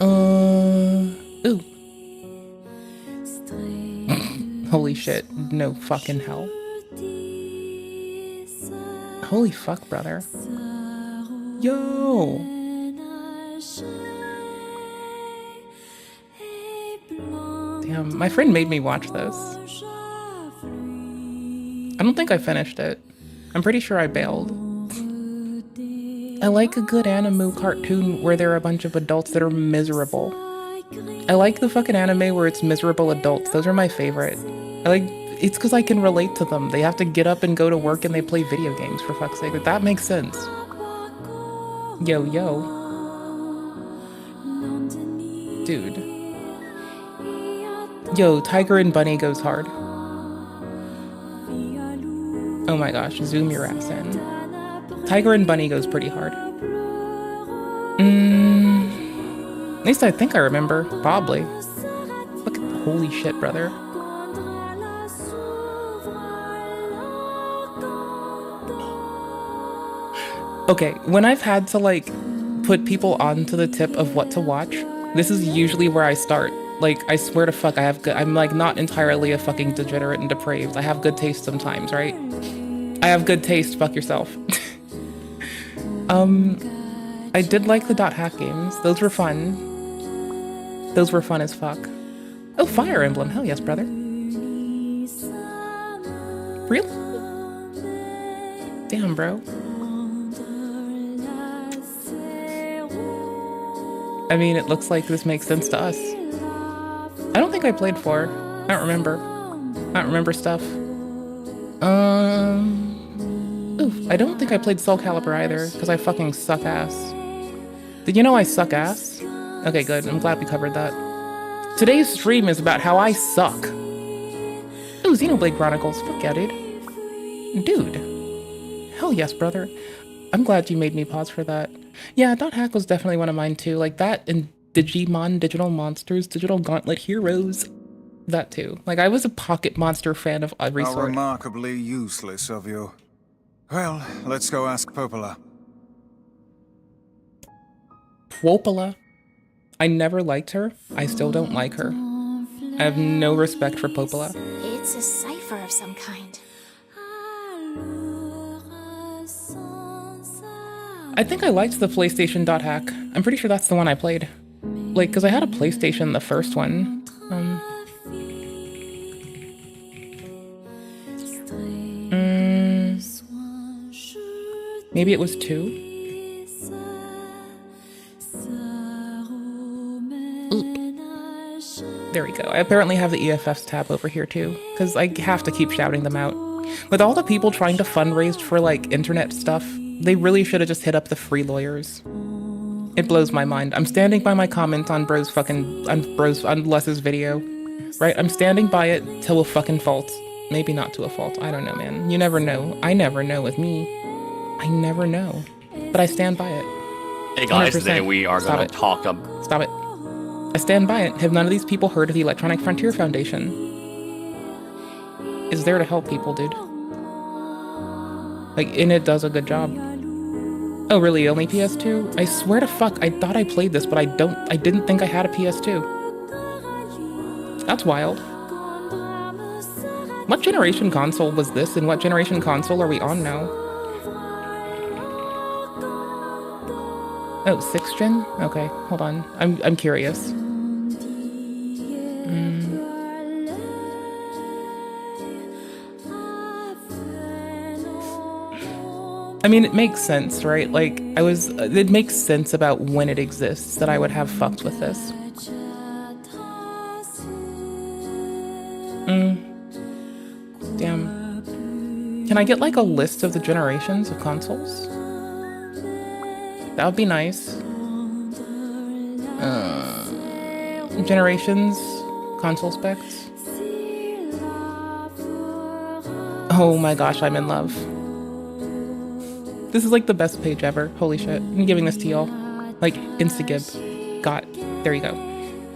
Ooh. Holy shit. No fucking hell. Holy fuck, brother. Yo! Damn, my friend made me watch this. I don't think I finished it. I'm pretty sure I bailed. I like a good anime cartoon where there are a bunch of adults that are miserable. I like the fucking anime where it's miserable adults. Those are my favorite. It's because I can relate to them. They have to get up and go to work and they play video games, for fuck's sake. That makes sense. Yo, yo. Dude. Yo, Tiger and Bunny goes hard. Oh my gosh, zoom your ass in. Tiger and Bunny goes pretty hard. At least I think I remember. Probably. Look at holy shit, brother. Okay, when I've had to like put people onto the tip of what to watch, this is usually where I start. Like, I swear to fuck, I'm like not entirely a fucking degenerate and depraved. I have good taste sometimes, right? I have good taste, fuck yourself. I did like the .hack games. Those were fun. Those were fun as fuck. Oh, Fire Emblem, hell yes, brother. Really? Damn, bro. I mean, it looks like this makes sense to us. I don't think I played 4. I don't remember. I don't remember stuff. Ooh, I don't think I played Soul Calibur either, because I fucking suck ass. Did you know I suck ass? Okay, good. I'm glad we covered that. Today's stream is about how I suck. Ooh, Xenoblade Chronicles. Fuck yeah, dude. Dude. Hell yes, brother. I'm glad you made me pause for that. Yeah, .hack was definitely one of mine too. Like that and Digimon, Digital Monsters, Digital Gauntlet Heroes. That too. Like, I was a Pocket Monster fan of every How sort. remarkably useless of you. Well, let's go ask Popola. Popola. I never liked her. I still don't like her. I have no respect for Popola. It's a cipher of some kind. I think I liked the PlayStation .hack. I'm pretty sure that's the one I played. Like, because I had a PlayStation, the first one. Maybe it was 2? There we go. I apparently have the EFFs tab over here too, because I have to keep shouting them out. With all the people trying to fundraise for like internet stuff, they really should have just hit up the free lawyers. It blows my mind. I'm standing by my comment on on Les's video. Right? I'm standing by it till a fucking fault. Maybe not to a fault. I don't know, man. You never know. I never know with me. I never know. But I stand by it. Hey guys, 100%. today we are going to talk about... Stop it. I stand by it. Have none of these people heard of the Electronic Frontier Foundation? It's there to help people, dude. Like, and it does a good job. Oh, really? Only PS2? I swear to fuck, I thought I played this, but I didn't think I had a PS2. That's wild. What generation console was this, and what generation console are we on now? Oh, 6th gen? Okay, hold on. I'm curious. I mean, it makes sense, right? Like, it makes sense about when it exists that I would have fucked with this. Damn. Can I get, like, a list of the generations of consoles? That would be nice. Generations, console specs. Oh my gosh, I'm in love. This is like the best page ever. Holy shit. I'm giving this to y'all. Like, insta-gib. There you go.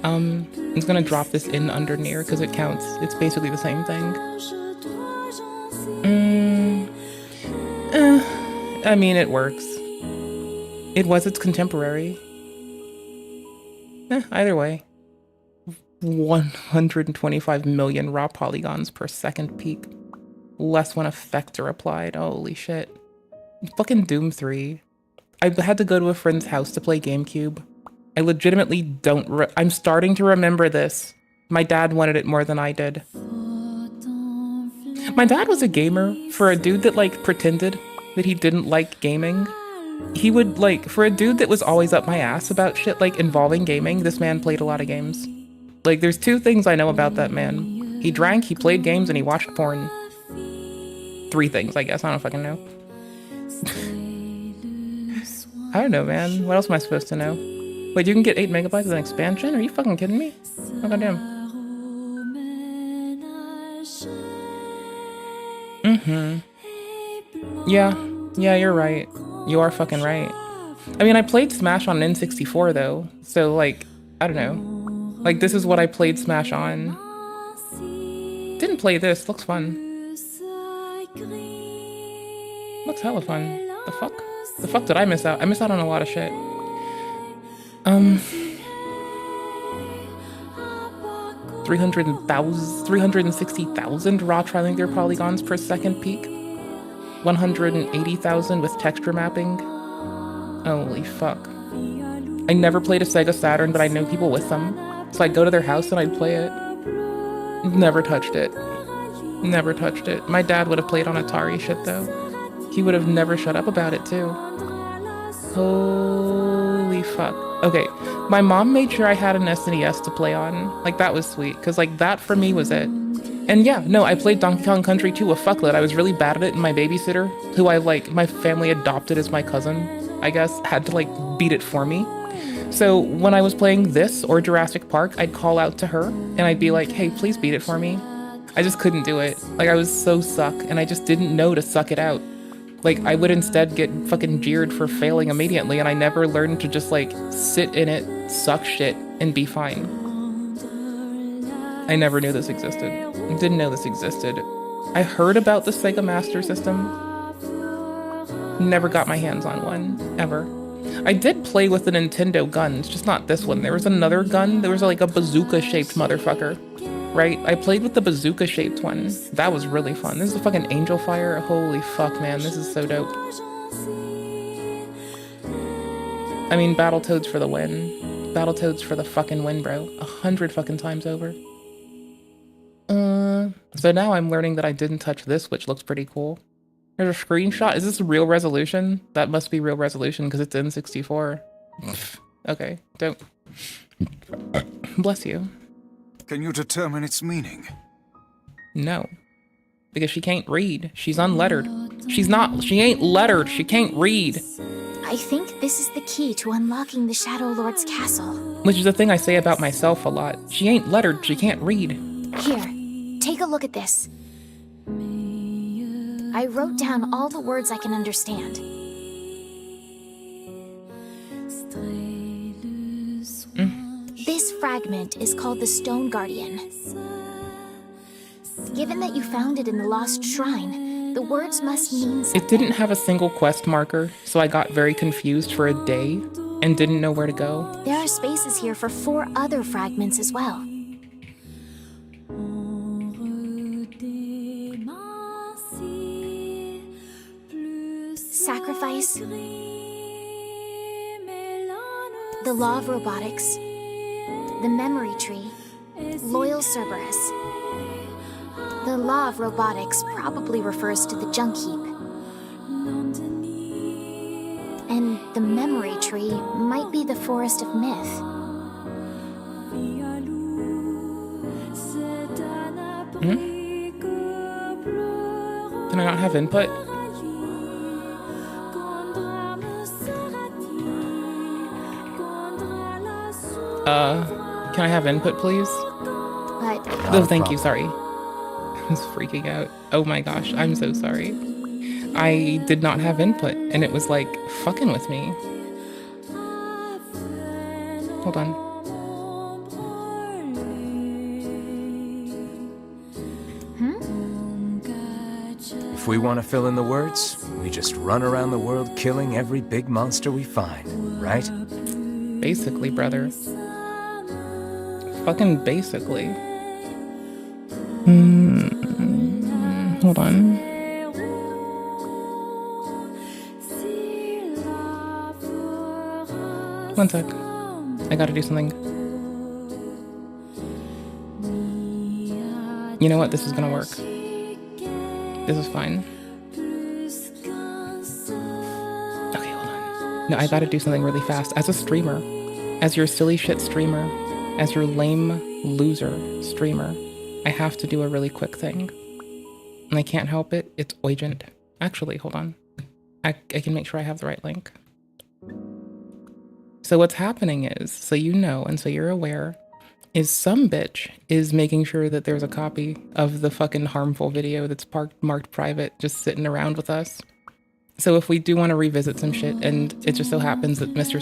I'm just gonna drop this in under Nier because it counts. It's basically the same thing. I mean, it works. It was its contemporary. Either way. 125 million raw polygons per second peak. Less when effects are applied. Holy shit. Fucking Doom 3. I had to go to a friend's house to play GameCube. I legitimately don't I'm starting to remember this. My dad wanted it more than I did. My dad was a gamer. For a dude that, like, pretended that he didn't like gaming, he would, like, for a dude that was always up my ass about shit, like, involving gaming, this man played a lot of games. Like, there's 2 things I know about that man. He drank, he played games, and he watched porn. 3 things, I guess. I don't fucking know. I don't know, man. What else am I supposed to know? Wait, you can get 8 megabytes as an expansion? Are you fucking kidding me? Oh, goddamn. Yeah. Yeah, you're right. You are fucking right. I mean, I played Smash on an N64, though. So, like, I don't know. Like, this is what I played Smash on. Didn't play this. Looks fun. Looks hella fun. The fuck? The fuck did I miss out? I missed out on a lot of shit. 360,000 raw triangular polygons per second peak. 180,000 with texture mapping. Holy fuck. I never played a Sega Saturn, but I know people with them. So I'd go to their house and I'd play it. Never touched it. Never touched it. My dad would have played on Atari shit though. He would have never shut up about it too. Holy fuck. Okay, my mom made sure I had an SNES to play on. Like, that was sweet, because, like, that for me was it. And yeah, no, I played Donkey Kong Country 2 a fuckload. I was really bad at it, and my babysitter, who my family adopted as my cousin, I guess, had to, like, beat it for me. So when I was playing this or Jurassic Park, I'd call out to her, and I'd be like, hey, please beat it for me. I just couldn't do it. Like, I was so suck, and I just didn't know to suck it out. Like, I would instead get fucking jeered for failing immediately, and I never learned to just, like, sit in it, suck shit, and be fine. I never knew this existed. Didn't know this existed. I heard about the Sega Master System. Never got my hands on one, ever. I did play with the Nintendo guns, just not this one. There was another gun. There was, like, a bazooka-shaped motherfucker. Right? I played with the bazooka-shaped one. That was really fun. This is a fucking Angel Fire. Holy fuck, man. This is so dope. I mean, Battletoads for the win. Battletoads for the fucking win, bro. 100 fucking times over. So now I'm learning that I didn't touch this, which looks pretty cool. There's a screenshot. Is this real resolution? That must be real resolution because it's N64. Okay, don't. Bless you. Can you determine its meaning? No. Because she can't read. She's unlettered. She ain't lettered. She can't read. I think this is the key to unlocking the Shadow Lord's castle. Which is a thing I say about myself a lot. She ain't lettered. She can't read. Here, take a look at this. I wrote down all the words I can understand. This fragment is called the Stone Guardian. Given that you found it in the Lost Shrine, the words must mean something. It didn't have a single quest marker, so I got very confused for a day and didn't know where to go. There are spaces here for 4 other fragments as well. Sacrifice, the Law of Robotics, the Memory Tree, Loyal Cerberus. The Law of Robotics probably refers to the Junk Heap. And the Memory Tree might be the Forest of Myth. Can I not have input? Can I have input, please? But... Oh, thank you, sorry. I was freaking out. Oh my gosh, I'm so sorry. I did not have input, and it was like, fucking with me. Hold on. If we want to fill in the words, we just run around the world killing every big monster we find, right? Basically, brother. Fucking basically. Hold on. One sec. I gotta do something. You know what? This is gonna work. This is fine. Okay, hold on. No, I gotta do something really fast. As a streamer, as your silly shit streamer, as your lame loser streamer, I have to do a really quick thing. And I can't help it. It's urgent. Actually, hold on. I can make sure I have the right link. So what's happening is, so you know and so you're aware, is some bitch is making sure that there's a copy of the fucking harmful video that's marked private just sitting around with us. So if we do want to revisit some shit, and it just so happens that Mr.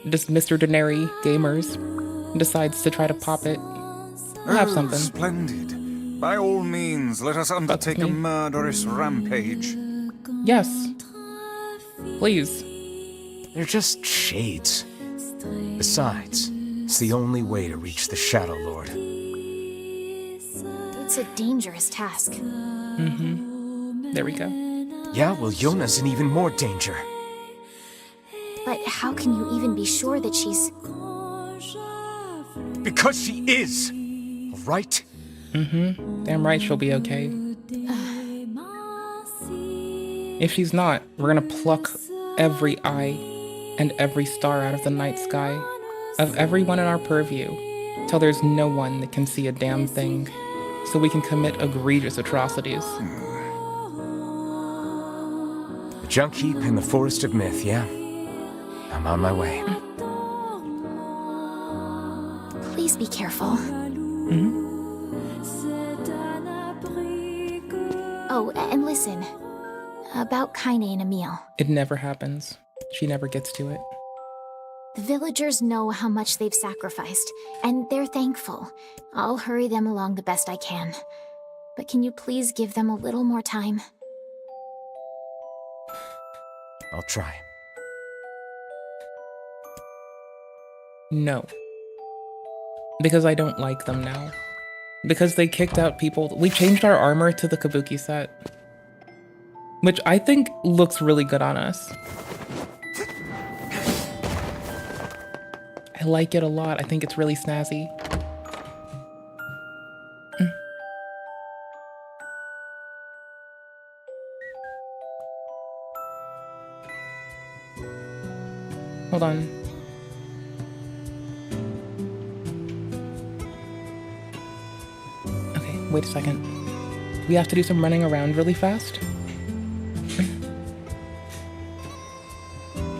Denary Gamers decides to try to pop it, we'll have something. Splendid. By all means, let us undertake a murderous rampage. Yes. Please. They're just shades. Besides, it's the only way to reach the Shadow Lord. It's a dangerous task. Mm-hmm. There we go. Yeah, well, Yona's in even more danger. But how can you even be sure that she's... Because she is! Right? Mm-hmm. Damn right she'll be okay. If she's not, we're gonna pluck every eye and every star out of the night sky of everyone in our purview till there's no one that can see a damn thing, so we can commit egregious atrocities. The junk heap in the Forest of Myth, yeah? I'm on my way. Please be careful. Mm-hmm. Oh, and listen. About Kaine and Emil. It never happens. She never gets to it. The villagers know how much they've sacrificed, and they're thankful. I'll hurry them along the best I can. But can you please give them a little more time? I'll try. No. Because I don't like them now. Because they kicked out people. We changed our armor to the Kabuki set, which I think looks really good on us. I like it a lot. I think it's really snazzy. Hold on. Okay, wait a second. We have to do some running around really fast.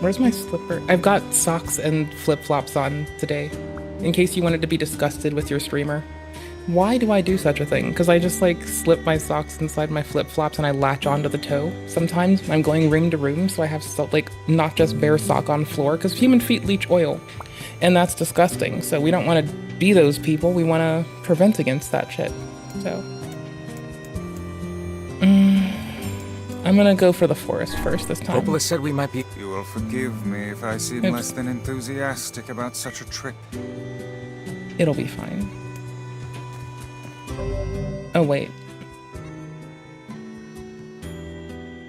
Where's my slipper? I've got socks and flip-flops on today, in case you wanted to be disgusted with your streamer. Why do I do such a thing? Because I just like slip my socks inside my flip-flops and I latch onto the toe. Sometimes I'm going room to room, so I have like not just bare sock on floor, because human feet leach oil, and that's disgusting. So we don't want to be those people. We want to prevent against that shit. So I'm gonna go for the forest first this time. Popola said we might be... You will forgive me if I seem less than enthusiastic about such a trip. It'll be fine. Oh, wait.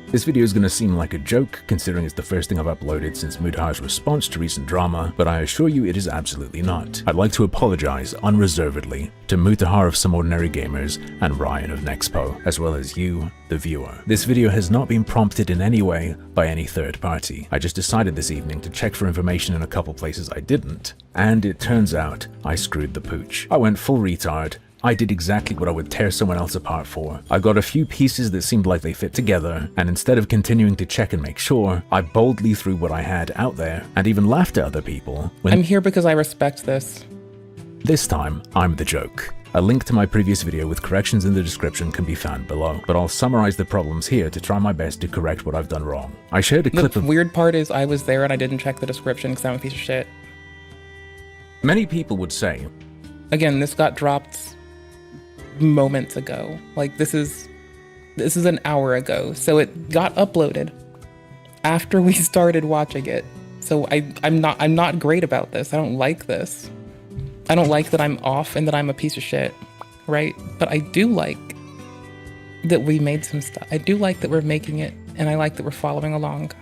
This video is going to seem like a joke, considering it's the first thing I've uploaded since Muta's response to recent drama, but I assure you it is absolutely not. I'd like to apologize unreservedly to Muta of Some Ordinary Gamers and Ryan of Nexpo, as well as you, the viewer. This video has not been prompted in any way by any third party. I just decided this evening to check for information in a couple places I didn't, and it turns out I screwed the pooch. I went full retard. I did exactly what I would tear someone else apart for. I got a few pieces that seemed like they fit together, and instead of continuing to check and make sure, I boldly threw what I had out there, and even laughed at other people when— I'm here because I respect this. This time, I'm the joke. A link to my previous video with corrections in the description can be found below, but I'll summarize the problems here to try my best to correct what I've done wrong. I shared a clip of— The weird part is I was there and I didn't check the description because I'm a piece of shit. Many people would say— Again, this got dropped moments ago. Like this is an hour ago, so it got uploaded after we started watching it. So I'm not great about this. I don't like this. I don't like that I'm off and that I'm a piece of shit, right? But I do like that we made some stuff. I do like that we're making it, and I like that we're following along.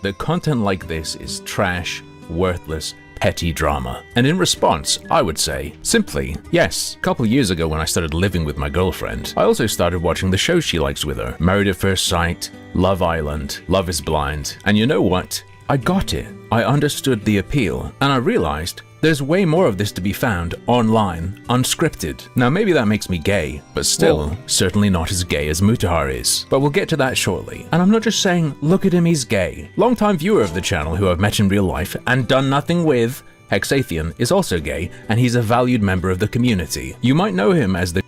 The content like this is trash, worthless, petty drama. And in response, I would say, simply, yes. A couple years ago when I started living with my girlfriend, I also started watching the shows she likes with her. Married at First Sight, Love Island, Love is Blind. And you know what? I got it. I understood the appeal. And I realized There's way more of this to be found online, unscripted. Now maybe that makes me gay, but still, certainly not as gay as Mutahar is. But we'll get to that shortly. And I'm not just saying, look at him, he's gay. Longtime viewer of the channel who I've met in real life and done nothing with, Hexathian, is also gay, and he's a valued member of the community. You might know him as the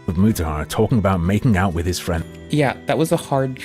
of Mutahar talking about making out with his friend. Yeah, that was a hard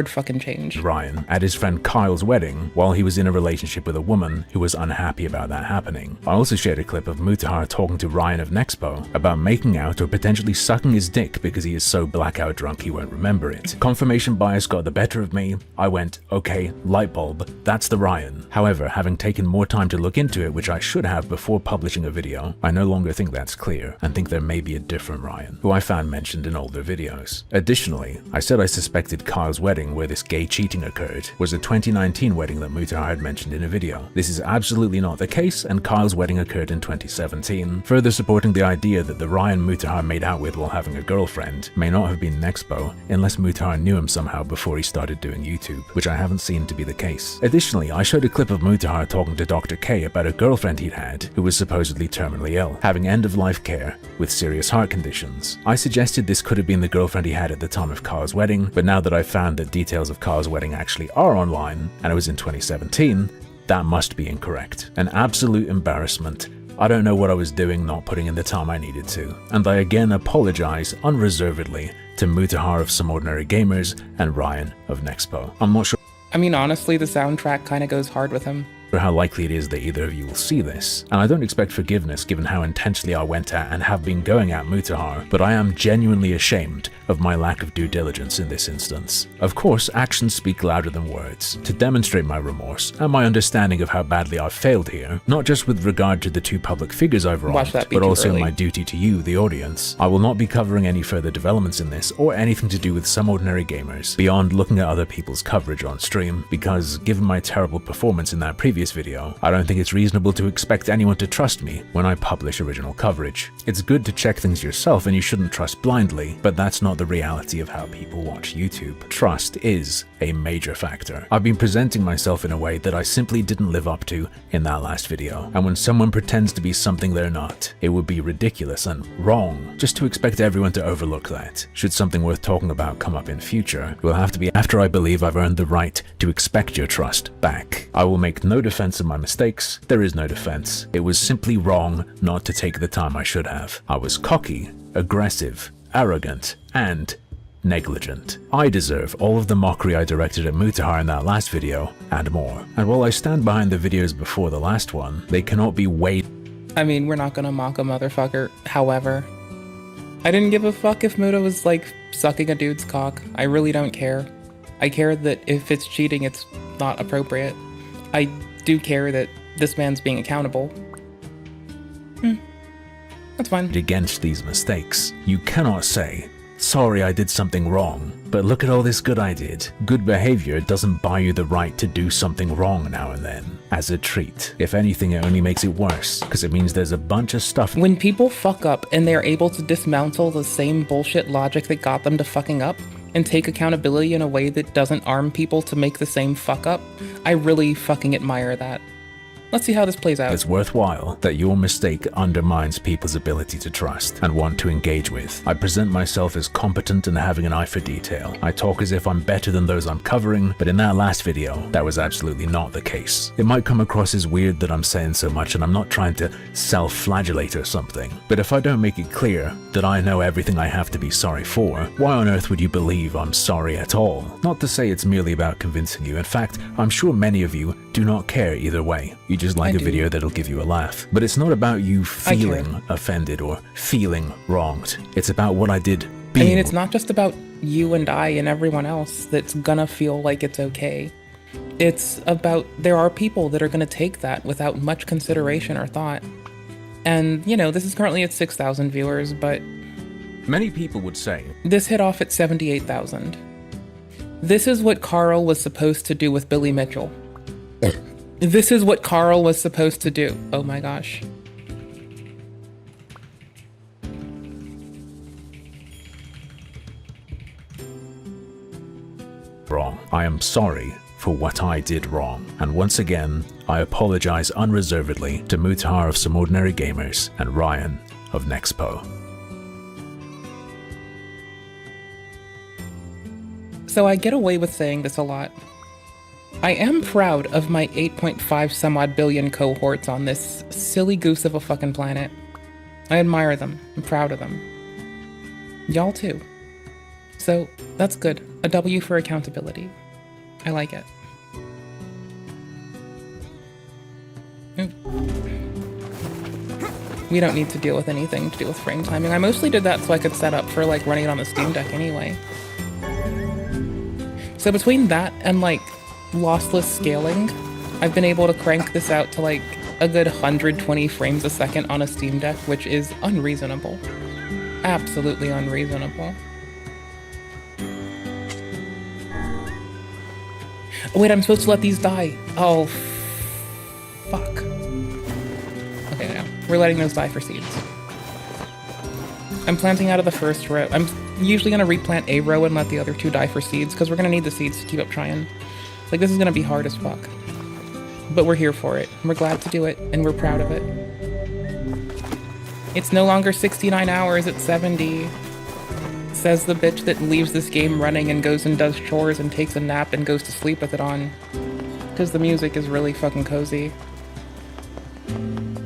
fucking change. Ryan at his friend Kyle's wedding while he was in a relationship with a woman who was unhappy about that happening. I also shared a clip of Mutahar talking to Ryan of Nexpo about making out or potentially sucking his dick because he is so blackout drunk he won't remember it. Confirmation bias got the better of me. I went, okay, light bulb, that's the Ryan. However, having taken more time to look into it, which I should have before publishing a video, I no longer think that's clear and think there may be a different Ryan, who I found mentioned in older videos. Additionally, I said I suspected Kyle's wedding where this gay cheating occurred was a 2019 wedding that Mutahar had mentioned in a video. This is absolutely not the case, and Kyle's wedding occurred in 2017, further supporting the idea that the Ryan Mutahar made out with while having a girlfriend may not have been Nexpo unless Mutahar knew him somehow before he started doing YouTube, which I haven't seen to be the case. Additionally, I showed a clip of Mutahar talking to Dr. K about a girlfriend he'd had who was supposedly terminally ill, having end-of-life care with serious heart conditions. I suggested this could have been the girlfriend he had at the time of Kyle's wedding, but now that I've found that details of Kyle's wedding actually are online, and it was in 2017, that must be incorrect. An absolute embarrassment. I don't know what I was doing not putting in the time I needed to, and I again apologize unreservedly to Mutahar of Some Ordinary Gamers and Ryan of Nexpo. I'm not sure. I mean, honestly, the soundtrack kind of goes hard with him. How likely it is that either of you will see this, and I don't expect forgiveness given how intensely I went at and have been going at Mutahar, but I am genuinely ashamed of my lack of due diligence in this instance. Of course, actions speak louder than words. To demonstrate my remorse and my understanding of how badly I've failed here, not just with regard to the two public figures I've wronged, but also my duty to you, the audience, I will not be covering any further developments in this or anything to do with Some Ordinary Gamers beyond looking at other people's coverage on stream, because given my terrible performance in that previous video, I don't think it's reasonable to expect anyone to trust me when I publish original coverage. It's good to check things yourself and you shouldn't trust blindly, but that's not the reality of how people watch YouTube. Trust is a major factor. I've been presenting myself in a way that I simply didn't live up to in that last video, and when someone pretends to be something they're not, it would be ridiculous and wrong just to expect everyone to overlook that. Should something worth talking about come up in future, it will have to be after I believe I've earned the right to expect your trust back. I will make no defense of my mistakes. There is no defense. It was simply wrong not to take the time I should have. I was cocky, aggressive, arrogant, and negligent. I deserve all of the mockery I directed at Mutahar in that last video, and more. And while I stand behind the videos before the last one, they cannot be weighed. I mean, we're not gonna mock a motherfucker, however. I didn't give a fuck if Muta was, like, sucking a dude's cock. I really don't care. I care that if it's cheating, it's not appropriate. I do care that this man's being accountable. That's fine. Against these mistakes, you cannot say, sorry I did something wrong, but look at all this good I did. Good behavior doesn't buy you the right to do something wrong now and then, as a treat. If anything, it only makes it worse, because it means there's a bunch of stuff. When people fuck up and they're able to dismantle the same bullshit logic that got them to fucking up, and take accountability in a way that doesn't arm people to make the same fuck up, I really fucking admire that. Let's see how this plays out. It's worthwhile that your mistake undermines people's ability to trust and want to engage with. I present myself as competent and having an eye for detail. I talk as if I'm better than those I'm covering, but in that last video, that was absolutely not the case. It might come across as weird that I'm saying so much and I'm not trying to self-flagellate or something, but if I don't make it clear that I know everything I have to be sorry for, why on earth would you believe I'm sorry at all? Not to say it's merely about convincing you. In fact, I'm sure many of you do not care either way. You just like a video that'll give you a laugh. But it's not about you feeling offended or feeling wronged. It's about what I did being. I mean, it's not just about you and I and everyone else that's gonna feel like it's okay. It's about there are people that are gonna take that without much consideration or thought. And, you know, this is currently at 6,000 viewers, but many people would say this hit off at 78,000. This is what Carl was supposed to do with Billy Mitchell. This is what Carl was supposed to do. Oh my gosh. Wrong. I am sorry for what I did wrong. And once again, I apologize unreservedly to Muta of Some Ordinary Gamers and Ryan of Nexpo. So I get away with saying this a lot. I am proud of my 8.5 some odd billion cohorts on this silly goose of a fucking planet. I admire them. I'm proud of them. Y'all too. So that's good. A W for accountability. I like it. We don't need to deal with anything to do with frame timing. I mostly did that so I could set up for like running it on the Steam Deck anyway. So between that and like lossless scaling, I've been able to crank this out to like a good 120 frames a second on a Steam Deck, which is unreasonable. Absolutely unreasonable. Oh, wait, I'm supposed to let these die. Oh, fuck. Okay, now we're letting those die for seeds. I'm planting out of the first row. I'm usually going to replant a row and let the other two die for seeds, because we're going to need the seeds to keep up trying. Like, this is going to be hard as fuck. But we're here for it. We're glad to do it, and we're proud of it. It's no longer 69 hours, it's 70. Says the bitch that leaves this game running and goes and does chores and takes a nap and goes to sleep with it on. Because the music is really fucking cozy.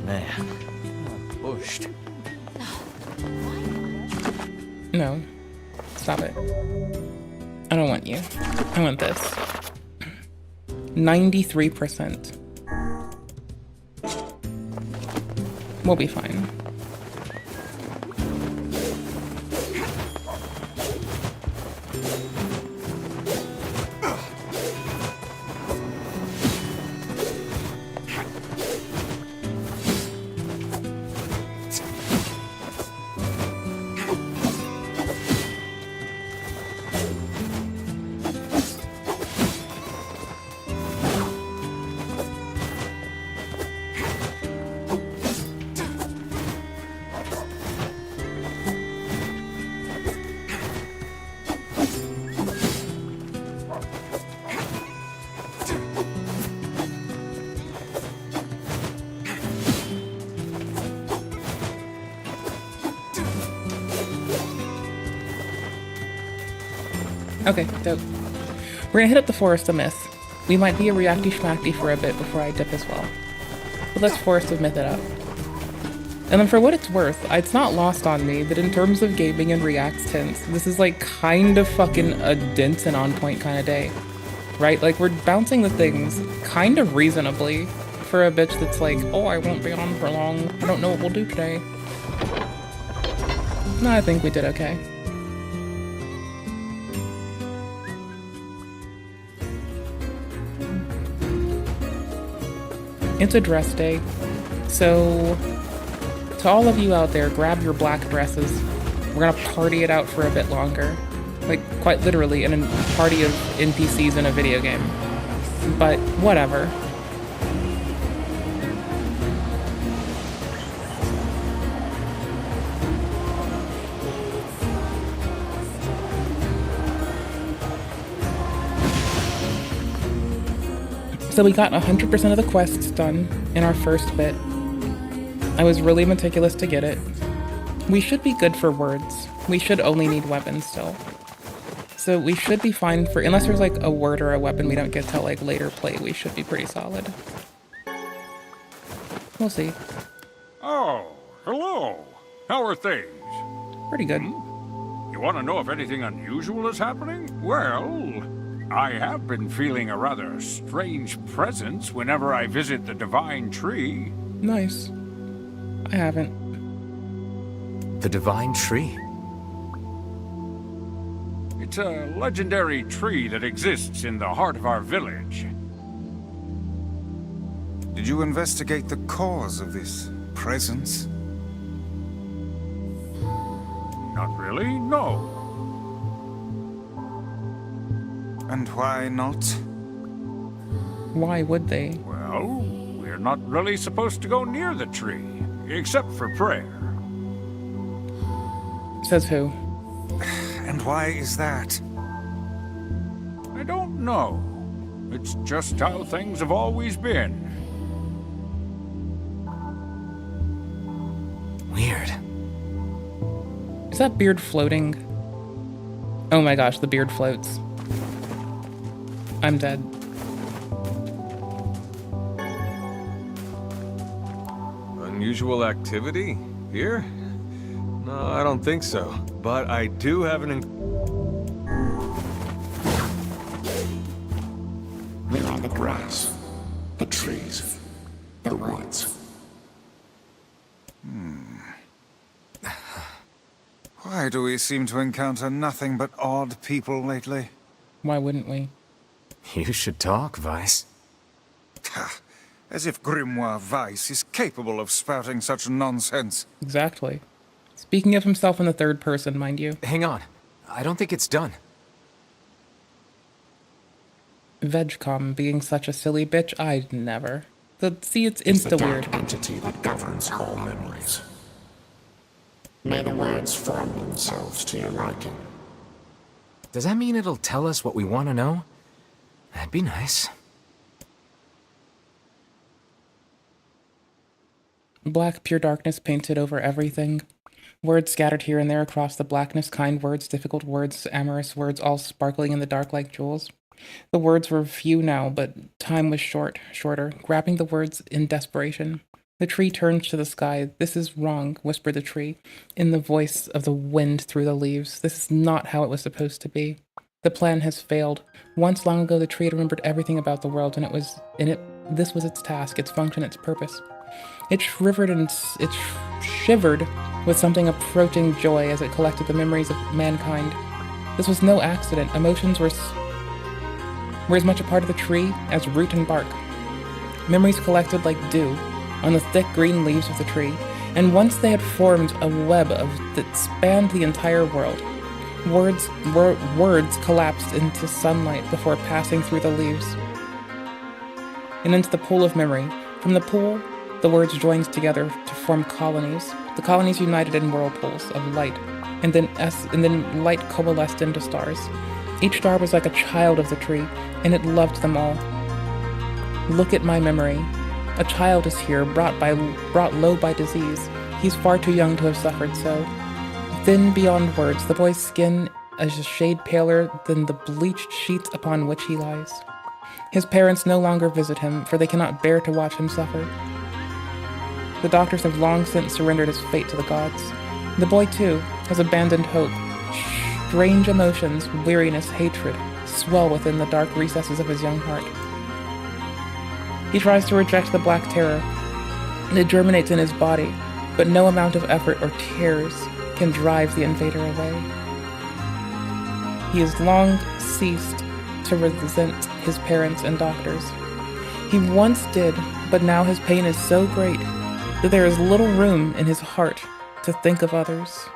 Man, bushed. No. Stop it. I don't want you. I want this. 93%. We'll be fine. Okay, dope. We're gonna hit up the Forest of Myth. We might be a reacty schmackty for a bit before I dip as well. But let's Forest of Myth it up. And then for what it's worth, it's not lost on me that in terms of gaming and reacts tints, this is like kind of fucking a dense and on point kind of day. Right? Like we're bouncing the things kind of reasonably for a bitch that's like, oh, I won't be on for long. I don't know what we'll do today. No, I think we did okay. It's a dress day, so to all of you out there, grab your black dresses. We're gonna party it out for a bit longer. Like, quite literally, in a party of NPCs in a video game. But, whatever. So we got 100% of the quests done in our first bit. I was really meticulous to get it. We should be good for words. We should only need weapons still. So we should be fine for, unless there's like a word or a weapon we don't get till like later play, we should be pretty solid. We'll see. Oh, hello. How are things? Pretty good. You want to know if anything unusual is happening? Well, I have been feeling a rather strange presence whenever I visit the Divine Tree. Nice. I haven't. The Divine Tree? It's a legendary tree that exists in the heart of our village. Did you investigate the cause of this presence? Not really, no. And why not? Why would they? Well, we're not really supposed to go near the tree, except for prayer. Says who? And why is that? I don't know. It's just how things have always been. Weird. Is that beard floating? Oh my gosh, the beard floats. I'm dead. Unusual activity? Here? No, I don't think so. But I do have an... We are the grass, the trees, the woods. Why do we seem to encounter nothing but odd people lately? Why wouldn't we? You should talk, Vice. As if Grimoire Weiss is capable of spouting such nonsense. Exactly. Speaking of himself in the third person, mind you. Hang on. I don't think it's done. Vegcom being such a silly bitch, I'd never. See, it's insta-weird. It's the dark entity that governs all memories. May the words form themselves to your liking. Does that mean it'll tell us what we want to know? That'd be nice. Black pure darkness painted over everything. Words scattered here and there across the blackness, kind words, difficult words, amorous words, all sparkling in the dark like jewels. The words were few now, but time was shorter, grabbing the words in desperation. The tree turns to the sky. "This is wrong," whispered the tree, in the voice of the wind through the leaves. "This is not how it was supposed to be. The plan has failed. Once long ago, the tree had remembered everything about the world, and this was its task, its function, its purpose. It shivered with something approaching joy as it collected the memories of mankind. This was no accident. Emotions were as much a part of the tree as root and bark. Memories collected like dew on the thick green leaves of the tree, and once they had formed a web that spanned the entire world. Words collapsed into sunlight before passing through the leaves and into the pool of memory. From the pool, the words joined together to form colonies. The colonies united in whirlpools of light, and then light coalesced into stars. Each star was like a child of the tree, and it loved them all. Look at my memory. A child is here, brought low by disease. He's far too young to have suffered so. Thin beyond words, the boy's skin is a shade paler than the bleached sheets upon which he lies. His parents no longer visit him, for they cannot bear to watch him suffer. The doctors have long since surrendered his fate to the gods. The boy, too, has abandoned hope. Strange emotions, weariness, hatred, swell within the dark recesses of his young heart. He tries to reject the black terror. It germinates in his body, but no amount of effort or tears can drive the invader away. He has long ceased to resent his parents and doctors. He once did, but now his pain is so great that there is little room in his heart to think of others.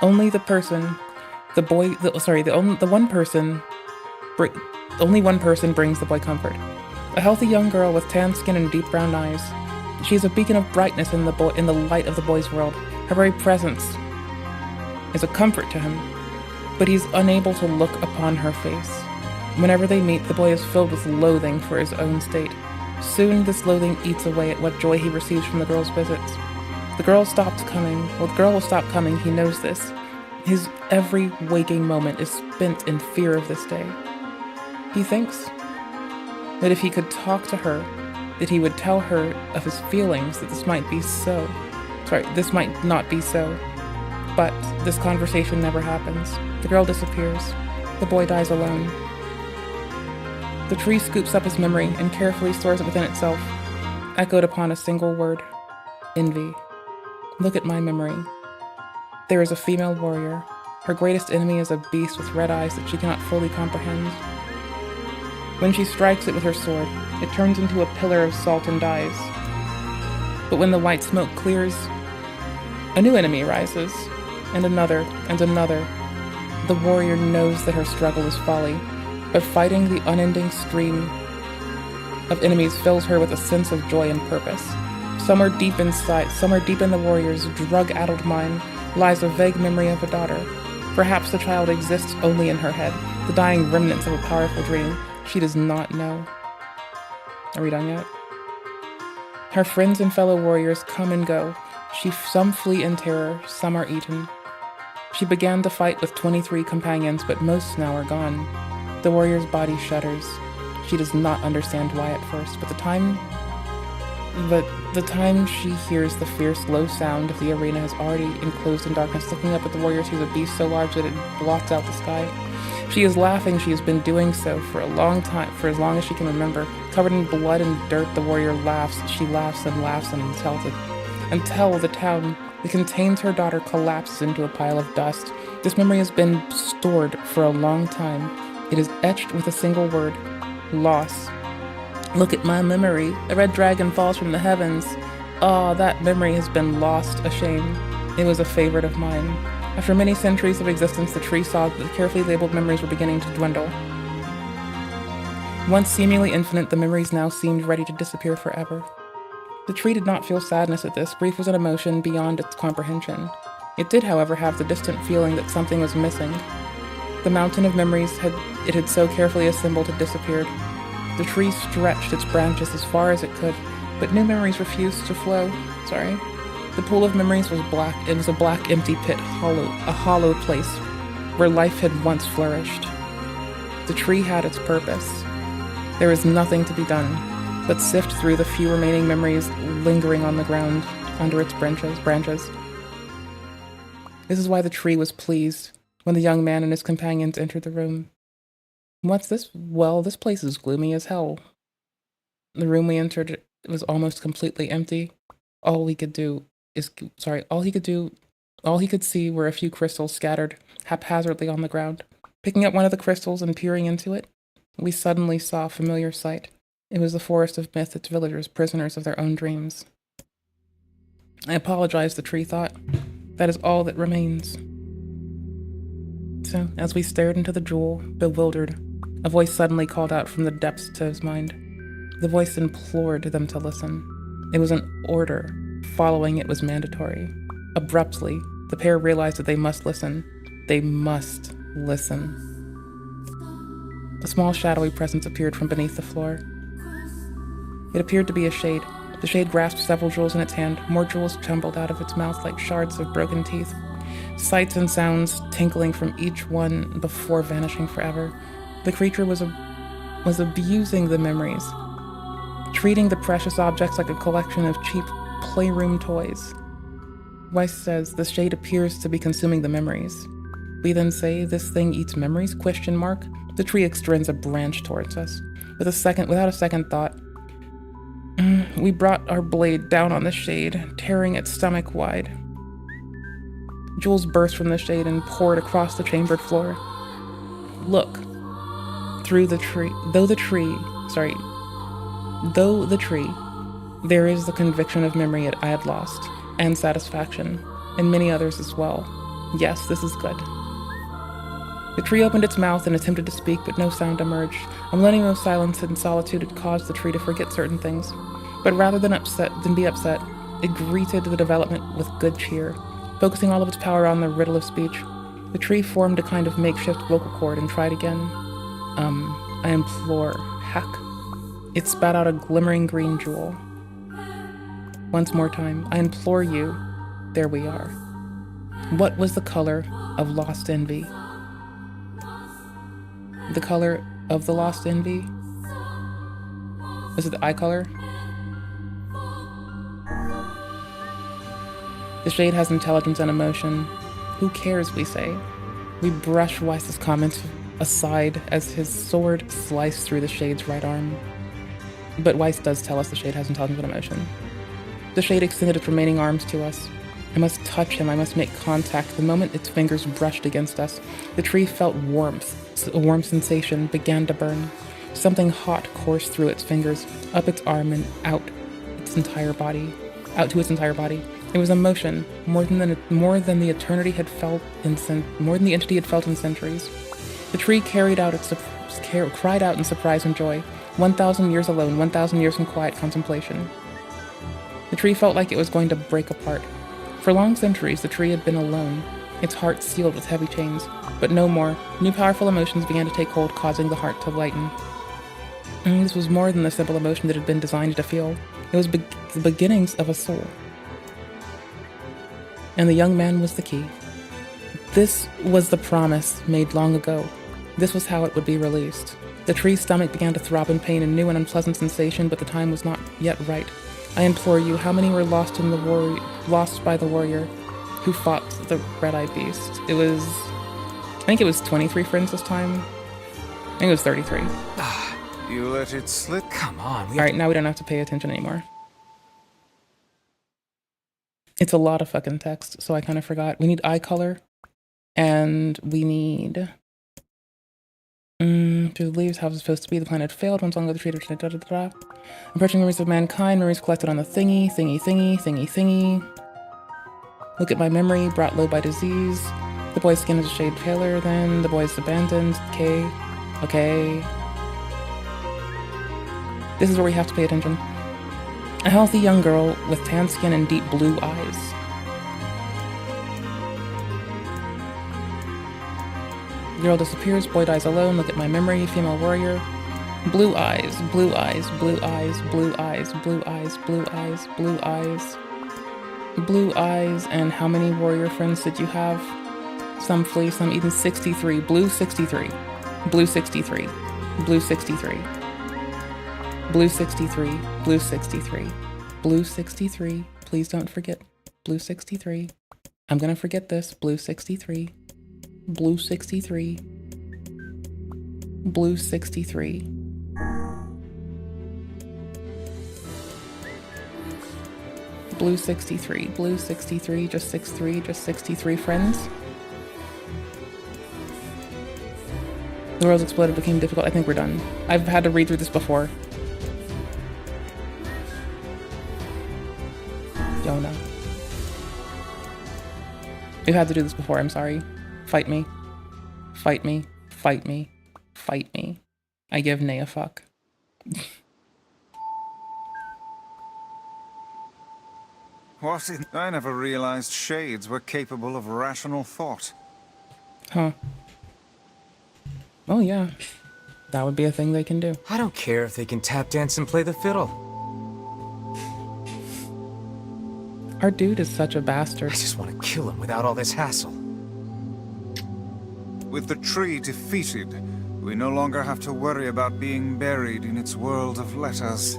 Only one person brings the boy comfort. A healthy young girl with tan skin and deep brown eyes. She is a beacon of brightness in the light of the boy's world. Her very presence is a comfort to him, but he's unable to look upon her face. Whenever they meet, the boy is filled with loathing for his own state. Soon this loathing eats away at what joy he receives from the girl's visits. The girl stopped coming. Well, the girl will stop coming, he knows this. His every waking moment is spent in fear of this day. He thinks that if he could talk to her, that he would tell her of his feelings, that this might not be so. But this conversation never happens. The girl disappears. The boy dies alone. The tree scoops up his memory and carefully stores it within itself, echoed upon a single word: envy. Look at my memory. There is a female warrior. Her greatest enemy is a beast with red eyes that she cannot fully comprehend. When she strikes it with her sword, it turns into a pillar of salt and dies. But when the white smoke clears, a new enemy rises, and another, and another. The warrior knows that her struggle is folly, but fighting the unending stream of enemies fills her with a sense of joy and purpose. Somewhere deep in the warrior's drug-addled mind lies a vague memory of a daughter. Perhaps the child exists only in her head, the dying remnants of a powerful dream. She does not know. Are we done yet? Her friends and fellow warriors come and go. Some flee in terror, some are eaten. She began the fight with 23 companions, but most now are gone. The warrior's body shudders. She does not understand why at first, but the time she hears the fierce, low sound of the arena is already enclosed in darkness. Looking up at the warrior sees a beast so large that it blots out the sky. She is laughing. She has been doing so for a long time, for as long as she can remember. Covered in blood and dirt, the warrior laughs. She laughs until the town that contains her daughter collapses into a pile of dust. This memory has been stored for a long time. It is etched with a single word: loss. Look at my memory. A red dragon falls from the heavens. Ah, that memory has been lost, a shame. It was a favorite of mine. After many centuries of existence, the tree saw that the carefully labeled memories were beginning to dwindle. Once seemingly infinite, the memories now seemed ready to disappear forever. The tree did not feel sadness at this. Grief was an emotion beyond its comprehension. It did, however, have the distant feeling that something was missing. The mountain of memories it had so carefully assembled had disappeared. The tree stretched its branches as far as it could, but new memories refused to flow. The pool of memories was black. It was a black, empty pit, a hollow place where life had once flourished. The tree had its purpose. There was nothing to be done but sift through the few remaining memories lingering on the ground under its branches. This is why the tree was pleased when the young man and his companions entered the room. What's this? Well, this place is gloomy as hell. The room we entered was almost completely empty. All he could see were a few crystals scattered haphazardly on the ground. Picking up one of the crystals and peering into it, we suddenly saw a familiar sight. It was the forest of myth, its villagers, prisoners of their own dreams. I apologize, the tree thought. That is all that remains. So, as we stared into the jewel, bewildered, a voice suddenly called out from the depths to his mind. The voice implored them to listen. It was an order. Following it was mandatory. Abruptly, the pair realized that they must listen. They must listen. A small shadowy presence appeared from beneath the floor. It appeared to be a shade. The shade grasped several jewels in its hand. More jewels tumbled out of its mouth like shards of broken teeth. Sights and sounds tinkling from each one before vanishing forever. The creature was abusing the memories, treating the precious objects like a collection of cheap playroom toys. Weiss says the shade appears to be consuming the memories. We then say, this thing eats memories? ? The tree extends a branch towards us. Without a second thought, we brought our blade down on the shade, tearing its stomach wide. Jewels burst from the shade and poured across the chambered floor. Look, through the tree, though the tree, there is the conviction of memory I had lost, and satisfaction, and many others as well. Yes, this is good. The tree opened its mouth and attempted to speak, but no sound emerged. A millennium of silence and solitude had caused the tree to forget certain things. But rather than be upset, it greeted the development with good cheer. Focusing all of its power on the riddle of speech, the tree formed a kind of makeshift vocal cord and tried again. I implore, heck. It spat out a glimmering green jewel. Once more time, I implore you. There we are. What was the color of lost envy? The color of the lost envy? Was it the eye color? The shade has intelligence and emotion. Who cares, we say. We brush Weiss's comments aside as his sword sliced through the shade's right arm. But Weiss does tell us the shade has intelligence and emotion. The shade extended its remaining arms to us. I must touch him, I must make contact. The moment its fingers brushed against us, the tree felt warmth. A warm sensation began to burn. Something hot coursed through its fingers, up its arm and out to its entire body. It was emotion, more than the entity had felt in centuries. The tree cried out in surprise and joy. 1,000 years alone, 1,000 years in quiet contemplation. The tree felt like it was going to break apart. For long centuries, the tree had been alone. its heart sealed with heavy chains. But no more. New powerful emotions began to take hold, causing the heart to lighten. And this was more than the simple emotion that had been designed to feel. It was the beginnings of a soul. And the young man was the key. This was the promise made long ago. This was how it would be released. The tree's stomach began to throb in pain, a new and unpleasant sensation, but the time was not yet right. I implore you, how many were lost by the warrior who fought the red-eyed beast? I think it was 23 friends this time. I think it was 33. You let it slip? Come on. Alright, now we don't have to pay attention anymore. It's a lot of fucking text, so I kind of forgot. We need eye color, and we need... through the leaves, how it's supposed to be. The planet failed. Once long ago, the tree... Approaching memories of mankind. Memories collected on the thingy. Look at my memory, brought low by disease. The boy's skin is a shade paler than the boy's abandoned. Okay. This is where we have to pay attention. A healthy young girl with tan skin and deep blue eyes. Girl disappears, boy dies alone. Look at my memory, female warrior. Blue eyes, blue eyes, blue eyes, blue eyes, blue eyes, blue eyes, blue eyes. Blue eyes, and how many warrior friends did you have? Some flee, some even 63. Blue 63. Blue 63. Blue 63. Blue 63. Blue 63. Blue 63. Please don't forget. Blue 63. I'm gonna forget this. Blue 63. Blue 63. Blue 63. Blue 63. Blue 63. Just 63. Just 63 friends. The world's exploded, became difficult. I think we're done. I've had to read through this before. Jonah. We've had to do this before, I'm sorry. Fight me. Fight me. Fight me. Fight me. I give Nay a fuck. I never realized shades were capable of rational thought. Huh. Oh yeah. That would be a thing they can do. I don't care if they can tap dance and play the fiddle. Our dude is such a bastard. I just want to kill him without all this hassle. With the tree defeated, we no longer have to worry about being buried in its world of letters.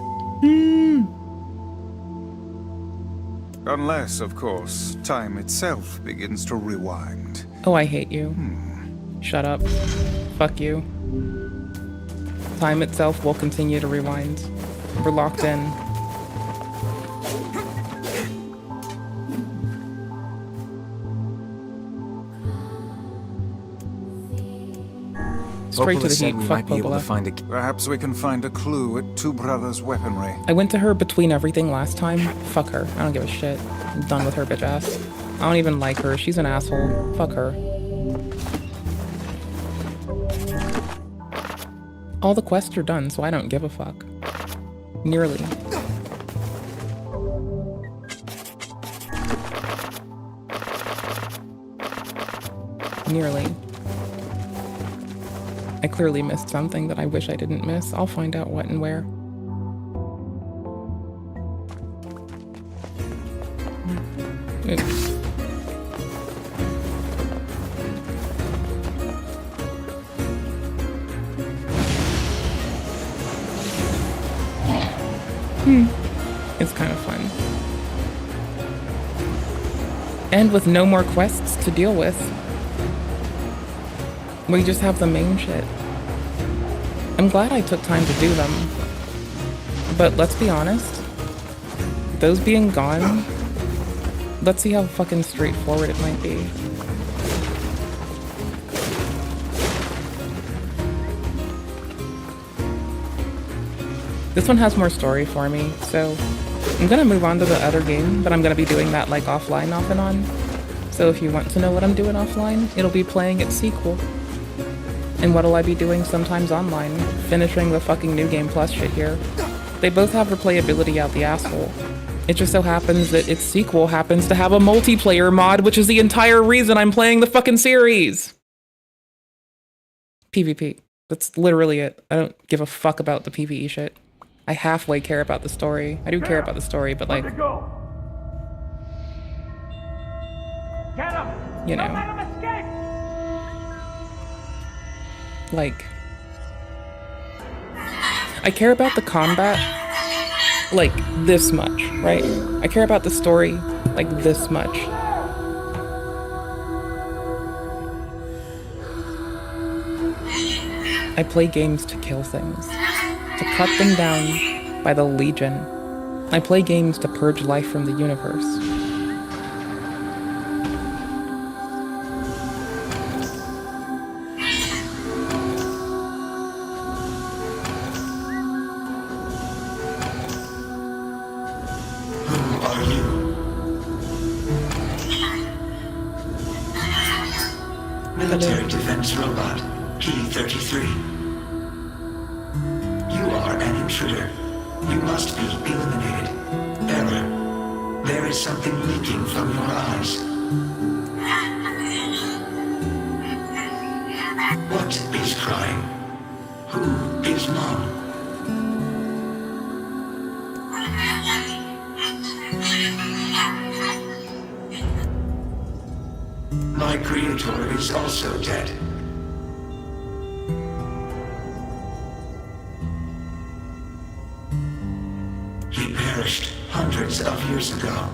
Unless, of course, time itself begins to rewind. Oh, I hate you. Shut up. Fuck you. Time itself will continue to rewind. We're locked in. Straight to the heat. Fuck Popola. Perhaps we can find a clue at Two Brothers' weaponry. I went to her between everything last time. Fuck her. I don't give a shit. I'm done with her bitch ass. I don't even like her. She's an asshole. Fuck her. All the quests are done, so I don't give a fuck. Nearly. Nearly. I clearly missed something that I wish I didn't miss. I'll find out what and where. Oops. It's kind of fun. And with no more quests to deal with. We just have the main shit. I'm glad I took time to do them. But let's be honest. Those being gone, let's see how fucking straightforward it might be. This one has more story for me, so I'm gonna move on to the other game, but I'm gonna be doing that like offline off and on. So if you want to know what I'm doing offline, it'll be playing its sequel. And what'll I be doing sometimes online? Finishing the fucking New Game Plus shit here. They both have replayability out the asshole. It just so happens that its sequel happens to have a multiplayer mod, which is the entire reason I'm playing the fucking series. PvP. That's literally it. I don't give a fuck about the PvE shit. I halfway care about the story. I do care about the story, but like, you know, like, I care about the combat like this much, right? I care about the story like this much. I play games to kill things, to cut them down by the Legion. I play games to purge life from the universe. Who are you? Military defense robot, P-33. You are an intruder. You must be eliminated. Error. There is something leaking from your eyes. What is crying? Who is mom? My creator is also dead. He perished hundreds of years ago.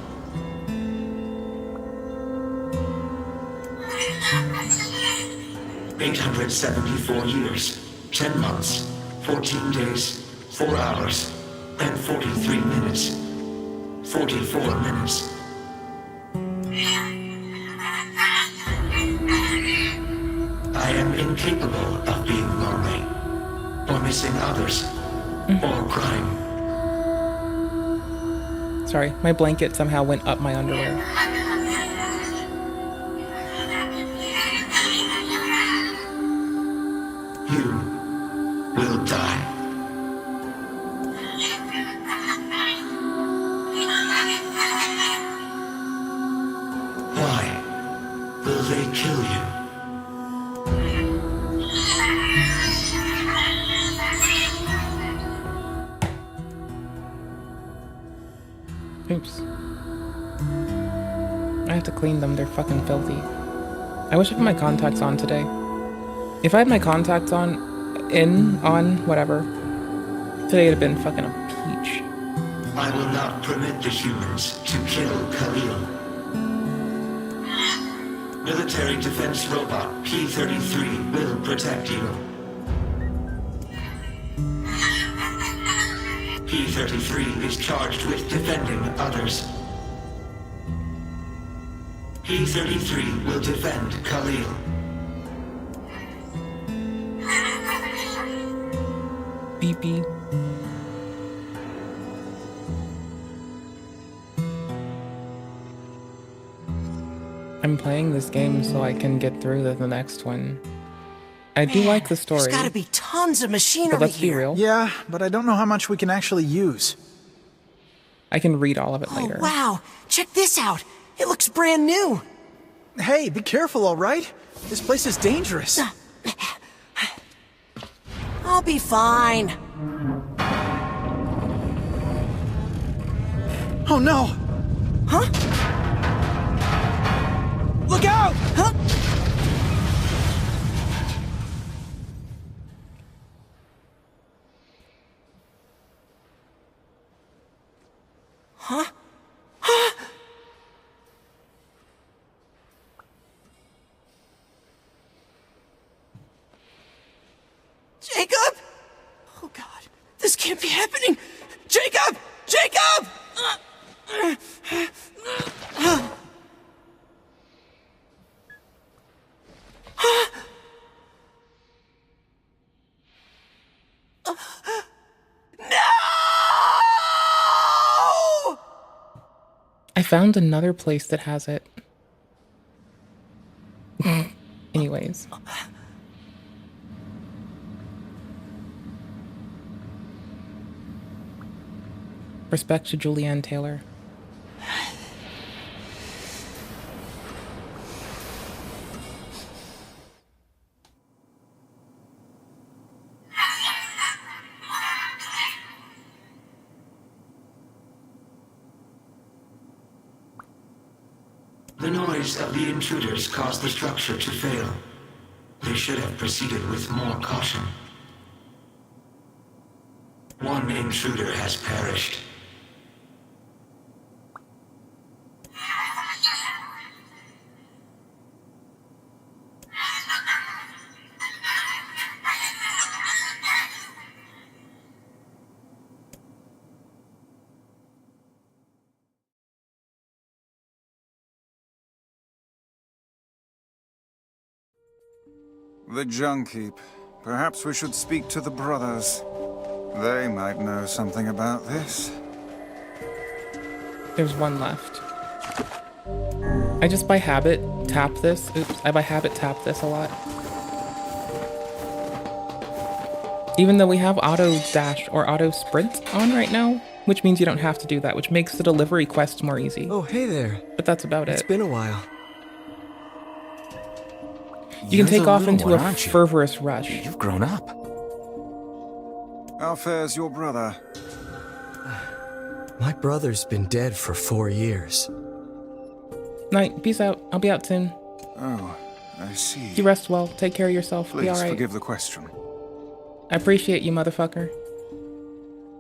"874 years, 10 months, 14 days, 4 hours, and 43 minutes. 44 minutes. I am incapable of being lonely, or missing others, or crying. Sorry, my blanket somehow went up my underwear. You will die. Why will they kill you? Oops. I have to clean them, they're fucking filthy. I wish I had my contacts on today. If I had my contacts on, whatever, today would have been fucking a peach. I will not permit the humans to kill Khalil. Military defense robot P-33 will protect you. P-33 is charged with defending others. P-33 will defend Khalil. BP. I'm playing this game so I can get through the next one. I do like the story. There's gotta be tons of machinery but let's be here. real. Yeah, but I don't know how much we can actually use. I can read all of it later. Wow, check this out. It looks brand new. Hey, be careful, all right? This place is dangerous. I'll be fine. Oh no! Huh? Look out! Huh? Huh? Huh? Jacob? Oh God, this can't be happening! Jacob! Jacob! No! I found another place that has it. Anyways. Respect to Julianne Taylor. The noise of the intruders caused the structure to fail. They should have proceeded with more caution. One intruder has perished. The junk heap. Perhaps we should speak to the brothers. They might know something about this. There's one left. I just by habit tap this. Oops, I by habit tap this a lot. Even though we have auto dash or auto sprint on right now, which means you don't have to do that, which makes the delivery quests more easy. Oh, hey there. But that's about it. It's been a while. You can take off into a fervorous rush. You've grown up. How fares your brother? My brother's been dead for 4 years. Night, peace out. I'll be out soon. Oh, I see. You rest well. Take care of yourself. Please be alright. forgive the question. I appreciate you, motherfucker.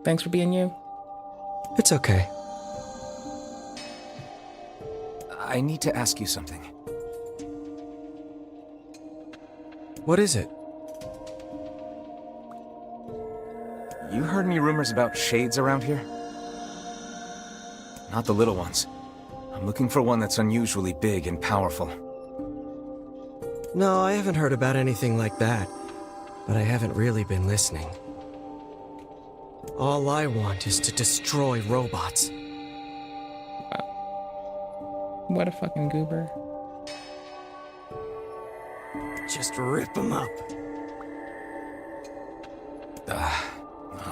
Thanks for being you. It's okay. I need to ask you something. What is it? You heard any rumors about shades around here? Not the little ones. I'm looking for one that's unusually big and powerful. No, I haven't heard about anything like that. But I haven't really been listening. All I want is to destroy robots. Wow. What a fucking goober. Just rip them up.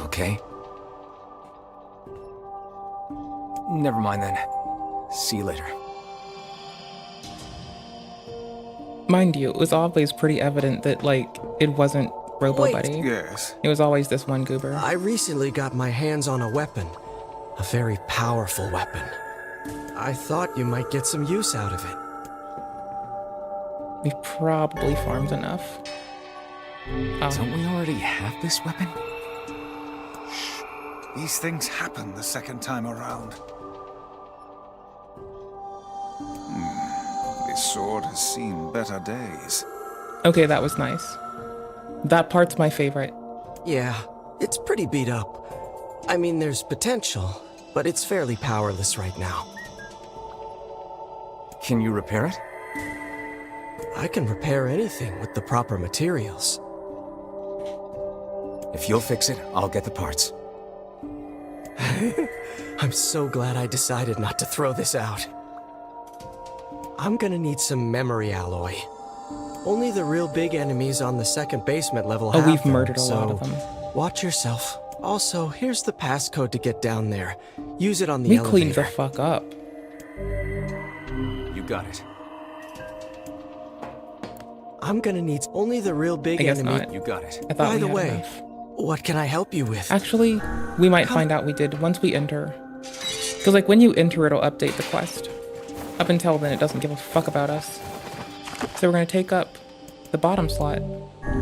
Okay. Never mind then. See you later. Mind you, it was always pretty evident that, like, it wasn't Robo Buddy. Yes. It was always this one goober. I recently got my hands on a weapon. A very powerful weapon. I thought you might get some use out of it. We've probably farmed enough. Oh. Don't we already have this weapon? Shh. These things happen the second time around. This sword has seen better days. Okay, that was nice. That part's my favorite. Yeah, it's pretty beat up. I mean, there's potential, but it's fairly powerless right now. Can you repair it? I can repair anything with the proper materials. If you'll fix it, I'll get the parts. I'm so glad I decided not to throw this out. I'm gonna need some memory alloy. Only the real big enemies on the second basement level have we've them, murdered a lot of them. Watch yourself. Also, here's the passcode to get down there. Use it on the we elevator. Cleaned the fuck up. You got it. I'm gonna need only the real big enemy. You got it. I thought By we the had way, enough. what can I help you with? Actually, we might find out we did once we enter. Because, like, when you enter, it'll update the quest. Up until then, it doesn't give a fuck about us. So we're gonna take up the bottom slot.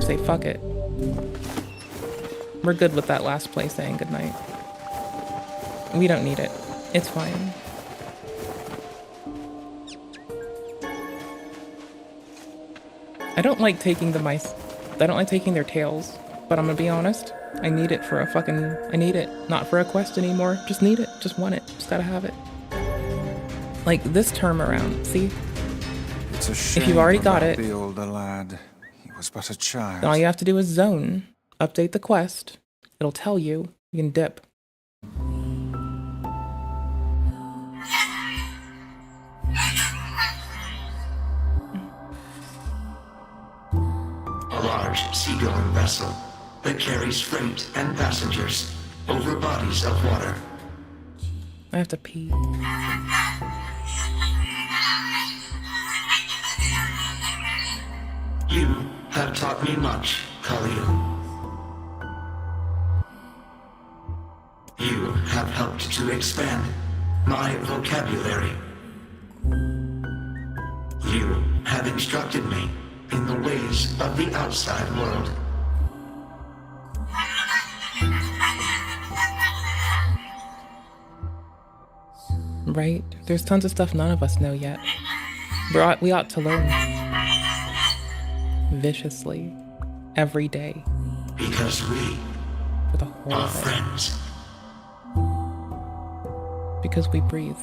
Say fuck it. We're good with that last play saying goodnight. We don't need it. It's fine. I don't like taking the mice. I don't like taking their tails. But I'm gonna be honest. I need it for a fucking... I need it. Not for a quest anymore. Just need it. Just want it. Just gotta have it. Like, this term around. See? It's a shame if you've already got about it, the older lad. He was but a child. then all you have to do is zone. Update the quest. It'll tell you. You can dip. A large seagoing vessel that carries freight and passengers over bodies of water. I have to pee. You have taught me much, Khalil. You have helped to expand my vocabulary. have instructed me in the ways of the outside world. Right? There's tons of stuff none of us know yet. We ought to learn. Viciously. Every day. Because we for the whole are day. friends. Because we breathe.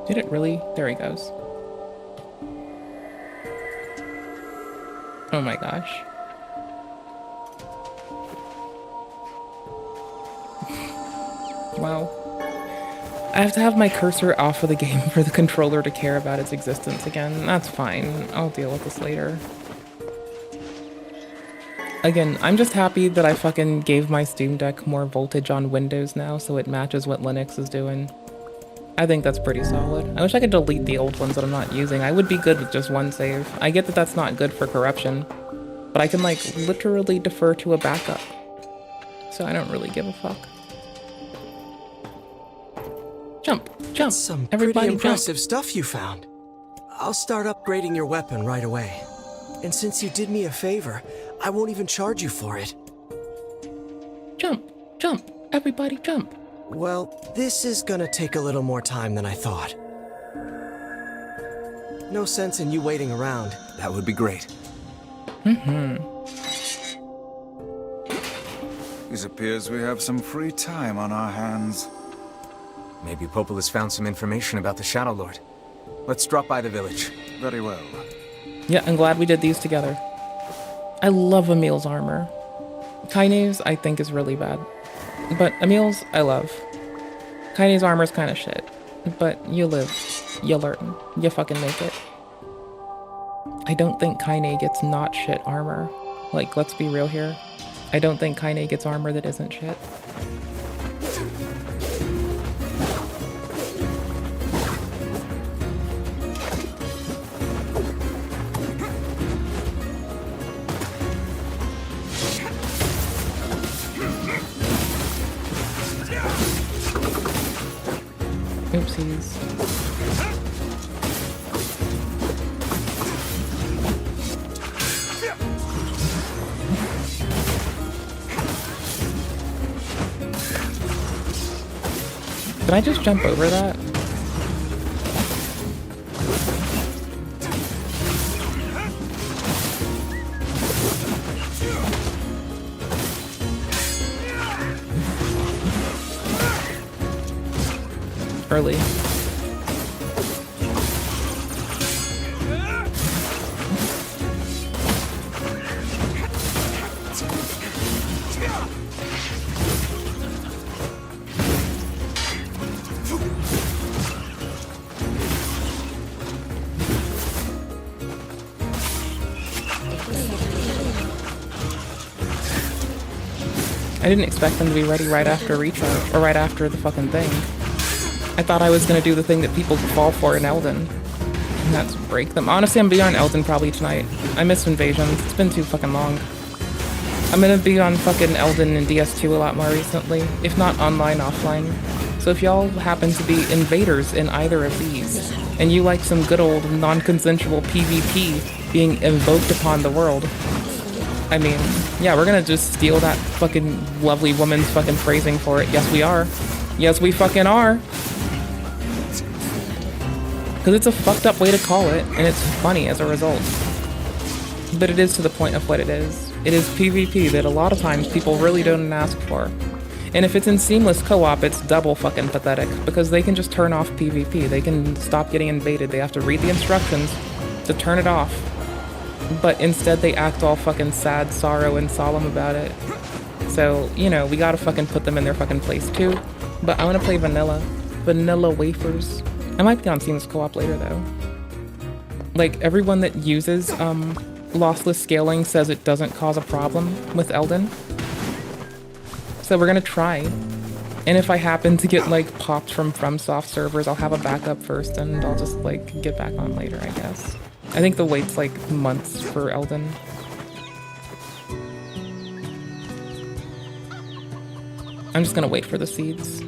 Did it really? There he goes. Oh my gosh. Wow. I have to have my cursor off of the game for the controller to care about its existence again. That's fine. I'll deal with this later. Again, I'm just happy that I fucking gave my Steam Deck more voltage on Windows now so it matches what Linux is doing. I think that's pretty solid. I wish I could delete the old ones that I'm not using. I would be good with just one save. I get that that's not good for corruption, but I can like literally defer to a backup. So I don't really give a fuck. Jump, jump, That's some everybody pretty impressive jump. stuff you found. I'll start upgrading your weapon right away. And since you did me a favor, I won't even charge you for it. Jump, jump, everybody jump. Well, this is gonna take a little more time than I thought. No sense in you waiting around. That would be great. Mm-hmm. It appears we have some free time on our hands. Maybe Popol has found some information about the Shadow Lord. Let's drop by the village. Very well. Yeah, I'm glad we did these together. I love Emil's armor. Kaine's, I think, is really bad. But Emil's, I love. Kaine's armor's kind of shit. But you live. You learn. You fucking make it. I don't think Kaine gets not shit armor. Like, let's be real here. I don't think Kaine gets armor that isn't shit. Oopsies. Did I just jump over that? Early. I didn't expect them to be ready right after recharge, or right after the fucking thing. I thought I was gonna do the thing that people fall for in Elden. And that's break them. Honestly, I'm beyond Elden probably tonight. I miss Invasions. It's been too fucking long. I'm gonna be on fucking Elden and DS2 a lot more recently, if not online, offline. So if y'all happen to be invaders in either of these, and you like some good old non-consensual PvP being invoked upon the world, I mean, yeah, we're gonna just steal that fucking lovely woman's fucking phrasing for it. Yes, we are. Yes, we fucking are. Because it's a fucked up way to call it, and it's funny as a result. But it is to the point of what it is. It is PvP that a lot of times people really don't ask for. And if it's in seamless co-op, it's double fucking pathetic, because they can just turn off PvP. They can stop getting invaded. They have to read the instructions to turn it off. But instead they act all fucking sad, sorrow, and solemn about it. So, you know, we gotta fucking put them in their fucking place too. But I wanna play vanilla. Vanilla wafers. I might be on seamless co-op later though. Like, everyone that uses lossless scaling says it doesn't cause a problem with Elden. So we're gonna try. And if I happen to get like popped from FromSoft servers, I'll have a backup first and I'll just like get back on later, I guess. I think the wait's like months for Elden. I'm just gonna wait for the seeds.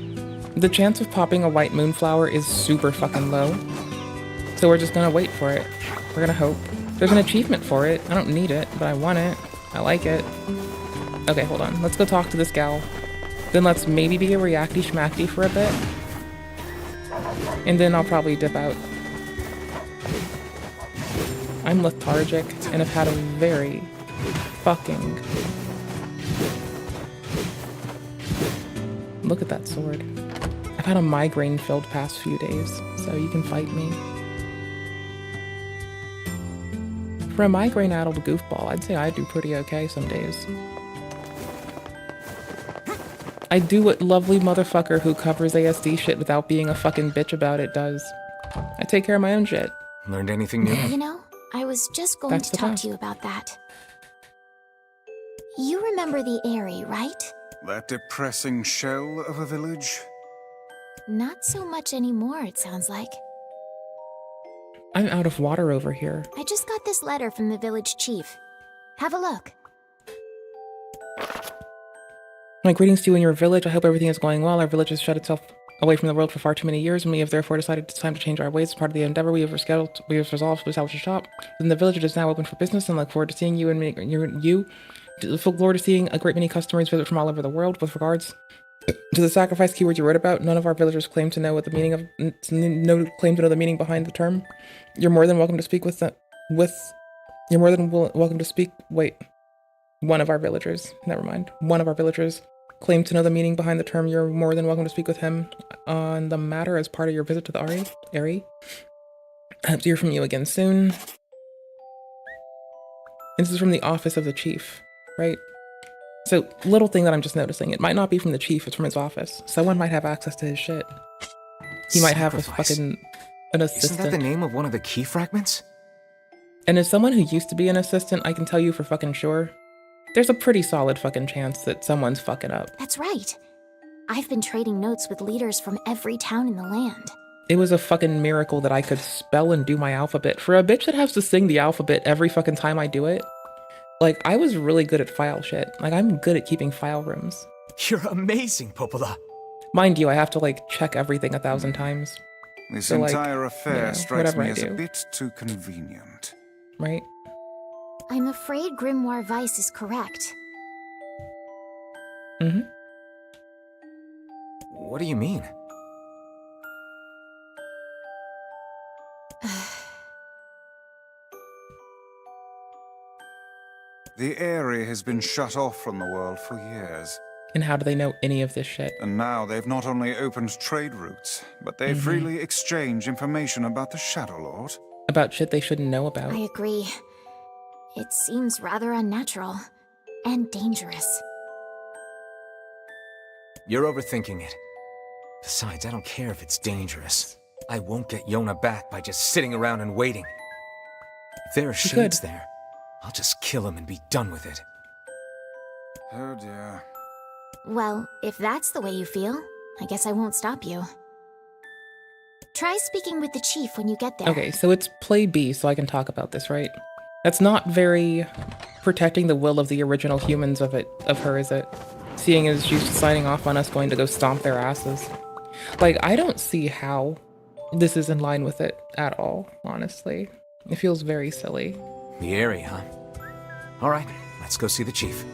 The chance of popping a white moonflower is super fucking low. So we're just gonna wait for it. We're gonna hope. There's an achievement for it. I don't need it, but I want it. I like it. Okay, hold on. Let's go talk to this gal. Then let's maybe be a reacty schmacky for a bit. And then I'll probably dip out. I'm lethargic and have had a very fucking... Look at that sword. I've had a migraine-filled past few days, so you can fight me. For a migraine-addled goofball, I'd say I do pretty okay some days. I do what lovely motherfucker who covers ASD shit without being a fucking bitch about it does. I take care of my own shit. Learned anything new? You know, I was just going to talk to you about that. You remember the Eyrie, right? That depressing shell of a village? Not so much anymore, it sounds like. I'm out of water over here. I just got this letter from the village chief. Have a look. My greetings to you and your village. I hope everything is going well. Our village has shut itself away from the world for far too many years, and we have therefore decided it's time to change our ways. As part of the endeavor, we have resolved to establish a shop. And the village is now open for business, and look forward to seeing you and look forward to seeing a great many customers visit from all over the world. With regards to the sacrifice keywords you wrote about, none of our villagers claim to know what the meaning of claim to know the meaning behind the term. You're more than welcome to speak with you're more than welcome to speak. Wait, one of our villagers. Never mind. One of our villagers claim to know the meaning behind the term. You're more than welcome to speak with him on the matter as part of your visit to the Eyrie. I hope to hear from you again soon. This is from the office of the chief, right? So, little thing that I'm just noticing. It might not be from the chief, it's from his office. Someone might have access to his shit. He might have an assistant. Isn't that the name of one of the key fragments? And as someone who used to be an assistant, I can tell you for fucking sure, there's a pretty solid fucking chance that someone's fucking up. That's right. I've been trading notes with leaders from every town in the land. It was a fucking miracle that I could spell and do my alphabet. For a bitch that has to sing the alphabet every fucking time I do it, like, I was really good at file shit. Like, I'm good at keeping file rooms. You're amazing, Popola. Mind you, I have to, like, check everything 1,000 times. This so, entire affair strikes me as a bit too convenient. Right? I'm afraid Grimoire Weiss is correct. Mm-hmm. What do you mean? The Eyrie has been shut off from the world for years. And how do they know any of this shit? And now they've not only opened trade routes, but they freely exchange information about the Shadow Lord. About shit they shouldn't know about. I agree. It seems rather unnatural and dangerous. You're overthinking it. Besides, I don't care if it's dangerous. I won't get Yona back by just sitting around and waiting. If there are shades there, I'll just kill him and be done with it. Oh dear. Well, if that's the way you feel, I guess I won't stop you. Try speaking with the chief when you get there. Okay, so it's play B, so I can talk about this, right? That's not very protecting the will of the original humans of her, is it? Seeing as she's signing off on us going to go stomp their asses. Like, I don't see how this is in line with it at all, honestly. It feels very silly. The Eyrie, huh? Alright, let's go see the chief.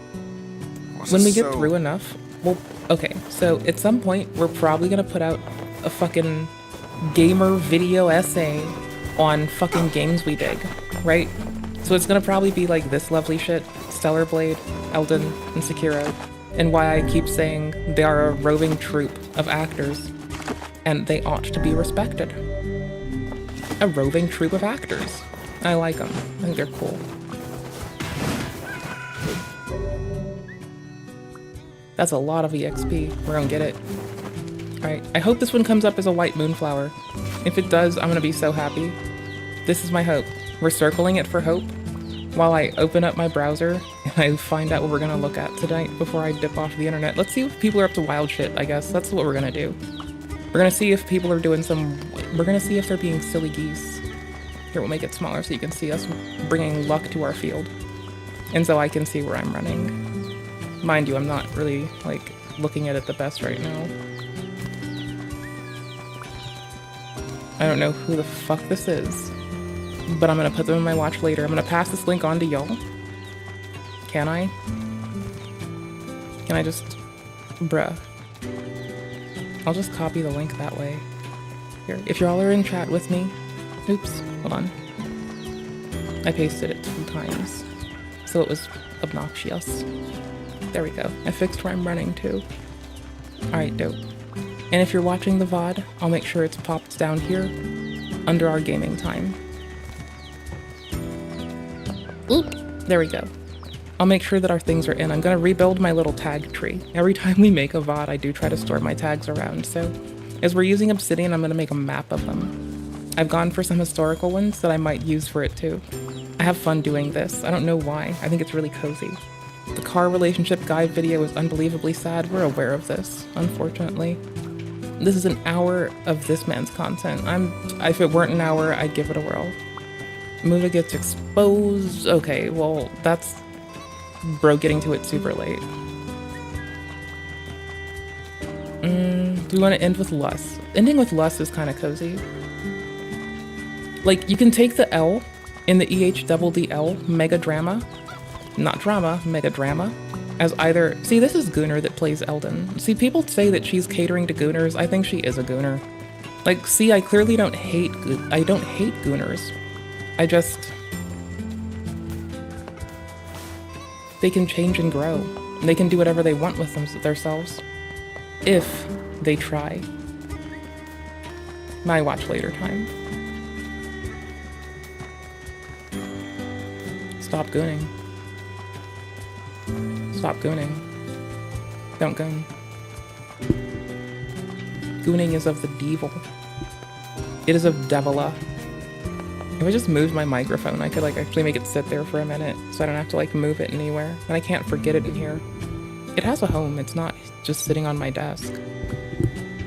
When we get through enough, well, okay, so at some point, we're probably gonna put out a fucking gamer video essay on fucking games we dig, right? So it's gonna probably be like this lovely shit, Stellar Blade, Elden, and Sekiro, and why I keep saying they are a roving troupe of actors, and they ought to be respected. A roving troupe of actors. I like them. I think they're cool. That's a lot of EXP. We're gonna get it. Alright, I hope this one comes up as a white moonflower. If it does, I'm gonna be so happy. This is my hope. We're circling it for hope. while I open up my browser and I find out what we're gonna look at tonight before I dip off the internet. Let's see if people are up to wild shit, I guess. That's what we're gonna do. We're gonna see if people are doing we're gonna see if they're being silly geese. Here, we'll make it smaller so you can see us bringing luck to our field. And so I can see where I'm running. Mind you, I'm not really, like, looking at it the best right now. I don't know who the fuck this is, but I'm gonna put them in my watch later. I'm gonna pass this link on to y'all. Can I? Can I just... bruh. I'll just copy the link that way. Here, if y'all are in chat with me... Oops, hold on. I pasted it 2 times, so it was obnoxious. There we go. I fixed where I'm running to. Alright, dope. And if you're watching the VOD, I'll make sure it's popped down here under our gaming time. Oop. There we go. I'll make sure that our things are in. I'm gonna rebuild my little tag tree. Every time we make a VOD, I do try to store my tags around, so as we're using Obsidian, I'm gonna make a map of them. I've gone for some historical ones that I might use for it too. I have fun doing this. I don't know why. I think it's really cozy. The car relationship guide video is unbelievably sad. We're aware of this, unfortunately. This is an hour of this man's content. If it weren't an hour, I'd give it a whirl. Muta gets exposed. Okay, well, that's bro getting to it super late. Do we want to end with lust? Ending with lust is kind of cozy. Like, you can take the L in the EHDDL mega drama, not drama, mega drama, as either... See, this is Gooner that plays Eldon. See, people say that she's catering to Gooners. I think she is a Gooner. Like, see, I clearly don't hate Gooners. I just... They can change and grow. And they can do whatever they want with themselves. If they try. My watch later time. Stop gooning. Stop gooning. Don't goon. Gooning is of the devil. It is of devila. If I just moved my microphone, I could like actually make it sit there for a minute, so I don't have to like move it anywhere. And I can't forget it in here. It has a home. It's not just sitting on my desk.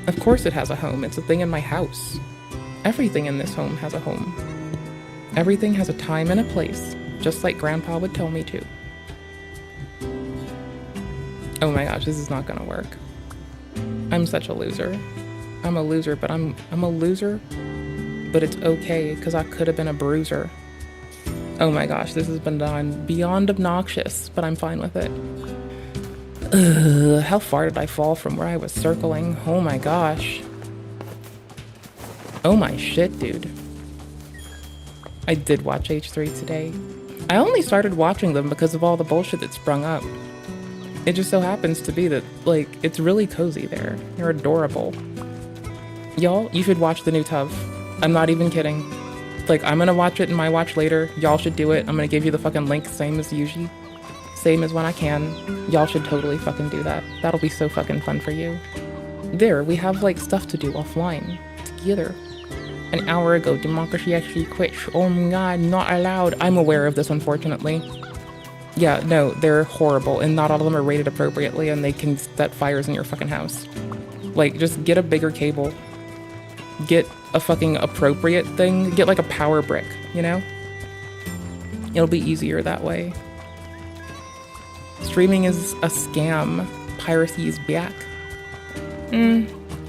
Of course it has a home. It's a thing in my house. Everything in this home has a home. Everything has a time and a place, just like Grandpa would tell me to. Oh my gosh, this is not gonna work. I'm such a loser. I'm a loser, but I'm a loser, but it's okay, because I could have been a bruiser. Oh my gosh, this has been done beyond obnoxious, but I'm fine with it. Ugh, how far did I fall from where I was circling? Oh my gosh. Oh my shit, dude. I did watch H3 today. I only started watching them because of all the bullshit that sprung up. It just so happens to be that, like, it's really cozy there. You're adorable. Y'all, you should watch the new Tuv. I'm not even kidding. Like, I'm gonna watch it in my watch later. Y'all should do it. I'm gonna give you the fucking link, same as usually. Same as when I can. Y'all should totally fucking do that. That'll be so fucking fun for you. There, we have, like, stuff to do offline. Together. An hour ago, democracy actually quit. Oh my god, not allowed. I'm aware of this, unfortunately. Yeah, no, they're horrible, and not all of them are rated appropriately, and they can set fires in your fucking house. Like, just get a bigger cable. Get a fucking appropriate thing. Get, like, a power brick, you know? It'll be easier that way. Streaming is a scam. Piracy is back.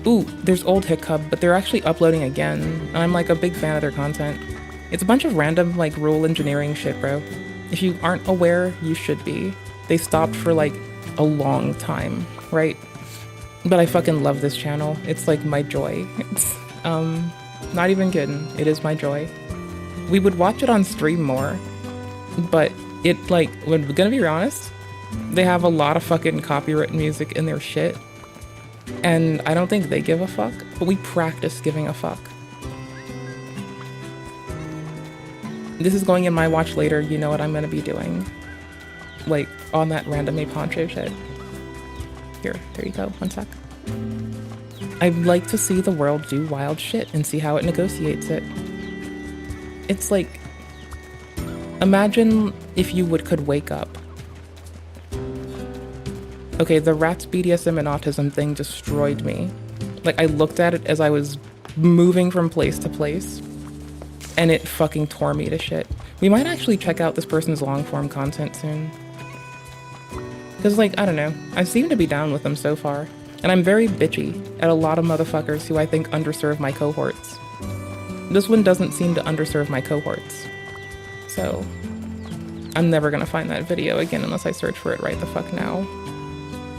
Ooh, there's old Hiccup, but they're actually uploading again, and I'm like a big fan of their content. It's a bunch of random like rule engineering shit, bro. If you aren't aware, you should be. They stopped for like a long time, right? But I fucking love this channel. It's like my joy. It's not even kidding. It is my joy. We would watch it on stream more, but it like, we're gonna be honest, they have a lot of fucking copyright music in their shit. And I don't think they give a fuck, but we practice giving a fuck. This is going in my watch later, you know what I'm gonna be doing. Like, on that random Poncho shit. Here, there you go, 1 sec. I'd like to see the world do wild shit and see how it negotiates it. It's like, Imagine if you could wake up. Okay, the rats BDSM and autism thing destroyed me. Like, I looked at it as I was moving from place to place, and it fucking tore me to shit. We might actually check out this person's long-form content soon. Because, like, I don't know, I seem to be down with them so far. And I'm very bitchy at a lot of motherfuckers who I think underserve my cohorts. This one doesn't seem to underserve my cohorts. So, I'm never gonna find that video again unless I search for it right the fuck now.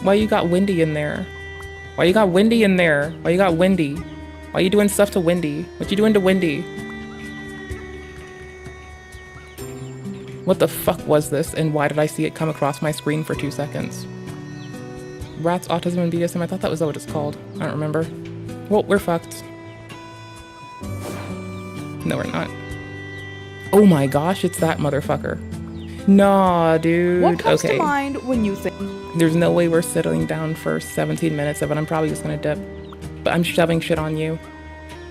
Why you got Wendy in there? Why you got Wendy in there? Why you got Wendy? Why you doing stuff to Wendy? What you doing to Wendy? What the fuck was this, and why did I see it come across my screen for 2 seconds? Rats, autism, and BDSM? I thought that was what it's called. I don't remember. Well, we're fucked. No, we're not. Oh my gosh, it's that motherfucker. Nah, dude. What comes okay. to mind when you think? There's no way we're settling down for 17 minutes of it. I'm probably just gonna dip. But I'm shoving shit on you.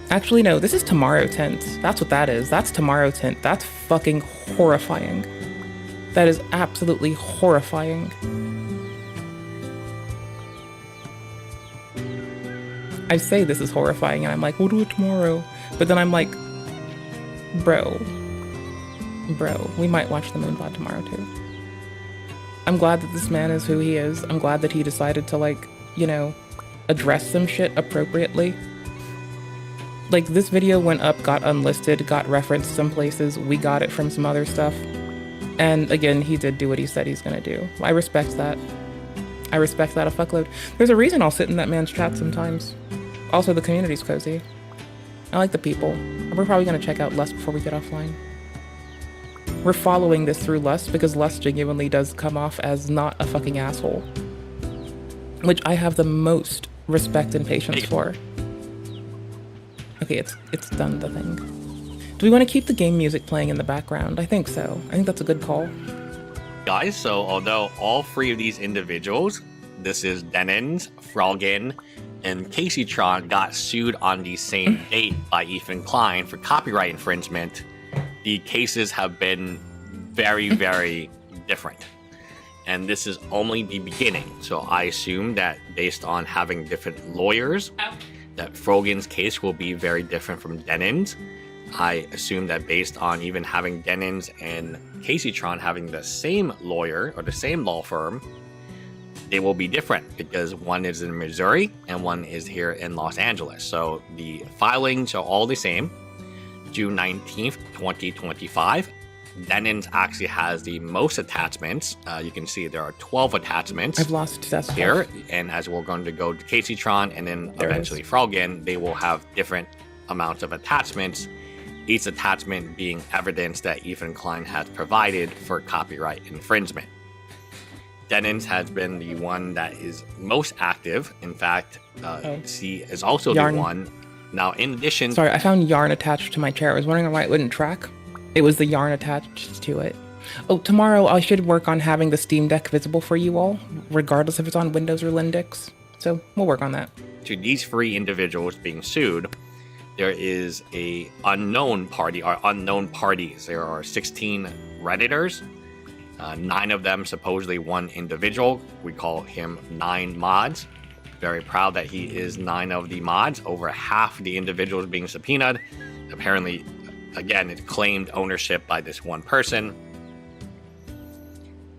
Actually, no, this is Tomorrow Tint. That's what that is. That's Tomorrow Tint. That's fucking horrifying. That is absolutely horrifying. I say this is horrifying, and I'm like, we'll do it tomorrow. But then I'm like, bro, we might watch the Moonbot tomorrow too. I'm glad that this man is who he is. I'm glad that he decided to, like, you know, address some shit appropriately. Like, this video went up, got unlisted, got referenced some places. We got it from some other stuff. And again, he did do what he said he's gonna do. I respect that. I respect that a fuckload. There's a reason I'll sit in that man's chat sometimes. Also, the community's cozy. I like the people. We're probably gonna check out Lust before we get offline. We're following this through Lust because Lust genuinely does come off as not a fucking asshole. Which I have the most respect and patience for. Okay, it's done the thing. Do we want to keep the game music playing in the background? I think so. I think that's a good call. Guys, so although all three of these individuals, this is Denins, Froggen, and Caseytron, got sued on the same date by Ethan Klein for copyright infringement, the cases have been very, very different. And this is only the beginning. So I assume that based on having different lawyers, that Froggen's case will be very different from Denins. I assume that based on even having Denins and Caseytron having the same lawyer or the same law firm, they will be different because one is in Missouri and one is here in Los Angeles. So the filings are all the same. June 19th, 2025. Denins actually has the most attachments. You can see there are 12 attachments. I've lost Cecil here, and as we're going to go to Caseytron and then eventually Froggen, they will have different amounts of attachments. Each attachment being evidence that Ethan Klein has provided for copyright infringement. Denins has been the one that is most active. In fact, she is also Yarn. the one. Now, in addition... Sorry, I found yarn attached to my chair. I was wondering why it wouldn't track. It was the yarn attached to it. Oh, tomorrow I should work on having the Steam Deck visible for you all, regardless if it's on Windows or Linux. So we'll work on that. To these three individuals being sued, there is a unknown party or unknown parties. There are 16 Redditors, 9 of them supposedly one individual. We call him 9 mods. Very proud that he is 9 of the mods. Over half the individuals being subpoenaed. Apparently, again, it claimed ownership by this one person.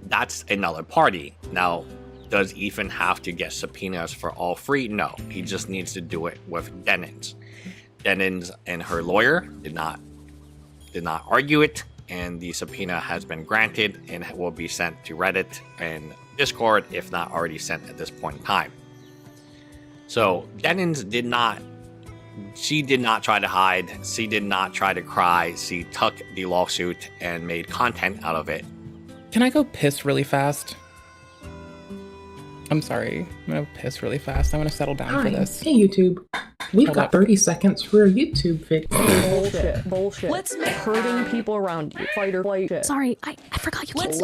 That's another party. Now, does Ethan have to get subpoenas for all 3? No, he just needs to do it with Denins. Denins and her lawyer did not argue it, and the subpoena has been granted and will be sent to Reddit and Discord, if not already sent at this point in time. So Denins did not try to hide. She did not try to cry. She took the lawsuit and made content out of it. Can I go piss really fast? I'm sorry. I'm gonna piss really fast. I want to settle down for this. Hey, YouTube. We've got 30 seconds for a YouTube video. Bullshit. Let's make hurting people around you. Fight or flight shit. Sorry, I forgot you can't.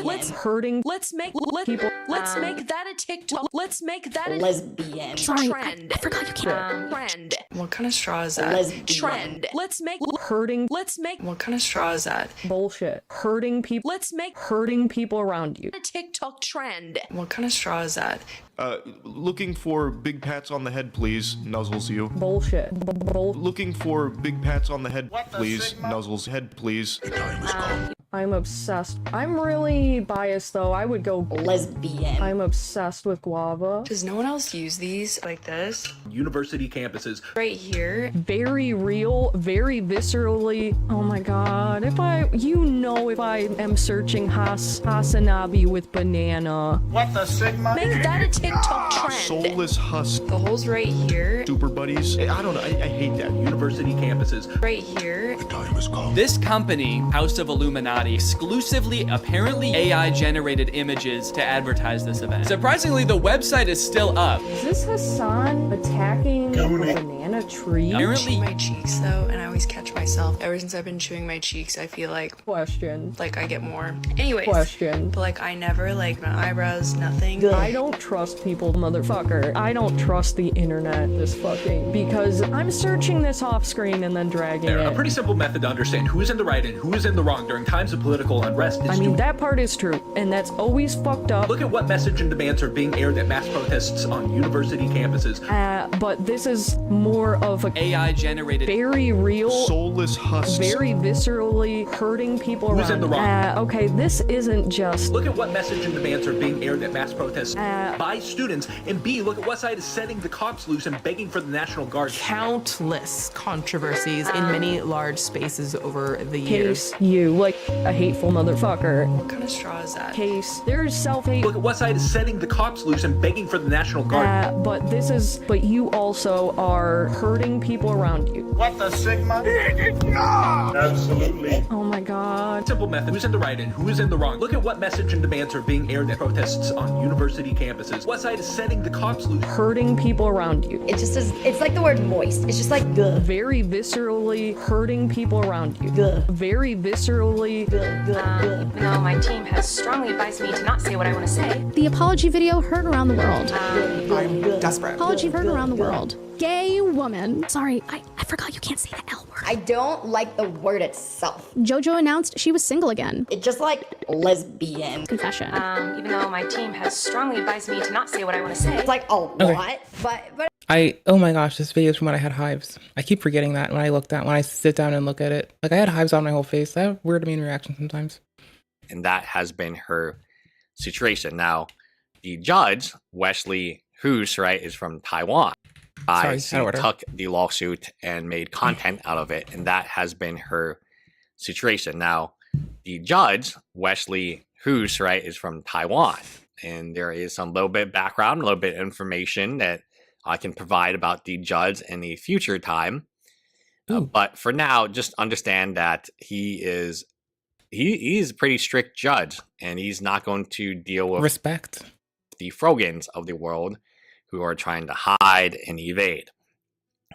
Let's hurting. Let's make people. Let's make that a TikTok. Let's make that a lesbian. Sorry, trend. I forgot you can't. Trend. What kind of straw is that? Lesbian. Trend. Let's make hurting. Let's make. What kind of straw is that? Bullshit. Hurting people. Let's make hurting people around you. A TikTok trend. What kind of straw is that? Looking for big pats on the head, please. Nuzzles you. Bullshit. Looking for big pats on the head, please. Nuzzles head, please. I'm obsessed. I'm really biased though. I would go lesbian. I'm obsessed with guava. Does no one else use these like this? University campuses. Right here. Very real, very viscerally. Oh my god. If I am searching Hasanabi with banana. What the Sigma? Make that a TikTok trend. Soulless husk. The hole's right here. Super buddies. I don't know. I hate that. University campuses. Right here. This company, House of Illuminati, exclusively, apparently AI-generated images to advertise this event. Surprisingly, the website is still up. Is this Hassan attacking a banana tree? Apparently, my cheeks though, and I always catch myself. Ever since I've been chewing my cheeks, I feel like like I get more. Anyways, but like I never like my eyebrows, nothing. I don't trust people, motherfucker. I don't trust the internet, because I'm searching this off screen and then dragging it. A pretty simple method to understand who is in the right and who is in the wrong during times of political unrest is that part is true, and that's always fucked up. Look at what message and demands are being aired at mass protests on university campuses. But this is more of a AI-generated, very real, soulless husks. Very viscerally hurting people Who's around. in the wrong? Okay, this isn't just. Look at what message and demands are being aired at mass protests by students, and B, look at what side is setting the cops loose and begging for the National Guard. Countless controversies in many large spaces over the years. You, like a hateful motherfucker. What kind of straw is that? Case, there's self-hate. Look at what side is setting the cops loose and begging for the National Guard. But you also are hurting people around you. What the Sigma? Absolutely. Oh my god. Simple method. Who's in the right and who is in the wrong? Look at what message and demands are being aired at protests on university campuses. What side is setting the cops loose? Hurting people around you. It just is, it's like the word moist. It's just like ugh. Very viscerally hurting people around you. Ugh. Very viscerally. Even though my team has strongly advised me to not say what I want to say. The apology video heard around the world. I'm desperate. Apology heard around the world. Gay woman. Sorry, I forgot you can't say the L word. I don't like the word itself. JoJo announced she was single again. It's just like lesbian. Confession. Even though my team has strongly advised me to not say what I want to say. It's like a lot, but Oh my gosh, this video is from when I had hives. I keep forgetting that when I sit down and look at it. Like I had hives on my whole face. I have weird immune reactions sometimes. And that has been her situation. Now, the judge, Wesley Hoos, right, is from Taiwan. She took the lawsuit and made content out of it, and that has been her situation. Now, the judge, Wesley Hoos, right, is from Taiwan, and there is some little bit background, a little bit of information that I can provide about the judge in a future time. But for now, just understand that he's a pretty strict judge, and he's not going to deal with respect the Frogans of the world who are trying to hide and evade.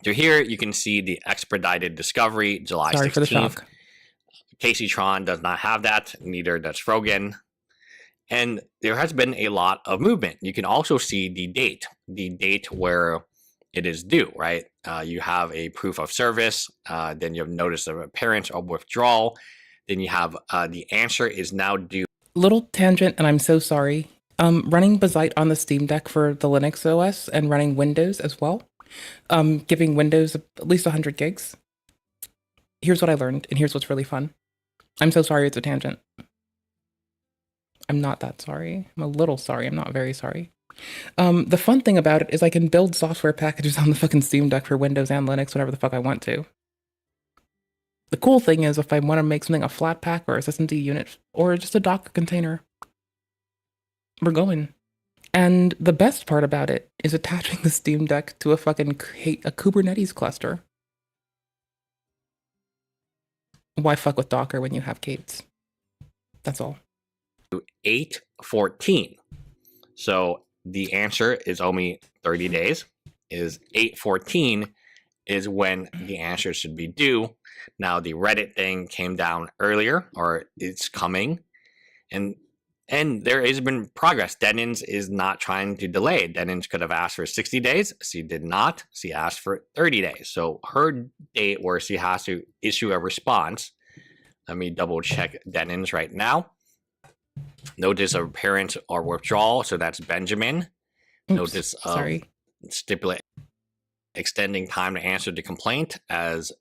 So here you can see the expedited discovery, July 16th. For the shock. Casey Tron does not have that, neither does Frogan. And there has been a lot of movement. You can also see the date where it is due, right? You have a proof of service, then you have notice of appearance or withdrawal, then you have the answer is now due. Little tangent, and I'm so sorry. Running Bazite on the Steam Deck for the Linux OS and running Windows as well. Giving Windows at least 100 gigs. Here's what I learned, and here's what's really fun. I'm so sorry it's a tangent. I'm not that sorry. I'm a little sorry. I'm not very sorry. The fun thing about it is I can build software packages on the fucking Steam Deck for Windows and Linux, whatever the fuck I want to. The cool thing is if I want to make something a Flatpak or a SSD unit or just a Docker container, we're going. And the best part about it is attaching the Steam Deck to a Kubernetes cluster. Why fuck with Docker when you have Kates? That's all. 8/14. So the answer is only 30 days. is 8/14 is when the answer should be due. Now the Reddit thing came down earlier, or it's coming, and there has been progress. Denins is not trying to delay. Denins could have asked for 60 days. She did not. She asked for 30 days. So her date where she has to issue a response. Let me double check Denins right now. Notice of appearance or withdrawal. So that's Benjamin. Oops, Notice of sorry. stipulate extending time to answer the complaint, as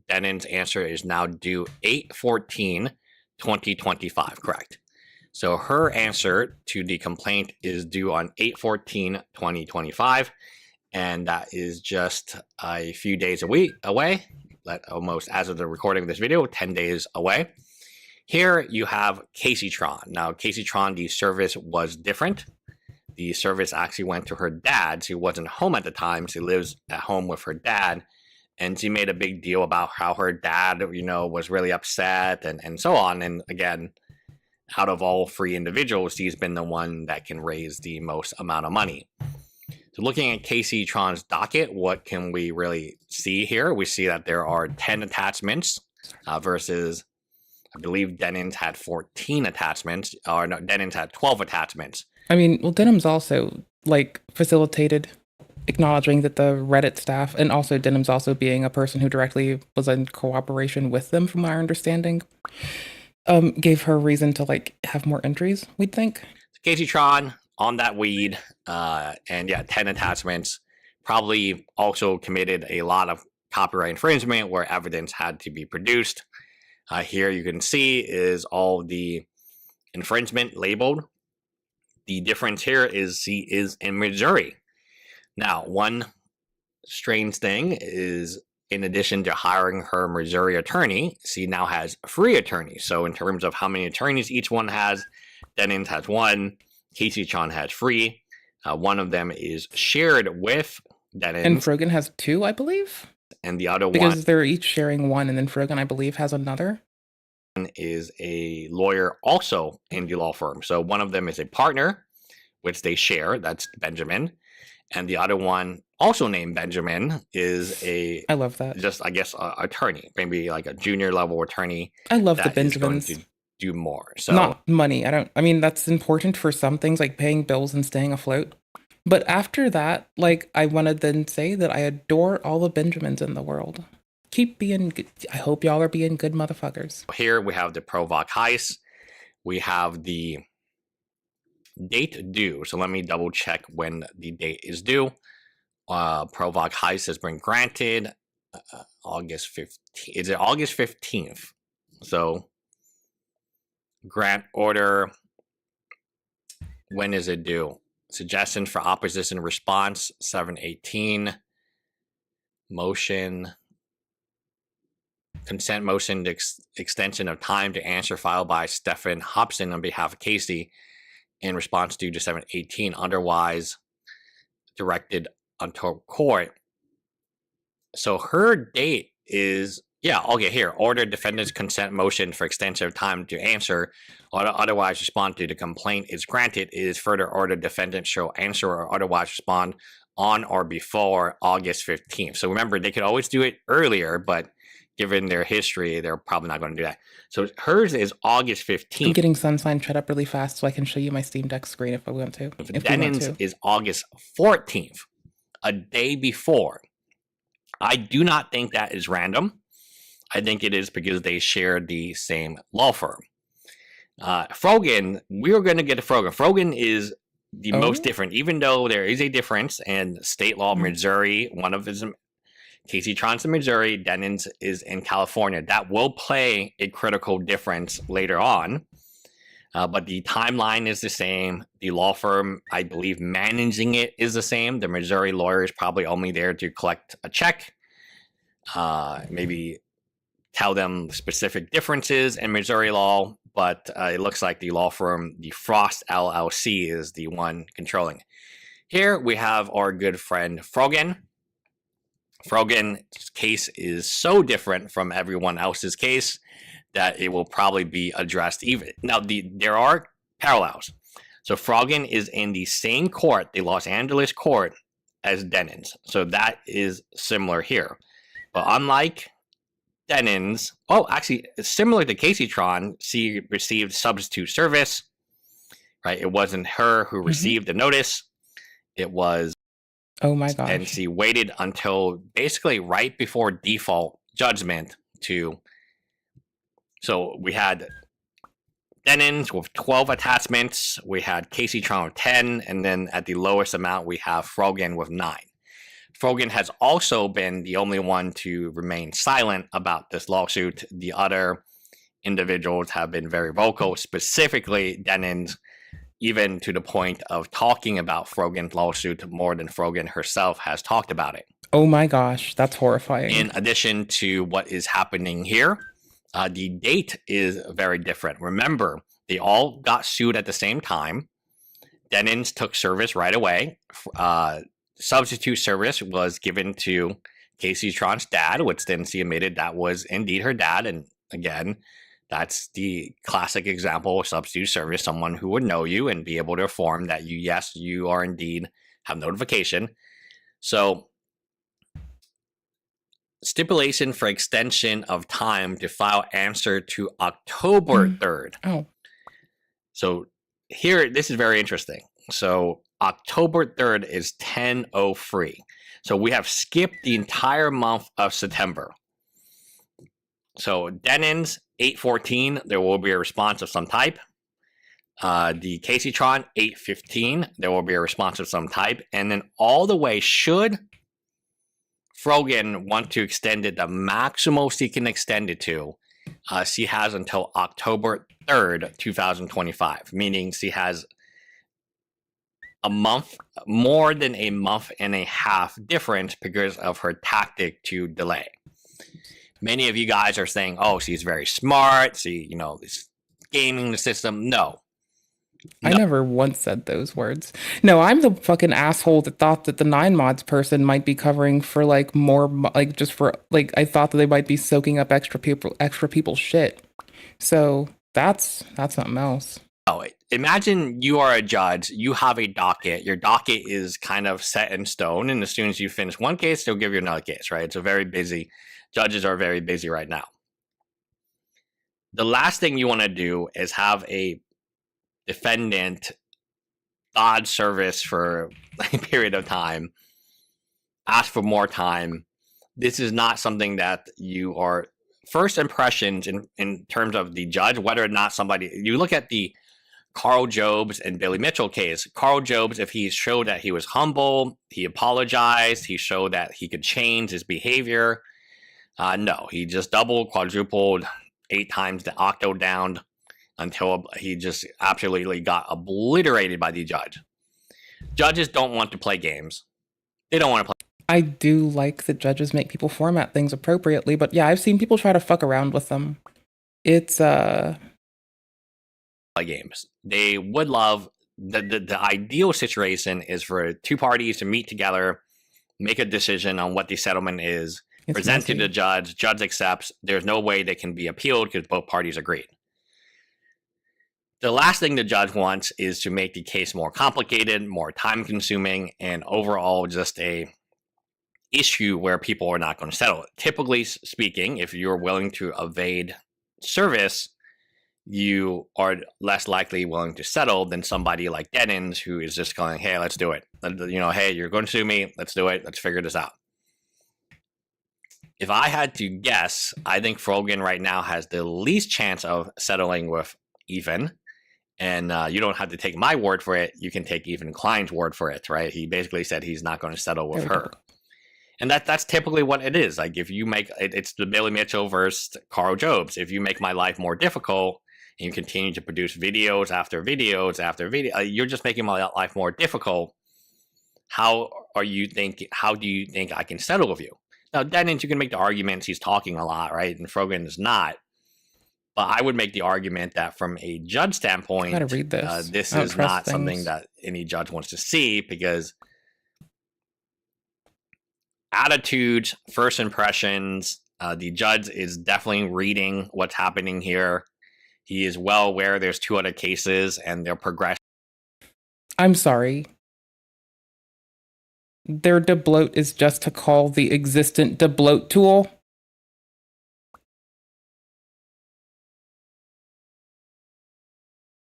Dennin's answer is now due 8/14/2025. Correct. So her answer to the complaint is due on 8/14/2025, and that is just a few days away. Almost, as of the recording of this video, 10 days away. Here you have Caseytron. Now, Caseytron, the service was different. The service actually went to her dad. She wasn't home at the time. She lives at home with her dad, and she made a big deal about how her dad, was really upset and so on. And again, out of all 3 individuals, she's been the one that can raise the most amount of money. So looking at Caseytron's docket, what can we really see here? We see that there are 10 attachments versus, I believe Denins had 14 attachments, or no, Denins had 12 attachments. I mean, well, Denim's also, facilitated acknowledging that the Reddit staff, and also Denim's also being a person who directly was in cooperation with them, from our understanding, gave her reason to, have more entries, we'd think. Caseytron on that weed, and yeah, 10 attachments, probably also committed a lot of copyright infringement where evidence had to be produced. Here you can see is all the infringement labeled. The difference here is she is in Missouri. Now, one strange thing is, in addition to hiring her Missouri attorney, she now has 3 attorneys. So in terms of how many attorneys each one has, Denins has 1, Caseytron has 3. One of them is shared with Denins. And Frogan has 2, I believe? And the other because they're each sharing 1, and then Frogan, I believe, has another. Is a lawyer also in the law firm. So one of them is a partner, which they share. That's Benjamin. And the other one, also named Benjamin, is a... I love that. Just, I guess, attorney. Maybe like a junior level attorney. I love the Benjamins. To do more. So not money. I mean, that's important for some things, like paying bills and staying afloat. But after that, I want to then say that I adore all the Benjamins in the world. Keep being good. I hope y'all are being good motherfuckers. Here we have the Provoc heist. We have the date due. So let me double check when the date is due. Provoc heist has been granted August 15th. Is it August 15th? So grant order. When is it due? Suggestion for opposition response 7/18. Motion. Consent motion to extension of time to answer filed by Stephen Hobson on behalf of Casey in response due to 7/18. Otherwise directed until court. So her date is, yeah, okay, here. Order defendant's consent motion for extension of time to answer or otherwise respond to the complaint is granted. It is further order defendant shall answer or otherwise respond on or before August 15th. So remember, they could always do it earlier, but given their history, they're probably not going to do that. So hers is August 15th. I'm getting Sunshine shut up really fast so I can show you my Steam Deck screen if I want to. Denins is August 14th, a day before. I do not think that is random. I think it is because they share the same law firm. Frogan, we're going to get to Frogan. Frogan is the most different, even though there is a difference in state law. Missouri, one of his... Caseytron's in Missouri, Denins is in California. That will play a critical difference later on. But the timeline is the same. The law firm, I believe, managing it is the same. The Missouri lawyer is probably only there to collect a check. Maybe tell them specific differences in Missouri law. But it looks like the law firm, the Frost LLC, is the one controlling. Here we have our good friend Frogan. Frogan's case is so different from everyone else's case that it will probably be addressed even. Now, there are parallels. So Frogan is in the same court, the Los Angeles court, as Denon's. So that is similar here. But unlike Denon's, actually, similar to Caseytron, she received substitute service, right? It wasn't her who received the notice. It was... Oh my gosh. And she waited until basically right before default judgment to... So we had Denon's with 12 attachments, we had Caseytron with 10, and then at the lowest amount we have Frogan with 9. Frogan has also been the only one to remain silent about this lawsuit. The other individuals have been very vocal, specifically Denon's, even to the point of talking about Frogan's lawsuit more than Frogan herself has talked about it. Oh my gosh, that's horrifying. In addition to what is happening here, the date is very different. Remember, they all got sued at the same time. Denon's took service right away. Substitute service was given to Caseytron's dad, which then she admitted that was indeed her dad. And again, that's the classic example of substitute service, someone who would know you and be able to affirm that you are indeed have notification. So stipulation for extension of time to file answer to October 3rd. Oh. So here, this is very interesting. So October 3rd is 10:03. So we have skipped the entire month of September. So Denon's 8:14, there will be a response of some type. The Caseytron 8:15, there will be a response of some type. And then all the way, should Frogan want to extend it the maximum she can extend it to, she has until October 3rd, 2025, meaning she has a month, more than a month and a half difference because of her tactic to delay. Many of you guys are saying, oh, she's very smart, she, is gaming the system. No. I never once said those words. No, I'm the fucking asshole that thought that the 9 mods person might be covering for more, just for I thought that they might be soaking up extra people's shit. So that's something else. Oh, imagine you are a judge, you have a docket, your docket is kind of set in stone, and as soon as you finish one case, they'll give you another case, right? It's a very busy, judges are very busy right now. The last thing you want to do is have a defendant dodge service for a period of time, ask for more time. This is not something that you are... First impressions in terms of the judge, whether or not somebody... You look at the Carl Jobs and Billy Mitchell case. Carl Jobs, if he showed that he was humble, he apologized, he showed that he could change his behavior. No, he just doubled, quadrupled, 8 times the octo down until he just absolutely got obliterated by the judge. Judges don't want to play games. They don't want to play. I do like that judges make people format things appropriately, but yeah, I've seen people try to fuck around with them. It's play games. They would love the ideal situation is for 2 parties to meet together, make a decision on what the settlement is, present to the judge accepts. There's no way they can be appealed because both parties agreed. The last thing the judge wants is to make the case more complicated, more time consuming, and overall just a issue where people are not going to settle it. Typically speaking, if you're willing to evade service, you are less likely willing to settle than somebody like Denon's, who is just going, hey, let's do it. Hey, you're going to sue me. Let's do it. Let's figure this out. If I had to guess, I think Frogan right now has the least chance of settling with Ethan. And you don't have to take my word for it. You can take Ethan Klein's word for it, right? He basically said he's not going to settle with her. And that's typically what it is. Like, if you make it's the Billy Mitchell versus Carl Jobs. If you make my life more difficult and you continue to produce videos after videos after video, you're just making my life more difficult. How do you think I can settle with you? Now, Denon's, you can make the arguments he's talking a lot, right? And Frogan is not. But I would make the argument that from a judge standpoint, read this. This is not something that any judge wants to see, because attitudes, first impressions, the judge is definitely reading what's happening here. He is well aware there's 2 other cases and they're progressing. I'm sorry. their debloat is just to call the existent debloat tool.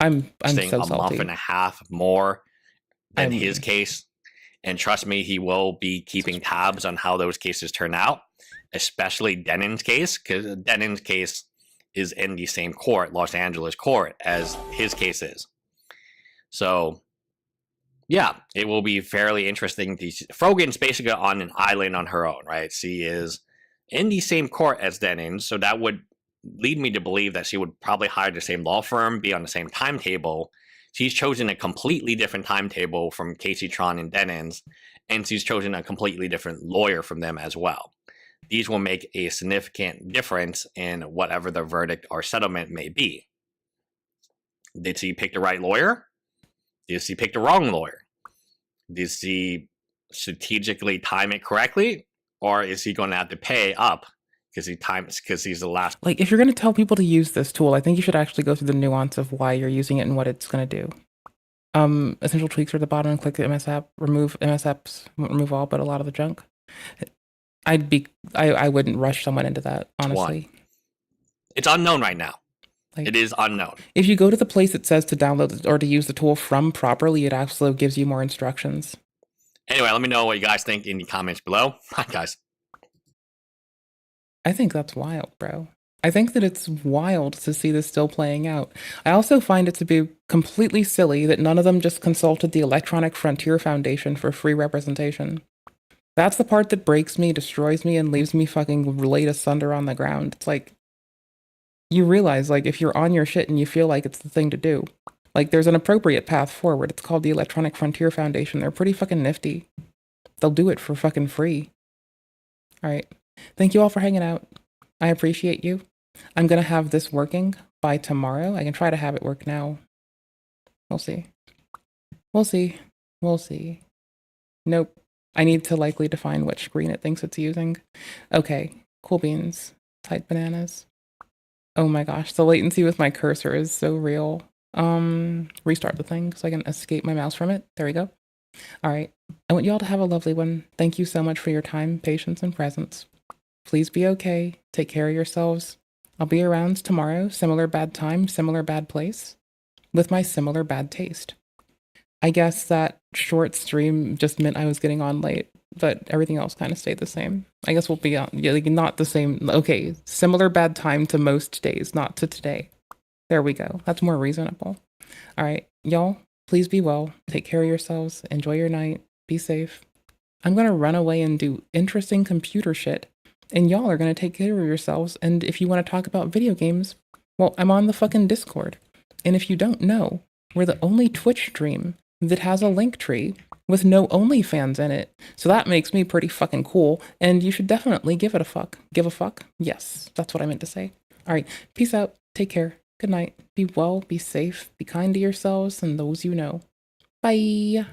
I'm so a salty. month and a half more than his case. And trust me, he will be keeping tabs on how those cases turn out, especially Denon's case, because Denon's case is in the same court, Los Angeles court, as his case is. So, yeah, it will be fairly interesting. Frogan's basically on an island on her own, right? She is in the same court as Denon, so that would lead me to believe that she would probably hire the same law firm, be on the same timetable. She's chosen a completely different timetable from Casey Tron and Denon's, and she's chosen a completely different lawyer from them as well. These will make a significant difference in whatever the verdict or settlement may be. Did she pick the right lawyer? Did she pick the wrong lawyer? Did she strategically time it correctly? Or is he going to have to pay up because he's the last? Like, if you're going to tell people to use this tool, I think you should actually go through the nuance of why you're using it and what it's going to do. Essential tweaks are at the bottom and click the MS app. Remove MS apps. Won't remove all, but a lot of the junk. I wouldn't rush someone into that, honestly. It's unknown right now. Like, it is unknown. If you go to the place it says to download or to use the tool from properly, it actually gives you more instructions. Anyway, let me know what you guys think in the comments below. Bye, guys. I think that's wild, bro. I think that it's wild to see this still playing out. I also find it to be completely silly that none of them just consulted the Electronic Frontier Foundation for free representation. That's the part that breaks me, destroys me, and leaves me fucking laid asunder on the ground. It's like, you realize, like, if you're on your shit and you feel like it's the thing to do, like, there's an appropriate path forward. It's called the Electronic Frontier Foundation. They're pretty fucking nifty. They'll do it for fucking free. All right. Thank you all for hanging out. I appreciate you. I'm going to have this working by tomorrow. I can try to have it work now. We'll see. We'll see. We'll see. Nope. I need to likely define which screen it thinks it's using. Okay. Cool beans. Tight bananas. Oh my gosh. The latency with my cursor is so real. Restart the thing so I can escape my mouse from it. There we go. All right. I want you all to have a lovely one. Thank you so much for your time, patience, and presence. Please be okay. Take care of yourselves. I'll be around tomorrow. Similar bad time, similar bad place, with my similar bad taste. I guess that short stream just meant I was getting on late, but everything else kind of stayed the same. I guess we'll be on, yeah, like not the same. Okay, similar bad time to most days, not to today. There we go. That's more reasonable. All right, y'all, please be well. Take care of yourselves. Enjoy your night. Be safe. I'm going to run away and do interesting computer shit. And y'all are going to take care of yourselves. And if you want to talk about video games, well, I'm on the fucking Discord. And if you don't know, we're the only Twitch stream that has a link tree with no OnlyFans in it. So that makes me pretty fucking cool. And you should definitely give it a fuck. Give a fuck? Yes, that's what I meant to say. All right, peace out. Take care. Good night. Be well, be safe, be kind to yourselves and those you know. Bye.